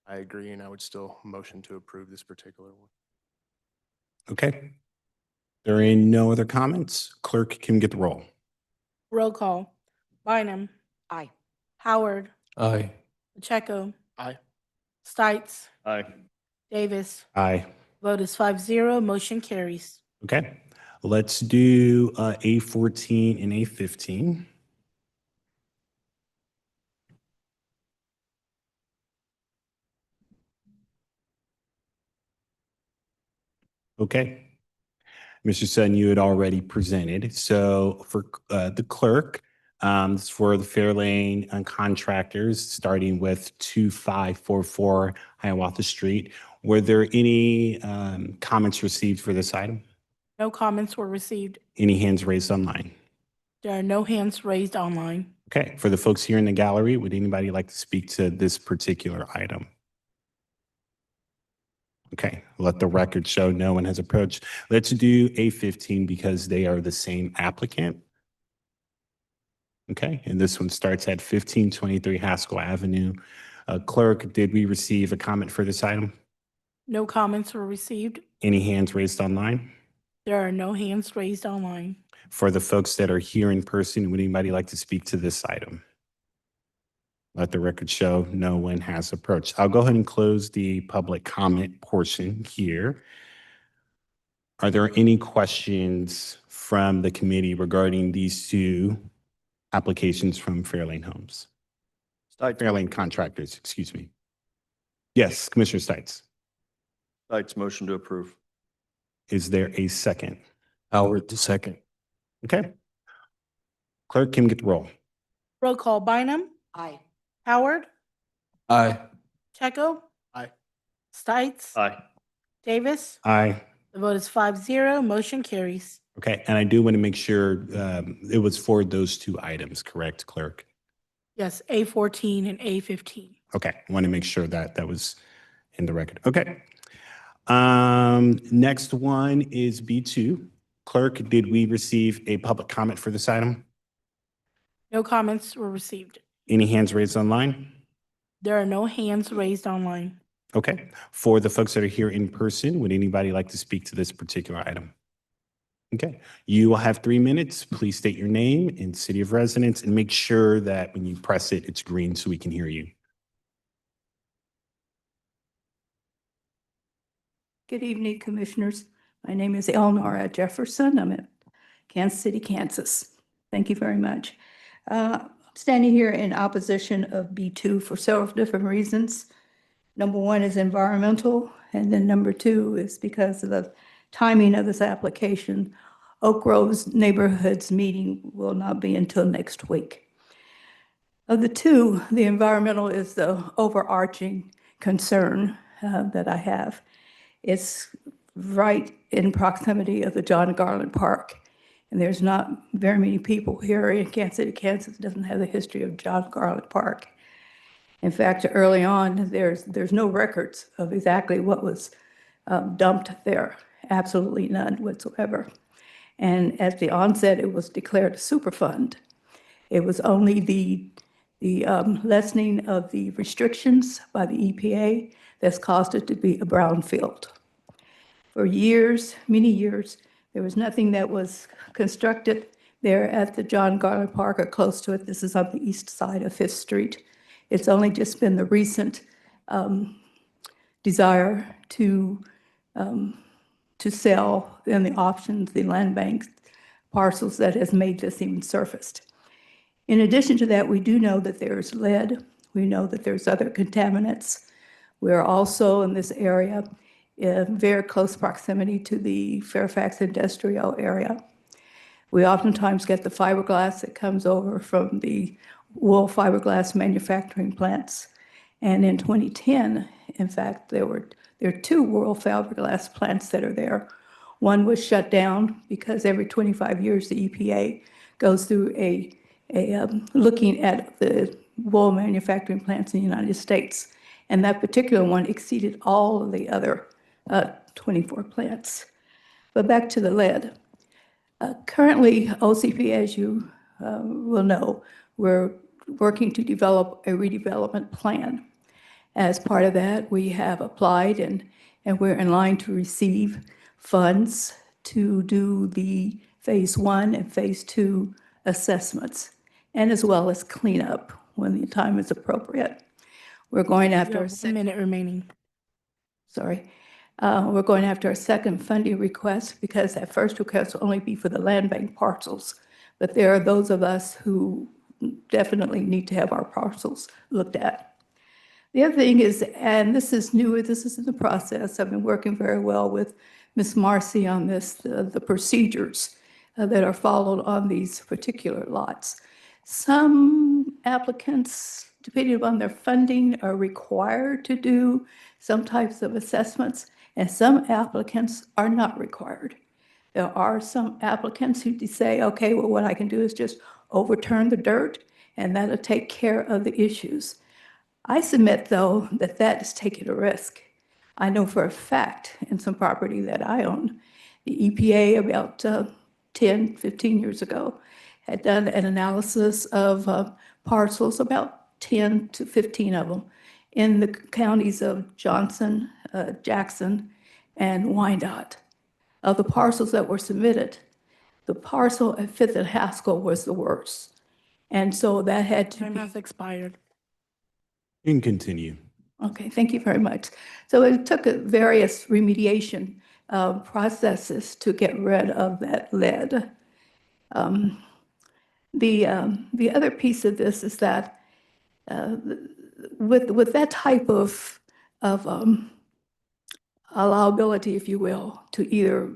I agree, and I would still motion to approve this particular one. Okay. There are no other comments. Clerk can get the roll. Roll call. Bynum. Aye. Howard. Aye. Pacheco. Aye. Stites. Aye. Davis. Aye. Vote is 5-0. Motion carries. Okay. Let's do A14 and A15. Okay. Mr. Sutton, you had already presented. So for the clerk, this is for the Fairlane contractors, starting with 2544 Hiawatha Street. Were there any comments received for this item? No comments were received. Any hands raised online? There are no hands raised online. Okay. For the folks here in the gallery, would anybody like to speak to this particular item? Okay, let the record show no one has approached. Let's do A15 because they are the same applicant. Okay, and this one starts at 1523 Haskell Avenue. Clerk, did we receive a comment for this item? No comments were received. Any hands raised online? There are no hands raised online. For the folks that are here in person, would anybody like to speak to this item? Let the record show no one has approached. I'll go ahead and close the public comment portion here. Are there any questions from the committee regarding these 2 applications from Fairlane Homes? Fairlane Contractors, excuse me. Yes, Commissioner Stites. Stites motion to approve. Is there a second? Howard, the second. Okay. Clerk, can we get the roll? Roll call. Bynum. Aye. Howard. Aye. Pacheco. Aye. Stites. Aye. Davis. Aye. The vote is 5-0. Motion carries. Okay, and I do want to make sure it was for those 2 items, correct, Clerk? Yes, A14 and A15. Okay, I want to make sure that that was in the record. Okay. Next one is B2. Clerk, did we receive a public comment for this item? No comments were received. Any hands raised online? There are no hands raised online. Okay. For the folks that are here in person, would anybody like to speak to this particular item? Okay. You will have 3 minutes. Please state your name and city of residence and make sure that when you press it, it's green so we can hear you. Good evening, Commissioners. My name is Elnora Jefferson. I'm at Kansas City, Kansas. Thank you very much. I'm standing here in opposition of B2 for several different reasons. Number 1 is environmental, and then number 2 is because of the timing of this application. Oak Grove's neighborhoods meeting will not be until next week. Of the 2, the environmental is the overarching concern that I have. It's right in proximity of the John Garland Park. And there's not very many people here in Kansas City, Kansas, that doesn't have the history of John Garland Park. In fact, early on, there's no records of exactly what was dumped there, absolutely none whatsoever. And at the onset, it was declared a Superfund. It was only the lessening of the restrictions by the EPA that's caused it to be a brownfield. For years, many years, there was nothing that was constructed there at the John Garland Park or close to it. This is on the east side of Fifth Street. It's only just been the recent desire to sell and the options, the land bank parcels that has made this even surfaced. In addition to that, we do know that there's lead. We know that there's other contaminants. We're also in this area in very close proximity to the Fairfax industrial area. We oftentimes get the fiberglass that comes over from the wool fiberglass manufacturing plants. And in 2010, in fact, there are two wool fiberglass plants that are there. One was shut down because every 25 years the EPA goes through looking at the wool manufacturing plants in the United States. And that particular one exceeded all of the other 24 plants. But back to the lead. Currently, OCP, as you will know, we're working to develop a redevelopment plan. As part of that, we have applied and we're in line to receive funds to do the phase 1 and phase 2 assessments, and as well as cleanup when the time is appropriate. We're going after You have 1 minute remaining. we're going after a second funding request because that first request will only be for the land bank parcels. But there are those of us who definitely need to have our parcels looked at. The other thing is, and this is new, this is in the process, I've been working very well with Ms. Marcy on this, the procedures that are followed on these particular lots. Some applicants, depending upon their funding, are required to do some types of assessments, and some applicants are not required. There are some applicants who say, okay, well, what I can do is just overturn the dirt, and that'll take care of the issues. I submit, though, that that is taking a risk. I know for a fact in some property that I own, the EPA about 10, 15 years ago had done an analysis of parcels, about 10 to 15 of them, in the counties of Johnson, Jackson, and Wyandotte. Of the parcels that were submitted, the parcel at Fifth and Haskell was the worst. And so that had to Time be. has expired. You can continue. Okay, thank you very much. So it took various remediation processes to get rid of that lead. The other piece of this is that with that type of allowability, if you will, to either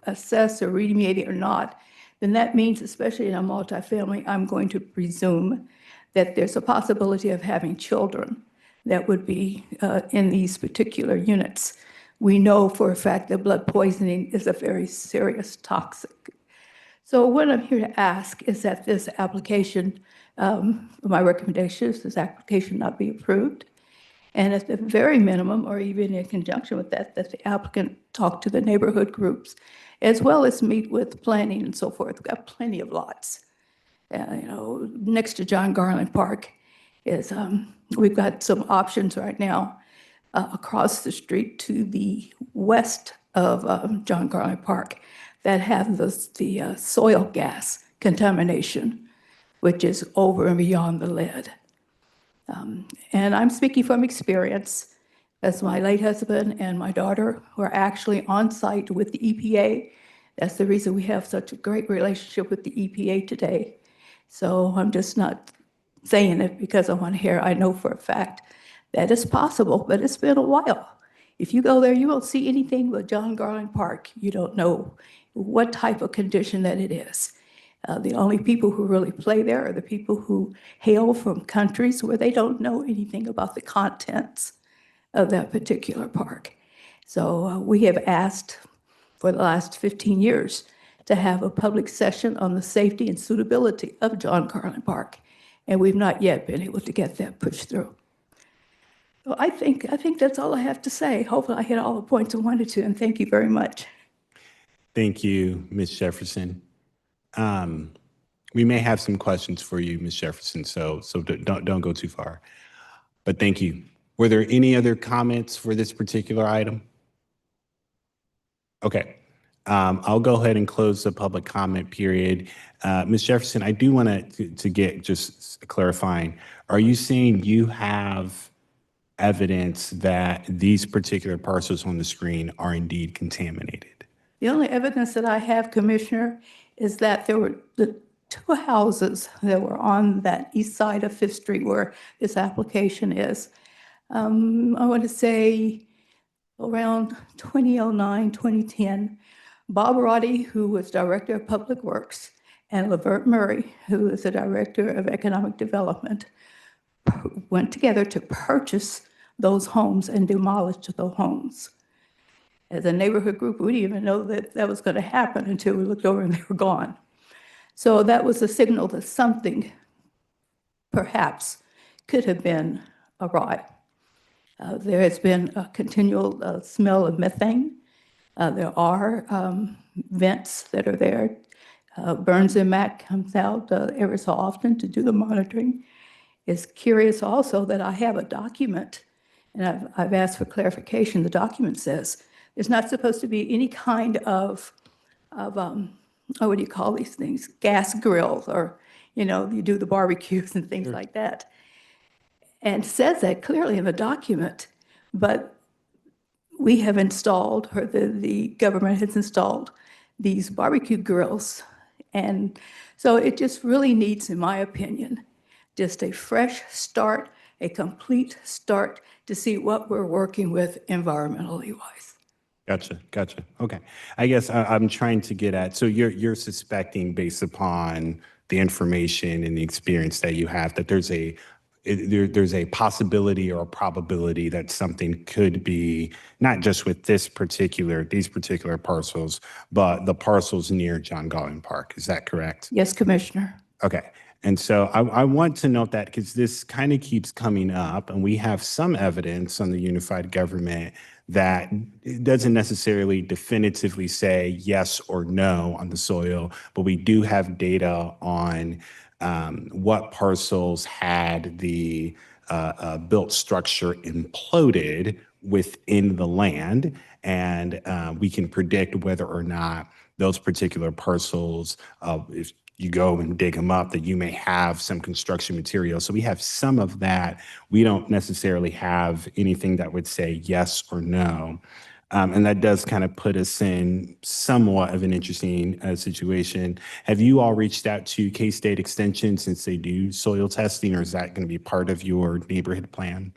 assess or remediate it or not, then that means, especially in a multifamily, I'm going to presume that there's a possibility of having children that would be in these particular units. We know for a fact that blood poisoning is a very serious toxic. So what I'm here to ask is that this application, my recommendation is this application not be approved. And at the very minimum, or even in conjunction with that, that the applicant talk to the neighborhood groups, as well as meet with planning and so forth. We've got plenty of lots. Next to John Garland Park is, we've got some options right now across the street to the west of John Garland Park that have the soil gas contamination, which is over and beyond the lead. And I'm speaking from experience, as my late husband and my daughter were actually on site with the EPA. That's the reason we have such a great relationship with the EPA today. So I'm just not saying it because I want to hear. I know for a fact that it's possible, but it's been a while. If you go there, you won't see anything but John Garland Park. You don't know what type of condition that it is. The only people who really play there are the people who hail from countries where they don't know anything about the contents of that particular park. So we have asked for the last 15 years to have a public session on the safety and suitability of John Garland Park, and we've not yet been able to get that pushed through. So I think that's all I have to say. Hopefully I hit all the points I wanted to, and thank you very much. Thank you, Ms. Jefferson. We may have some questions for you, Ms. Jefferson, so don't go too far. But thank you. Were there any other comments for this particular item? Okay. I'll go ahead and close the public comment period. Ms. Jefferson, I do want to get just clarifying. Are you saying you have evidence that these particular parcels on the screen are indeed contaminated? The only evidence that I have, Commissioner, is that there were the two houses that were on that east side of Fifth Street where this application is. I want to say around 2009, 2010, Bob Roddy, who was Director of Public Works, and Lavert Murray, who is the Director of Economic Development, went together to purchase those homes and demolish the homes. As a neighborhood group, we didn't even know that that was going to happen until we looked over and they were gone. So that was a signal that something perhaps could have been awry. There has been a continual smell of methane. There are vents that are there. Burns and Mac comes out every so often to do the monitoring. It's curious also that I have a document, and I've asked for clarification. The document says there's not supposed to be any kind of what do you call these things? Gas grills, or, you do the barbecues and things like that. And says that clearly in the document, but we have installed, or the government has installed these barbecue grills. And so it just really needs, in my opinion, just a fresh start, a complete start to see what we're working with environmentally wise. Gotcha. Okay. I guess I'm trying to get at, so you're suspecting based upon the information and the experience that you have that there's a possibility or a probability that something could be not just with these particular parcels, but the parcels near John Galvin Park. Is that correct? Yes, Commissioner. Okay. And so I want to note that because this kind of keeps coming up, and we have some evidence on the unified government that it doesn't necessarily definitively say yes or no on the soil, but we do have data on what parcels had the built structure imploded within the land. And we can predict whether or not those particular parcels, if you go and dig them up, that you may have some construction material. So we have some of that. We don't necessarily have anything that would say yes or no. And that does kind of put us in somewhat of an interesting situation. Have you all reached out to K-State Extension since they do soil testing, or is that going to be part of your neighborhood plan?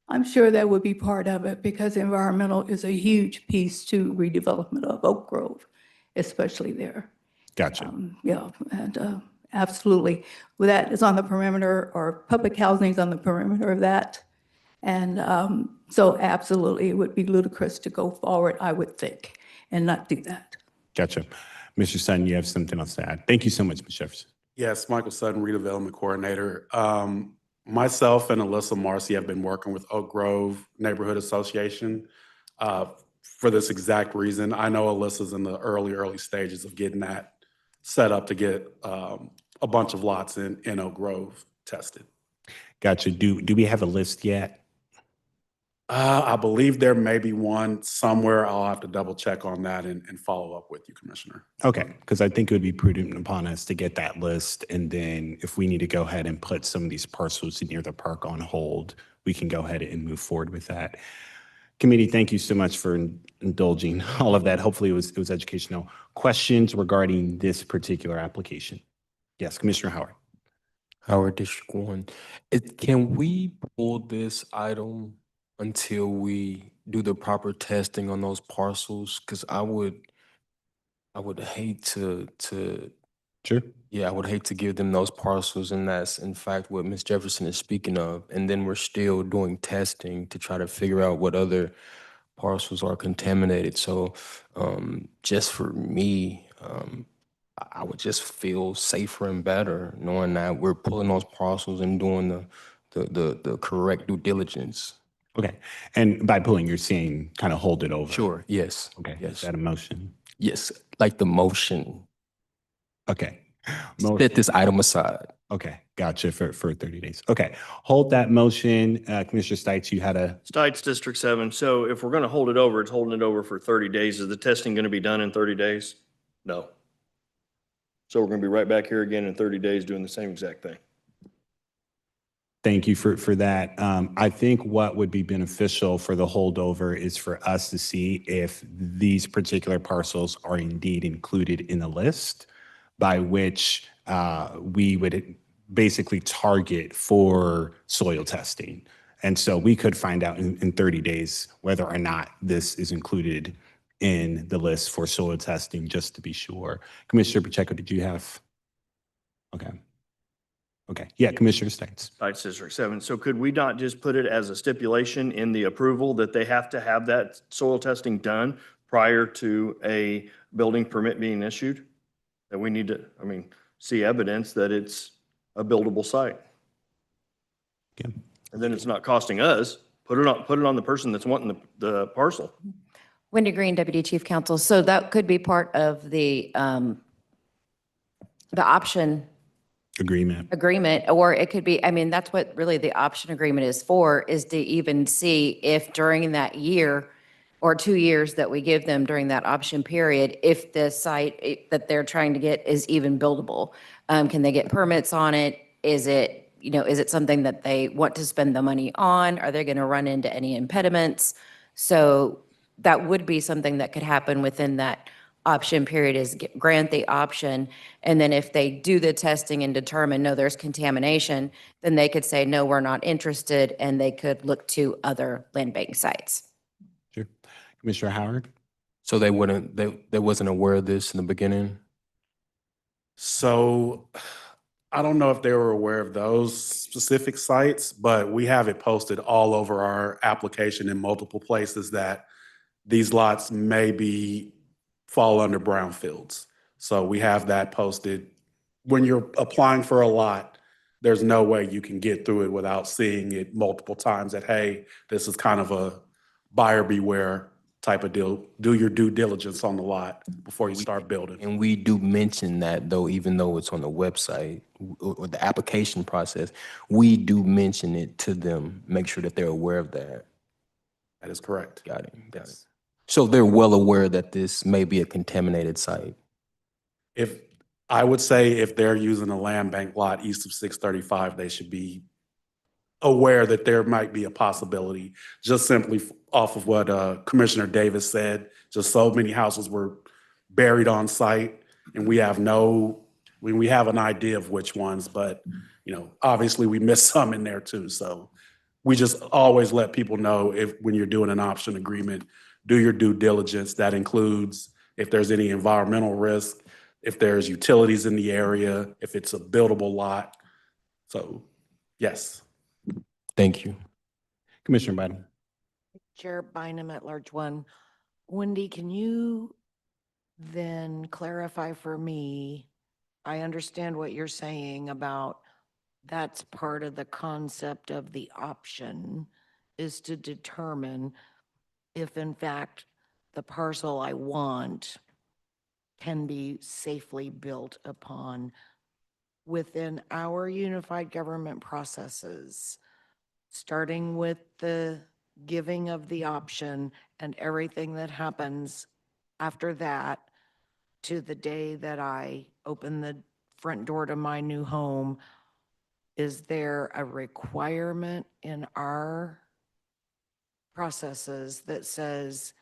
I'm sure that would be part of it because environmental is a huge piece to redevelopment of Oak Grove, especially there. Gotcha. Yeah, and absolutely. That is on the perimeter, or public housing is on the perimeter of that. And so absolutely, it would be ludicrous to go forward, I would think, and not do that. Gotcha. Mr. Sutton, you have something else to add. Thank you so much, Ms. Jefferson. Yes, Michael Sutton, redevelopment coordinator. Myself and Alyssa Marcy have been working with Oak Grove Neighborhood Association for this exact reason. I know Alyssa's in the early stages of getting that set up to get a bunch of lots in Oak Grove tested. Gotcha. Do we have a list yet? I believe there may be one somewhere. I'll have to double check on that and follow up with you, Commissioner. Okay, because I think it would be prudent upon us to get that list. And then if we need to go ahead and put some of these parcels near the park on hold, we can go ahead and move forward with that. Committee, thank you so much for indulging all of that. Hopefully it was educational. Questions regarding this particular application? Yes, Commissioner Howard. Howard District 1. Can we pull this item until we do the proper testing on those parcels? Because I would hate to Sure. Yeah, I would hate to give them those parcels, and that's in fact what Ms. Jefferson is speaking of. And then we're still doing testing to try to figure out what other parcels are contaminated. So just for me, I would just feel safer and better knowing that we're pulling those parcels and doing the correct due diligence. Okay. And by pulling, you're saying kind of hold it over. Sure. Yes. Okay. Yes. Is that a motion? Yes. Like the motion. Okay. Set this item aside. Okay, gotcha, for 30 days. Okay, hold that motion. Commissioner Stites, you had a, Stites District 7. So if we're going to hold it over, it's holding it over for 30 days. Is the testing going to be done in 30 days? No. So we're going to be right back here again in 30 days doing the same exact thing. thank you for that. I think what would be beneficial for the holdover is for us to see if these particular parcels are indeed included in the list, by which we would basically target for soil testing. And so we could find out in 30 days whether or not this is included in the list for soil testing, just to be sure. Commissioner Pacheco, did you have? Okay. Okay, yeah, Commissioner Stites. Stites District 7. So could we not just put it as a stipulation in the approval that they have to have that soil testing done prior to a building permit being issued? That we need to, see evidence that it's a buildable site. Yeah. And then it's not costing us. Put it on the person that's wanting the parcel. Wendy Green, Deputy Chief Counsel. So that could be part of the option agreement, or it could be, I mean, that's what really the option agreement is for, is to even see if during that year or 2 years that we give them during that option period, if the site that they're trying to get is even buildable. Can they get permits on it? Is it, is it something that they want to spend the money on? Are they going to run into any impediments? So that would be something that could happen within that option period, is grant the option. And then if they do the testing and determine, no, there's contamination, then they could say, no, we're not interested, and they could look to other land bank sites. Sure. Commissioner Howard? So they wasn't aware of this in the beginning? So I don't know if they were aware of those specific sites, but we have it posted all over our application in multiple places that these lots may fall under brownfields. So we have that posted. When you're applying for a lot, there's no way you can get through it without seeing it multiple times that, hey, this is kind of a buyer beware type of deal. Do your due diligence on the lot before you start building. And we do mention that, though, even though it's on the website or the application process, we do mention it to them, make sure that they're aware of that. That is correct. Got it. So they're well aware that this may be a contaminated site. I would say if they're using a land bank lot east of 635, they should be aware that there might be a possibility, just simply off of what Commissioner Davis said. Just so many houses were buried on site, and we have an idea of which ones, but obviously we missed some in there too. So we just always let people know, when you're doing an option agreement, do your due diligence. That includes if there's any environmental risk, if there's utilities in the area, if it's a buildable lot. So, yes. Thank you. Commissioner Biden. Chair Bynum at large one. Wendy, can you then clarify for me? I understand what you're saying about that's part of the concept of the option, is to determine if in fact the parcel I want can be safely built upon within our unified government processes, starting with the giving of the option and everything that happens after that to the day that I open the front door to my new home. Is there a requirement in our processes that says,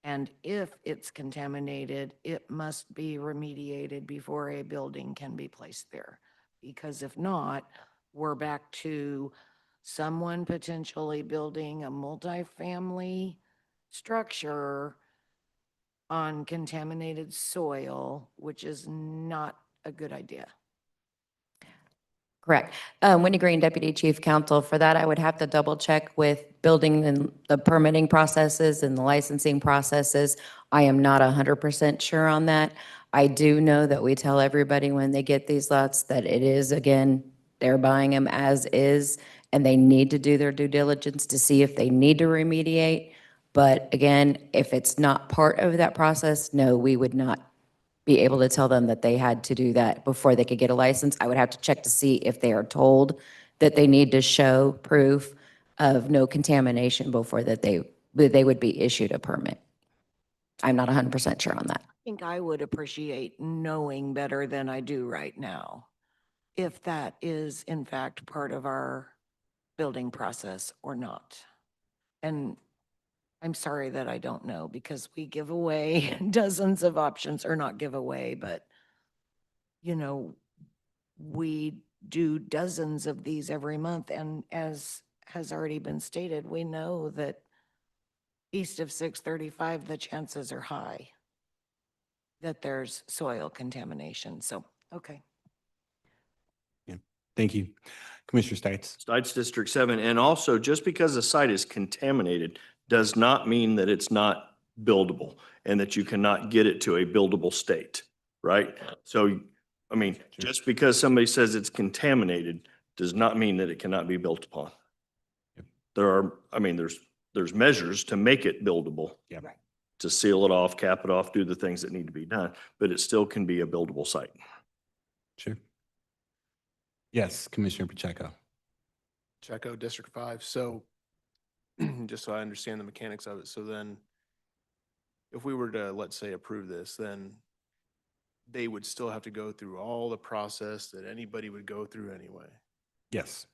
and if it's contaminated, it must be remediated before a building can be placed there? Because if not, we're back to someone potentially building a multifamily structure on contaminated soil, which is not a good idea. Correct. Wendy Green, Deputy Chief Counsel. For that, I would have to double check with building and the permitting processes and the licensing processes. I am not 100% sure on that. I do know that we tell everybody when they get these lots that it is, again, they're buying them as is, and they need to do their due diligence to see if they need to remediate. But again, if it's not part of that process, no, we would not be able to tell them that they had to do that before they could get a license. I would have to check to see if they are told that they need to show proof of no contamination before that they would be issued a permit. I'm not 100% sure on that. I think I would appreciate knowing better than I do right now, if that is in fact part of our building process or not. And I'm sorry that I don't know, because we give away dozens of options, or not give away, but you know, we do dozens of these every month. And as has already been stated, we know that east of 635, the chances are high that there's soil contamination. So, okay. Yeah. Thank you. Commissioner Stites. Stites District 7. And also, just because a site is contaminated does not mean that it's not buildable and that you cannot get it to a buildable state, right? So, I mean, just because somebody says it's contaminated does not mean that it cannot be built upon. There are, I mean, there's measures to make it buildable. Yeah. To seal it off, cap it off, do the things that need to be done, but it still can be a buildable site. Sure. Yes, Commissioner Pacheco. Checo, District 5. So just so I understand the mechanics of it, so then if we were to, let's say, approve this, then they would still have to go through all the process that anybody would go through anyway. Yes.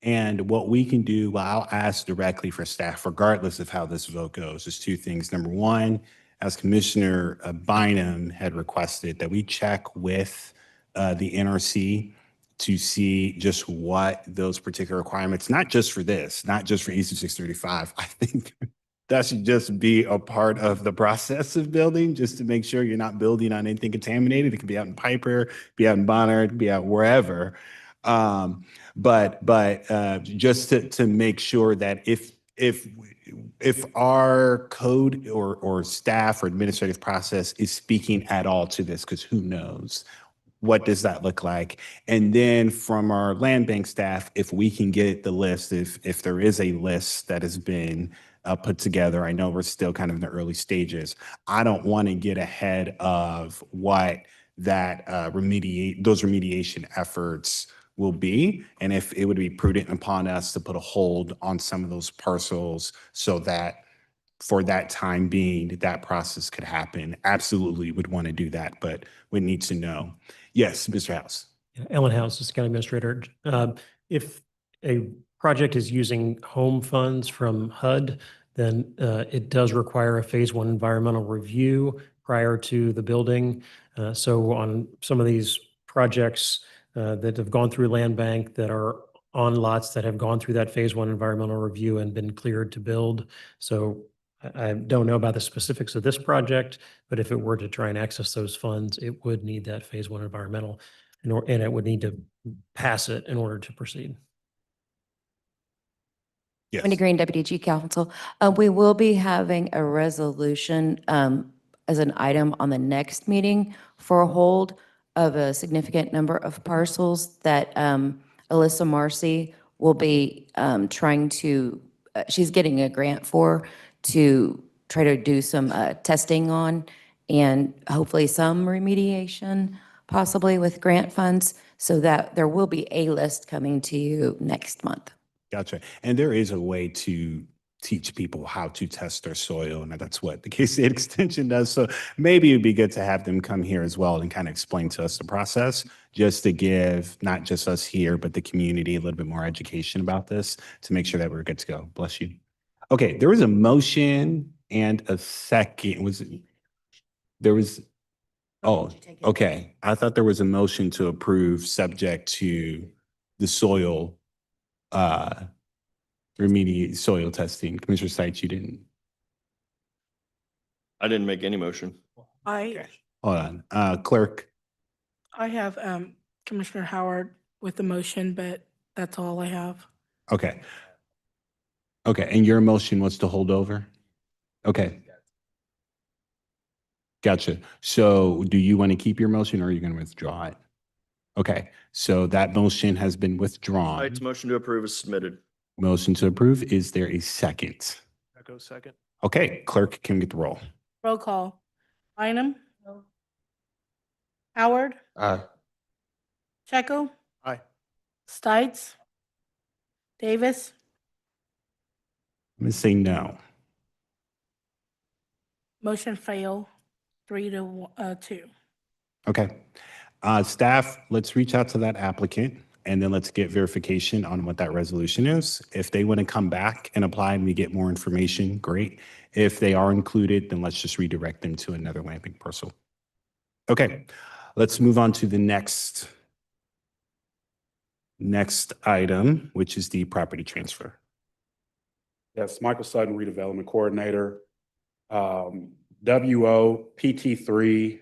And what we can do, well, I'll ask directly for staff, regardless of how this vote goes, is two things. Number one, as Commissioner Bynum had requested, that we check with the NRC to see just what those particular requirements, not just for this, not just for East of 635. I think that should just be a part of the process of building, just to make sure you're not building on anything contaminated. It could be out in Piper, be out in Bonner, it could be out wherever. But just to make sure that if our code or staff or administrative process is speaking at all to this, because who knows, what does that look like? And then from our land bank staff, if we can get the list, if there is a list that has been put together, I know we're still kind of in the early stages. I don't want to get ahead of what that those remediation efforts will be, and if it would be prudent upon us to put a hold on some of those parcels so that for that time being, that process could happen. Absolutely would want to do that, but we need to know. Yes, Mr. House. Ellen House, Assistant County Administrator. If a project is using home funds from HUD, then it does require a phase one environmental review prior to the building. So on some of these projects that have gone through land bank that are on lots that have gone through that phase one environmental review and been cleared to build. So I don't know about the specifics of this project, but if it were to try and access those funds, it would need that phase one environmental and it would need to pass it in order to proceed. Yes. Wendy Green, Deputy Chief Counsel. We will be having a resolution as an item on the next meeting for a hold of a significant number of parcels that Alyssa Marcy will be trying to, she's getting a grant for, to try to do some testing on, and hopefully some remediation, possibly with grant funds, so that there will be a list coming to you next month. Gotcha. And there is a way to teach people how to test their soil, and that's what the K-State Extension does. So maybe it'd be good to have them come here as well and kind of explain to us the process, just to give not just us here, but the community a little bit more education about this to make sure that we're good to go. Bless you. Okay, there was a motion and a second. Oh, okay. I thought there was a motion to approve subject to the soil remediate soil testing. Commissioner Stites, you didn't. I didn't make any motion. I Hold on. Clerk. I have Commissioner Howard with the motion, but that's all I have. Okay. Okay, and your motion was to hold over? Okay. Gotcha. So do you want to keep your motion or are you going to withdraw it? Okay, so that motion has been withdrawn. Stites motion to approve is submitted. Motion to approve. Is there a second? Checo, second. Okay, clerk can get the roll. Roll call. Bynum? Howard, Aye. Checo, Aye. Stites, Davis, I'm going to say no. motion fail, 3-2. Okay. Staff, let's reach out to that applicant and then let's get verification on what that resolution is. If they want to come back and apply and we get more information, great. If they are included, then let's just redirect them to another landing parcel. Okay, let's move on to the next item, which is the property transfer. Yes, Michael Sutton, redevelopment coordinator. WO PT3,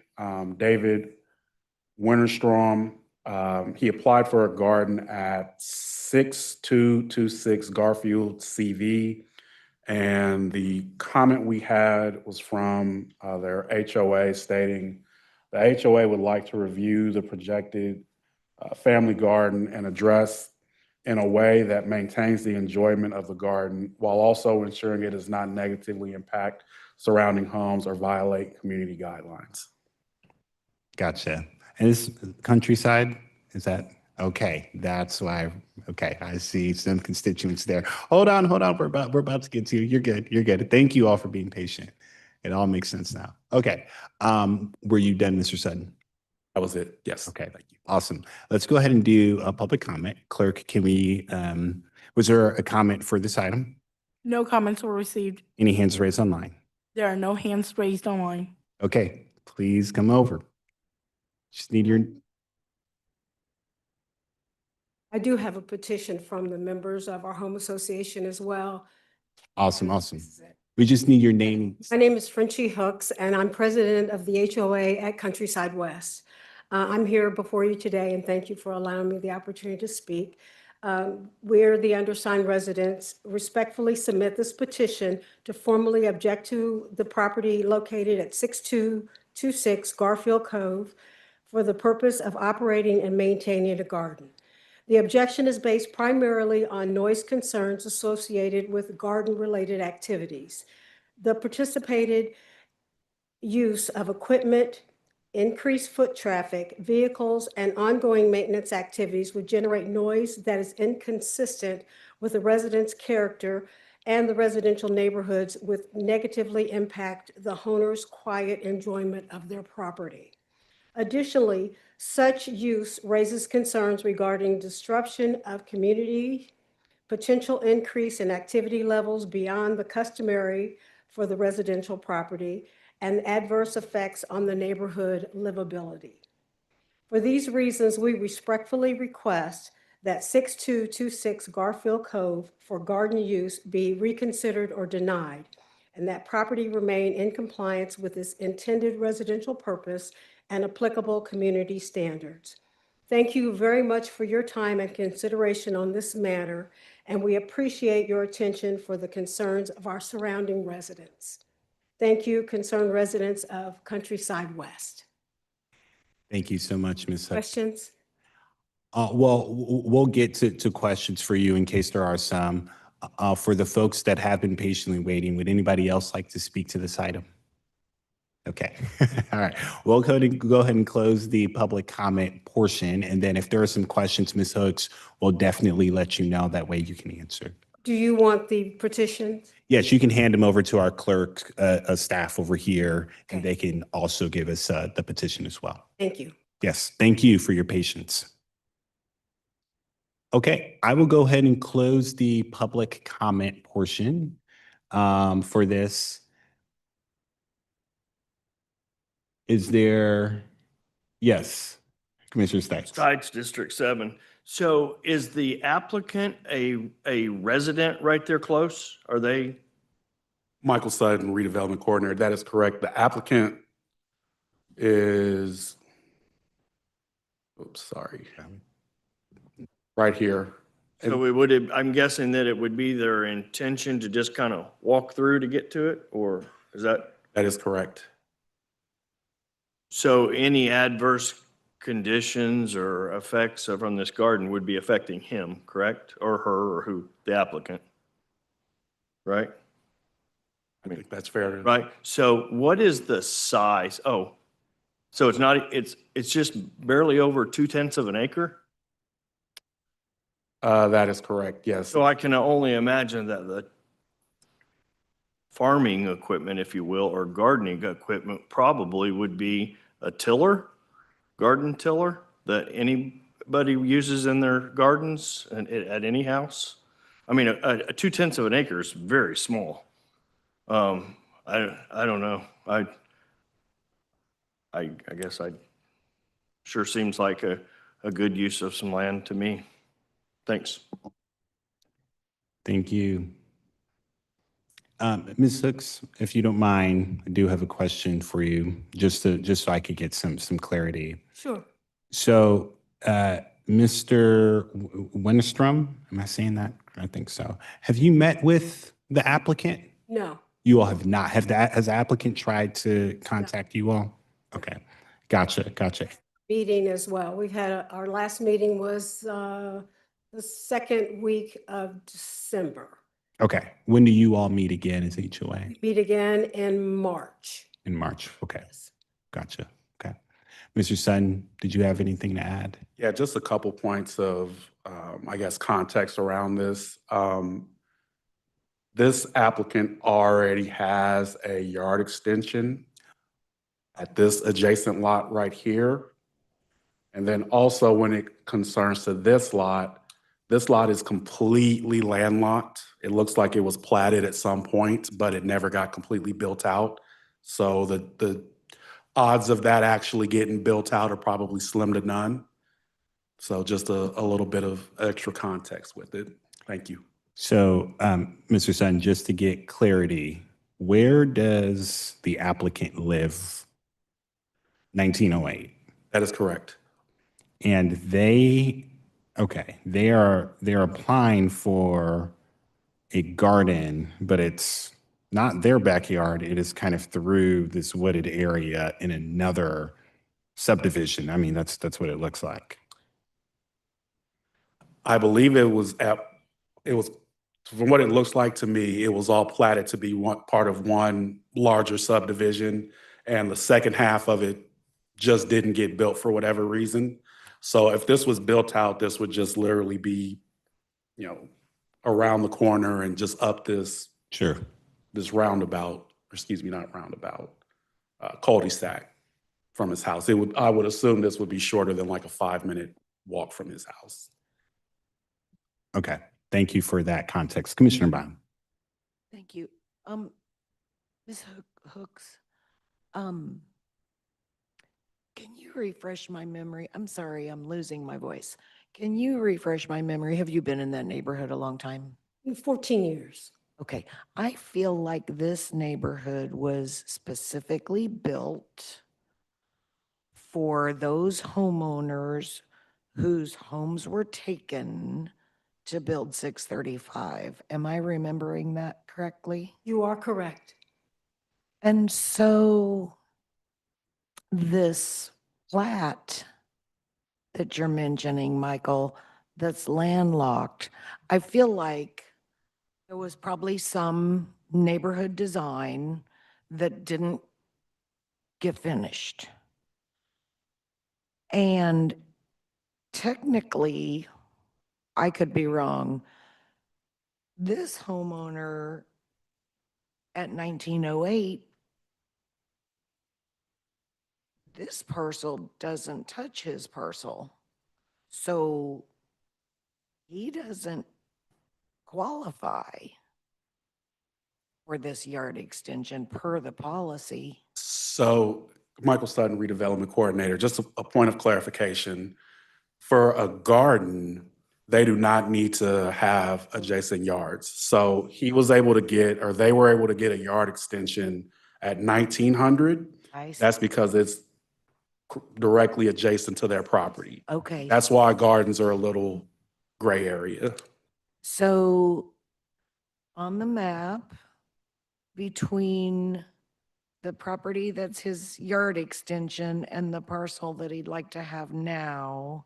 David Winterstrom. He applied for a garden at 6226 Garfield CV. And the comment we had was from their HOA stating the HOA would like to review the projected family garden and address in a way that maintains the enjoyment of the garden while also ensuring it does not negatively impact surrounding homes or violate community guidelines. Gotcha. And this countryside, is that okay? That's why. Okay, I see some constituents there. Hold on. We're about to get to you. You're good. You're good. Thank you all for being patient. It all makes sense now. Okay. Were you done, Mr. Sutton? That was it. Yes. Okay. Thank you. Awesome. Let's go ahead and do a public comment. Clerk, can we? Was there a comment for this item? No comments were received. Any hands raised online? There are no hands raised online. Okay. Please come over. Just need your. I do have a petition from the members of our home association as well. Awesome. We just need your name. My name is Frenchie Hooks, and I'm president of the HOA at Countryside West. I'm here before you today, and thank you for allowing me the opportunity to speak. We're the undersigned residents respectfully submit this petition to formally object to the property located at 6226 Garfield Cove for the purpose of operating and maintaining a garden. The objection is based primarily on noise concerns associated with garden-related activities. The participated use of equipment, increased foot traffic, vehicles, and ongoing maintenance activities would generate noise that is inconsistent with the residents' character and the residential neighborhoods, would negatively impact the owner's quiet enjoyment of their property. Additionally, such use raises concerns regarding disruption of community, potential increase in activity levels beyond the customary for the residential property, and adverse effects on the neighborhood livability. For these reasons, we respectfully request that 6226 Garfield Cove for garden use be reconsidered or denied, and that property remain in compliance with its intended residential purpose and applicable community standards. Thank you very much for your time and consideration on this matter, and we appreciate your attention for the concerns of our surrounding residents. Thank you, concerned residents of Countryside West. Thank you so much, Ms. Hooks. Questions? Well, we'll get to questions for you in case there are some. For the folks that have been patiently waiting, would anybody else like to speak to this item? Okay. All right. We'll go ahead and close the public comment portion. And then if there are some questions, Ms. Hooks, we'll definitely let you know. That way you can answer. Do you want the petitions? Yes, you can hand them over to our clerk, staff over here, and they can also give us the petition as well. Thank you. Yes, thank you for your patience. Okay, I will go ahead and close the public comment portion for this. Is there, yes, Commissioner Stites. Stites, District 7. So is the applicant a resident right there close? Are they? Michael Sutton, redevelopment coordinator. That is correct. The applicant is, oops, sorry, right here. So it would, I'm guessing that it would be their intention to just kind of walk through to get to it, or is that? That is correct. So any adverse conditions or effects from this garden would be affecting him, correct? Or her, or who, the applicant, right? I think that's fair. Right. So what is the size? Oh, So it's not, it's just barely over 2/10 of an acre? That is correct, yes. So I can only imagine that the farming equipment, if you will, or gardening equipment probably would be a tiller, garden tiller that anybody uses in their gardens and at any house. I mean, a 2/10 of an acre is very small. I don't know. I guess sure seems like a good use of some land to me. Thanks. Thank you. Ms. Hooks, if you don't mind, I do have a question for you, just so I could get some clarity. Sure. So, Mr. Winstrom, am I saying that? I think so. Have you met with the applicant? No. You all have not. Has the applicant tried to contact you all? Okay, gotcha. Meeting as well. We've had, our last meeting was the second week of December. Okay, when do you all meet again as HOA? Meet again in March. In March, okay. Gotcha, okay. Mr. Sutton, did you have anything to add? Yeah, just a couple points of, I guess, context around this. This applicant already has a yard extension at this adjacent lot right here. And then also when it concerns to this lot is completely landlocked. It looks like it was platted at some point, but it never got completely built out. So the odds of that actually getting built out are probably slim to none. So just a little bit of extra context with it. Thank you. So, Mr. Sutton, just to get clarity, where does the applicant live? 1908. That is correct. And they're applying for a garden, but it's not their backyard. It is kind of through this wooded area in another subdivision. I mean, that's what it looks like. I believe it was from what it looks like to me, it was all platted to be one part of one larger subdivision, and the second half of it just didn't get built for whatever reason. So if this was built out, this would just literally be, around the corner and just up this roundabout, not roundabout, cul-de-sac from his house. I would assume this would be shorter than like a 5-minute walk from his house. Okay, thank you for that context. Commissioner Bond. Thank you. Ms. Hooks, can you refresh my memory? I'm sorry, I'm losing my voice. Can you refresh my memory? Have you been in that neighborhood a long time? 14 years. Okay, I feel like this neighborhood was specifically built for those homeowners whose homes were taken to build 635. Am I remembering that correctly? You are correct. And so this plat that you're mentioning, Michael, that's landlocked, I feel like there was probably some neighborhood design that didn't get finished. And technically, I could be wrong. This homeowner at 1908, this parcel doesn't touch his parcel. So he doesn't qualify for this yard extension per the policy. So Michael Sutton, redevelopment coordinator, just a point of clarification. For a garden, they do not need to have adjacent yards. So he was able to get, or they were able to get a yard extension at 1900. That's because it's directly adjacent to their property. Okay. That's why gardens are a little gray area. So on the map, between the property that's his yard extension and the parcel that he'd like to have now,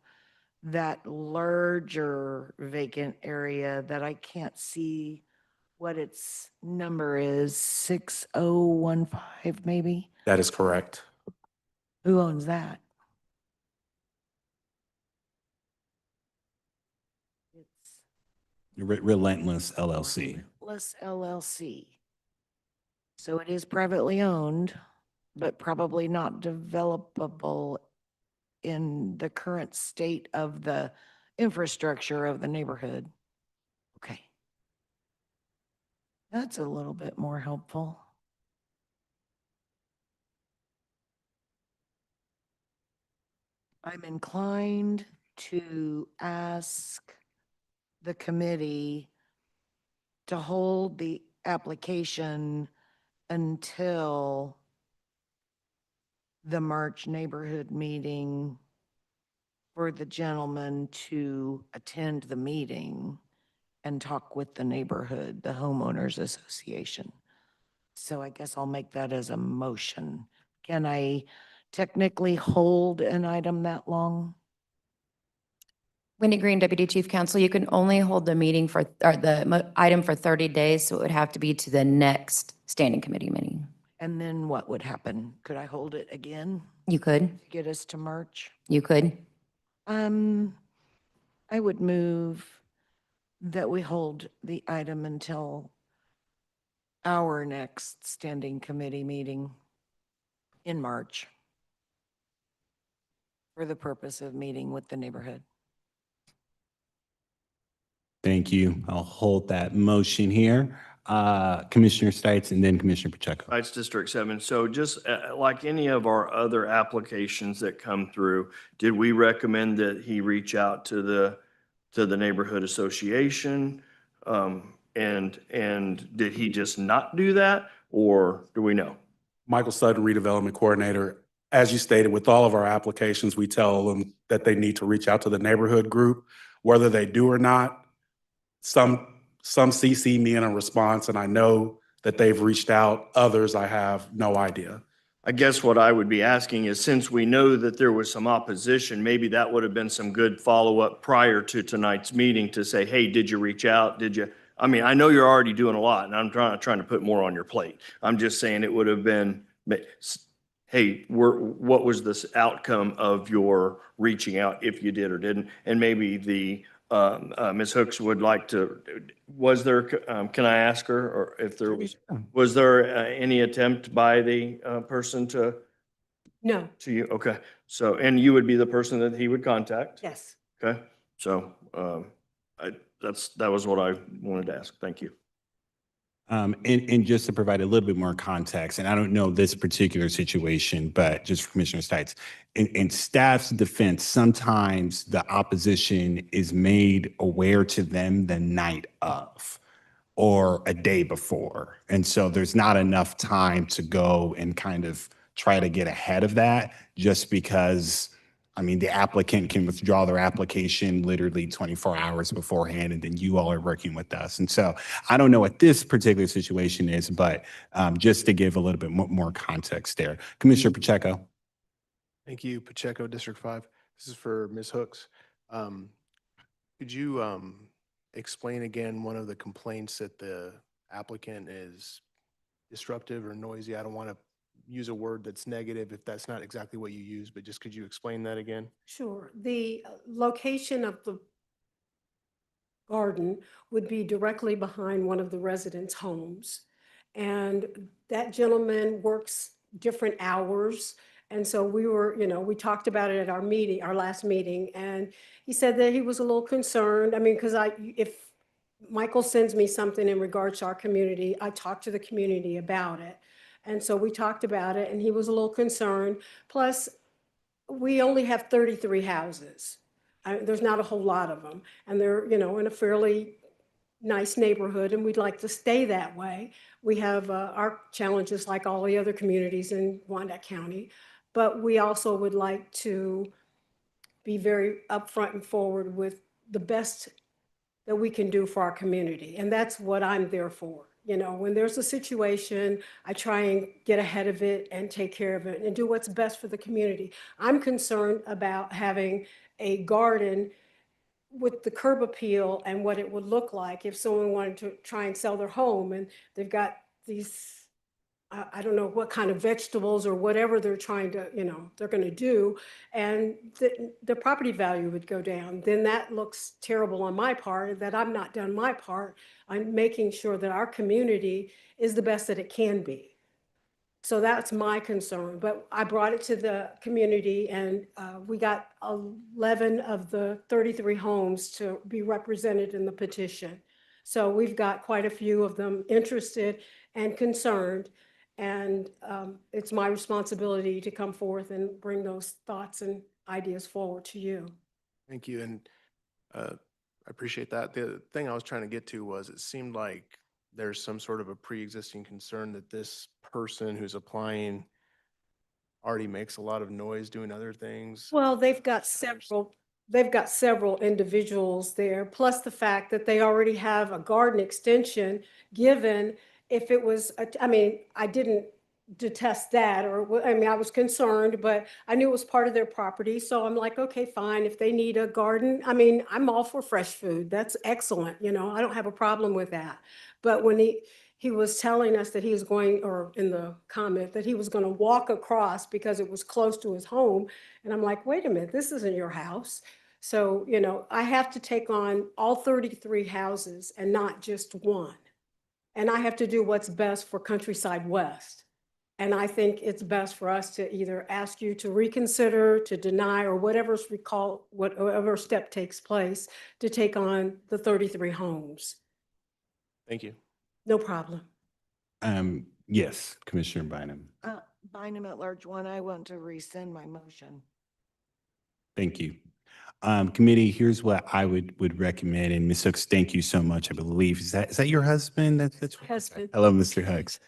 that larger vacant area that I can't see what its number is, 6015 maybe? That is correct. Who owns that? It's Relentless LLC. Relentless LLC. So it is privately owned, but probably not developable in the current state of the infrastructure of the neighborhood. Okay. That's a little bit more helpful. I'm inclined to ask the committee to hold the application until the March neighborhood meeting for the gentleman to attend the meeting and talk with the neighborhood, the homeowners association. So I guess I'll make that as a motion. Can I technically hold an item that long? Wendy Green, Deputy Chief Counsel, you can only hold the meeting for, or the item for 30 days, so it would have to be to the next standing committee meeting. And then what would happen? Could I hold it again? You could, To get us to March? you could. I would move that we hold the item until our next standing committee meeting in March for the purpose of meeting with the neighborhood. Thank you. I'll hold that motion here. Commissioner Stites and then Commissioner Pacheco. Heights District 7. So just like any of our other applications that come through, did we recommend that he reach out to the neighborhood association? And did he just not do that, or do we know? Michael Sutton, redevelopment coordinator. As you stated, with all of our applications, we tell them that they need to reach out to the neighborhood group, whether they do or not. Some CC me in a response, and I know that they've reached out. Others, I have no idea. I guess what I would be asking is, since we know that there was some opposition, maybe that would have been some good follow-up prior to tonight's meeting to say, hey, did you reach out? Did you? I mean, I know you're already doing a lot, and I'm trying to put more on your plate. I'm just saying it would have been, hey, what was this outcome of your reaching out, if you did or didn't? And maybe the Ms. Hooks would like to, was there, can I ask her, or if there was there any attempt by the person to No, you? Okay, so, and you would be the person that he would contact? yes. Okay, so that was what I wanted to ask. Thank you. And just to provide a little bit more context, and I don't know this particular situation, but just for Commissioner Stites, in staff's defense, sometimes the opposition is made aware to them the night of or a day before. And so there's not enough time to go and kind of try to get ahead of that, just because, I mean, the applicant can withdraw their application literally 24 hours beforehand, and then you all are working with us. And so I don't know what this particular situation is, but just to give a little bit more context there. Commissioner Pacheco. Thank you, Pacheco, District 5. This is for Ms. Hooks. Could you explain again one of the complaints that the applicant is disruptive or noisy? I don't want to use a word that's negative if that's not exactly what you use, but just could you explain that again? Sure. The location of the garden would be directly behind one of the residents' homes. And that gentleman works different hours. And so we were, we talked about it at our meeting, our last meeting, and he said that he was a little concerned. I mean, because if Michael sends me something in regards to our community, I talk to the community about it. And so we talked about it, and he was a little concerned. Plus, we only have 33 houses. There's not a whole lot of them. And they're, in a fairly nice neighborhood, and we'd like to stay that way. We have our challenges like all the other communities in Wyandotte County, but we also would like to be very upfront and forward with the best that we can do for our community. And that's what I'm there for. When there's a situation, I try and get ahead of it and take care of it and do what's best for the community. I'm concerned about having a garden with the curb appeal and what it would look like if someone wanted to try and sell their home and they've got these I don't know what kind of vegetables or whatever they're trying to, they're going to do, and the property value would go down. Then that looks terrible on my part, that I've not done my part on making sure that our community is the best that it can be. So that's my concern, but I brought it to the community, and we got 11 of the 33 homes to be represented in the petition. So we've got quite a few of them interested and concerned, and it's my responsibility to come forth and bring those thoughts and ideas forward to you. Thank you, and I appreciate that. The thing I was trying to get to was it seemed like there's some sort of a pre-existing concern that this person who's applying already makes a lot of noise doing other things. Well, they've got several individuals there, plus the fact that they already have a garden extension, given if it was, I didn't detest that, I was concerned, but I knew it was part of their property. So I'm like, okay, fine. If they need a garden, I'm all for fresh food. That's excellent. I don't have a problem with that. But when he was telling us that he was going, or in the comment, that he was going to walk across because it was close to his home. And I'm like, wait a minute, this isn't your house. So, I have to take on all 33 houses and not just one. And I have to do what's best for Countryside West. And I think it's best for us to either ask you to reconsider, to deny, or whatever step takes place to take on the 33 homes. Thank you. No problem. Yes, Commissioner Bynum. Bynum at large one, I want to rescind my motion. Thank you. Committee, here's what I would recommend, and Ms. Hooks, thank you so much. I believe, is that your husband? That's Husband. Hello, Mr. Hooks.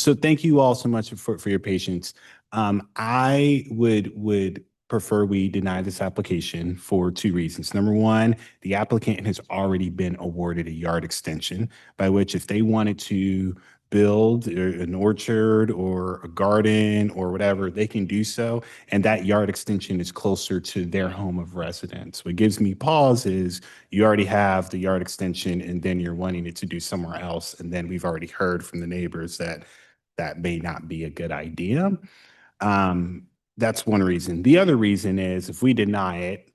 So thank you all so much for your patience. I would prefer we deny this application for two reasons. Number one, the applicant has already been awarded a yard extension, by which if they wanted to build an orchard or a garden or whatever, they can do so. And that yard extension is closer to their home of residence. What gives me pause is you already have the yard extension and then you're wanting it to do somewhere else. And then we've already heard from the neighbors that that may not be a good idea. That's one reason. The other reason is if we deny it,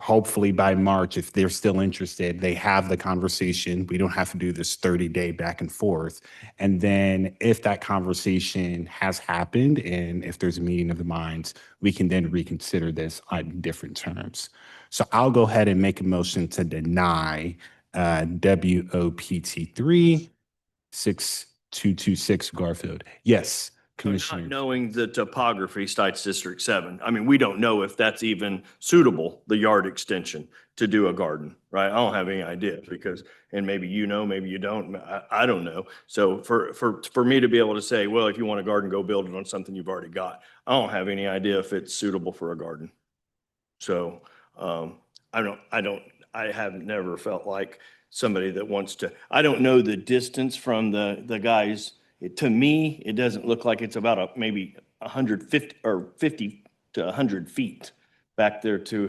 hopefully by March, if they're still interested, they have the conversation. We don't have to do this 30-day back and forth. And then if that conversation has happened and if there's a meeting of the minds, we can then reconsider this on different terms. So I'll go ahead and make a motion to deny WOPT 36226 Garfield. Yes, So not Commissioner. knowing the topography Stites District 7, we don't know if that's even suitable, the yard extension, to do a garden, right? I don't have any idea because, and maybe maybe you don't, I don't know. So for me to be able to say, well, if you want a garden, go build it on something you've already got. I don't have any idea if it's suitable for a garden. So, I have never felt like somebody that wants to, I don't know the distance from the guys. To me, it doesn't look like it's about maybe 150 or 50 to 100 feet back there to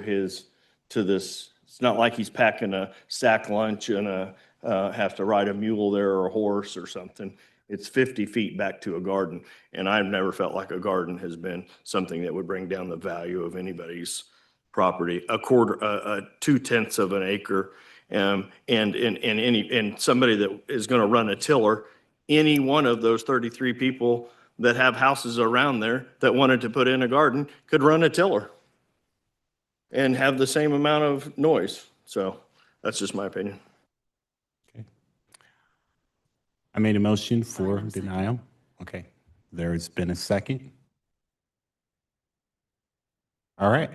this. It's not like he's packing a sack lunch and have to ride a mule there or a horse or something. It's 50 feet back to a garden. And I've never felt like a garden has been something that would bring down the value of anybody's property. A 2/10 of an acre. And somebody that is going to run a tiller, any one of those 33 people that have houses around there that wanted to put in a garden could run a tiller and have the same amount of noise. So that's just my opinion. I made a motion for denial. Okay, there's been a second. All right.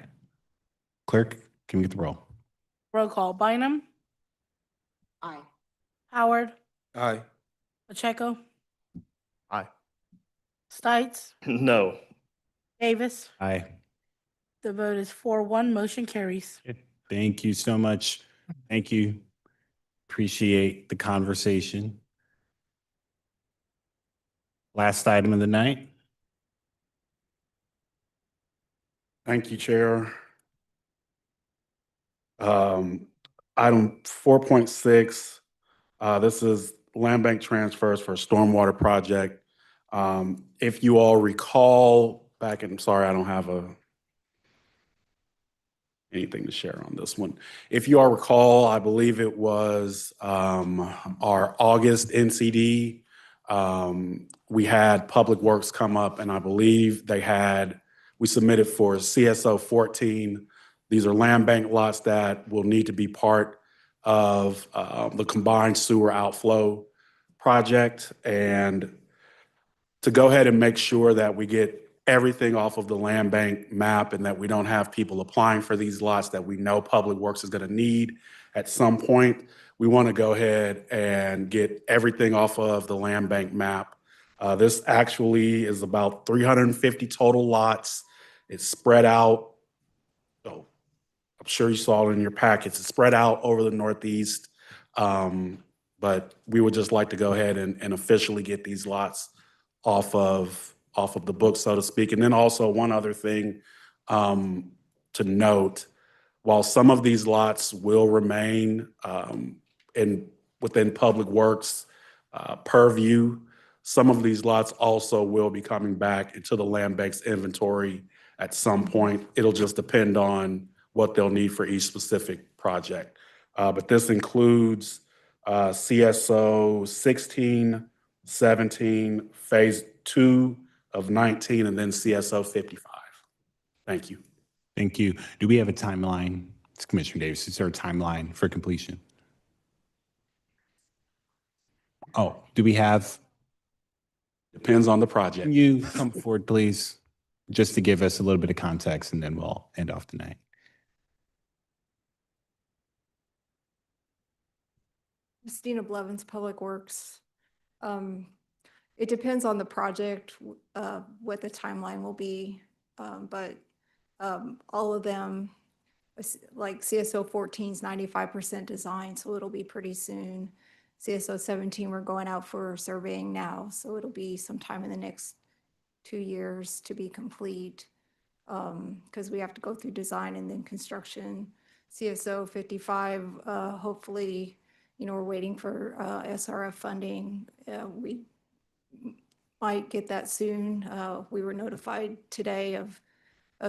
Clerk, can we get the roll? Roll call. Bynum, Aye. Howard, Aye. Pacheco, Aye. Stites, No. Davis. Aye. The vote is 4-1. Motion carries. Thank you so much. Thank you. Appreciate the conversation. Last item of the night. Thank you, Chair. Item 4.6, this is land bank transfers for a stormwater project If you all recall back in, sorry, I don't have anything to share on this one. If you all recall, I believe it was our August NCD. We had Public Works come up, and I believe we submitted for CSO 14. These are land bank lots that will need to be part of the combined sewer outflow project. And to go ahead and make sure that we get everything off of the land bank map and that we don't have people applying for these lots that we know Public Works is going to need at some point, we want to go ahead and get everything off of the land bank map. This actually is about 350 total lots. It's spread out. Oh, I'm sure you saw it in your packets. It's spread out over the Northeast. But we would just like to go ahead and officially get these lots off of the book, so to speak. And then also one other thing to note, while some of these lots will remain within Public Works purview, some of these lots also will be coming back into the land bank's inventory at some point. It'll just depend on what they'll need for each specific project. But this includes CSO 16, 17, phase 2 of 19, and then CSO 55. Thank you. Thank you. Do we have a timeline? It's Commissioner Davis. Is there a timeline for completion? Oh, do we have? Depends on the project. Can you come forward, please, just to give us a little bit of context, and then we'll end off tonight. Christina Blevins, Public Works. It depends on the project, what the timeline will be, but all of them, like CSO 14 is 95% design, so it'll be pretty soon. CSO 17, we're going out for surveying now, so it'll be sometime in the next 2 years to be complete, because we have to go through design and then construction. CSO 55, hopefully, we're waiting for SRF funding. We might get that soon. We were notified today of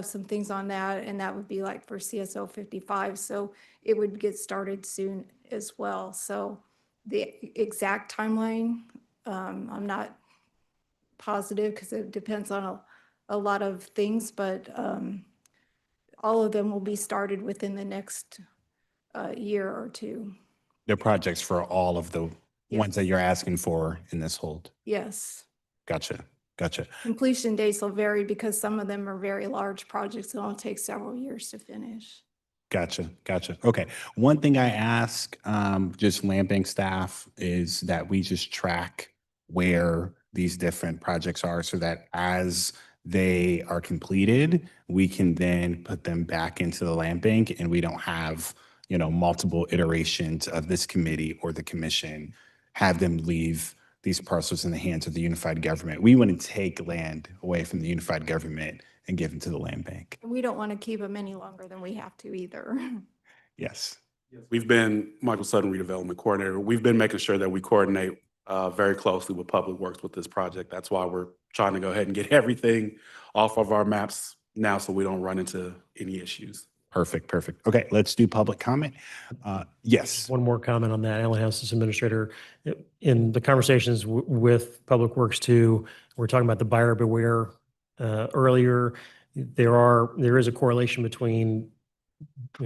some things on that, and that would be like for CSO 55. So it would get started soon as well. So the exact timeline, I'm not positive because it depends on a lot of things, but all of them will be started within the next year or two. The projects for all of the ones that you're asking for in this hold. Yes. Gotcha. Completion dates will vary because some of them are very large projects. It'll take several years to finish. Gotcha. Okay. One thing I ask just land bank staff is that we just track where these different projects are so that as they are completed, we can then put them back into the land bank and we don't have, multiple iterations of this committee or the commission have them leave these parcels in the hands of the unified government. We wouldn't take land away from the unified government and give them to the land bank. And we don't want to keep them any longer than we have to either. Yes. We've been, Michael Sutton, Redevelopment Coordinator, we've been making sure that we coordinate very closely with Public Works with this project. That's why we're trying to go ahead and get everything off of our maps now so we don't run into any issues. Perfect. Okay, let's do public comment. Yes. One more comment on that. Allen House Administrator, in the conversations with Public Works too, we're talking about the buyer beware earlier. There is a correlation between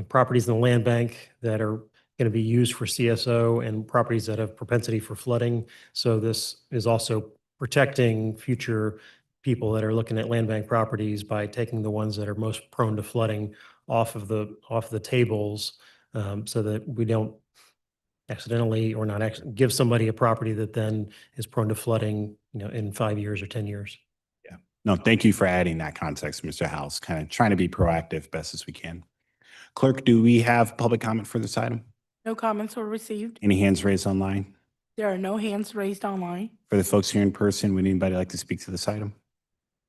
properties in the land bank that are going to be used for CSO and properties that have propensity for flooding. So this is also protecting future people that are looking at land bank properties by taking the ones that are most prone to flooding off of the tables, so that we don't accidentally or not give somebody a property that then is prone to flooding, in 5 years or 10 years. Yeah. No, thank you for adding that context, Mr. House. Kind of trying to be proactive best as we can. Clerk, do we have public comment for this item? No comments were received. Any hands raised online? There are no hands raised online. For the folks here in person, would anybody like to speak to this item?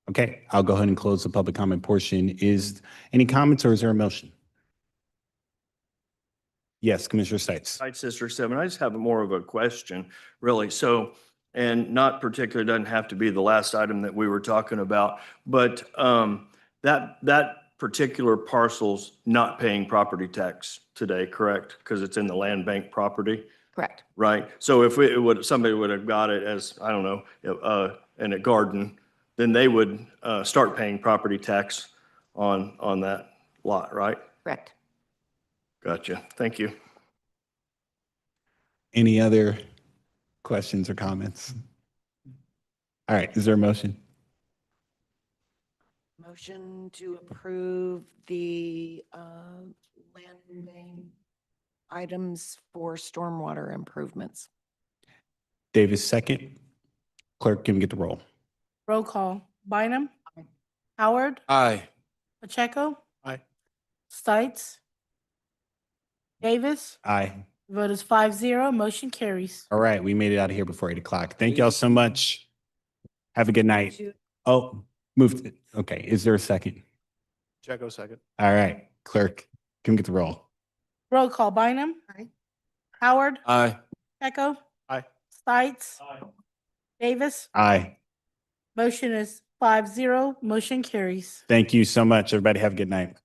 Okay, I'll go ahead and close the public comment portion. Is any comments or is there a motion? Yes, Commissioner Stites. District 7, I just have more of a question, really. So and not particular, doesn't have to be the last item that we were talking about, but that particular parcel's not paying property tax today, correct? Because it's in the land bank property, Correct. right? So if somebody would have got it as, I don't know, in a garden, then they would start paying property tax on that lot, right? Correct. Gotcha. Thank you. Any other questions or comments? All right, is there a motion? Motion to approve the land bank items for stormwater improvements. Davis, second. Clerk, can we get the roll? Roll call. Bynum? Howard? Aye. Pacheco? Aye. Stites? Davis? Aye. Vote is 5-0. Motion carries. All right, we made it out of here before 8 o'clock. Thank y'all so much. Have a good night. Oh, moved. Okay, is there a second? Checo second. All right, clerk, can we get the roll? Roll call. Bynum? Aye. Howard? Aye. Pacheco? Aye. Stites? Davis? Aye. Motion is 5-0. Motion carries. Thank you so much. Everybody have a good night.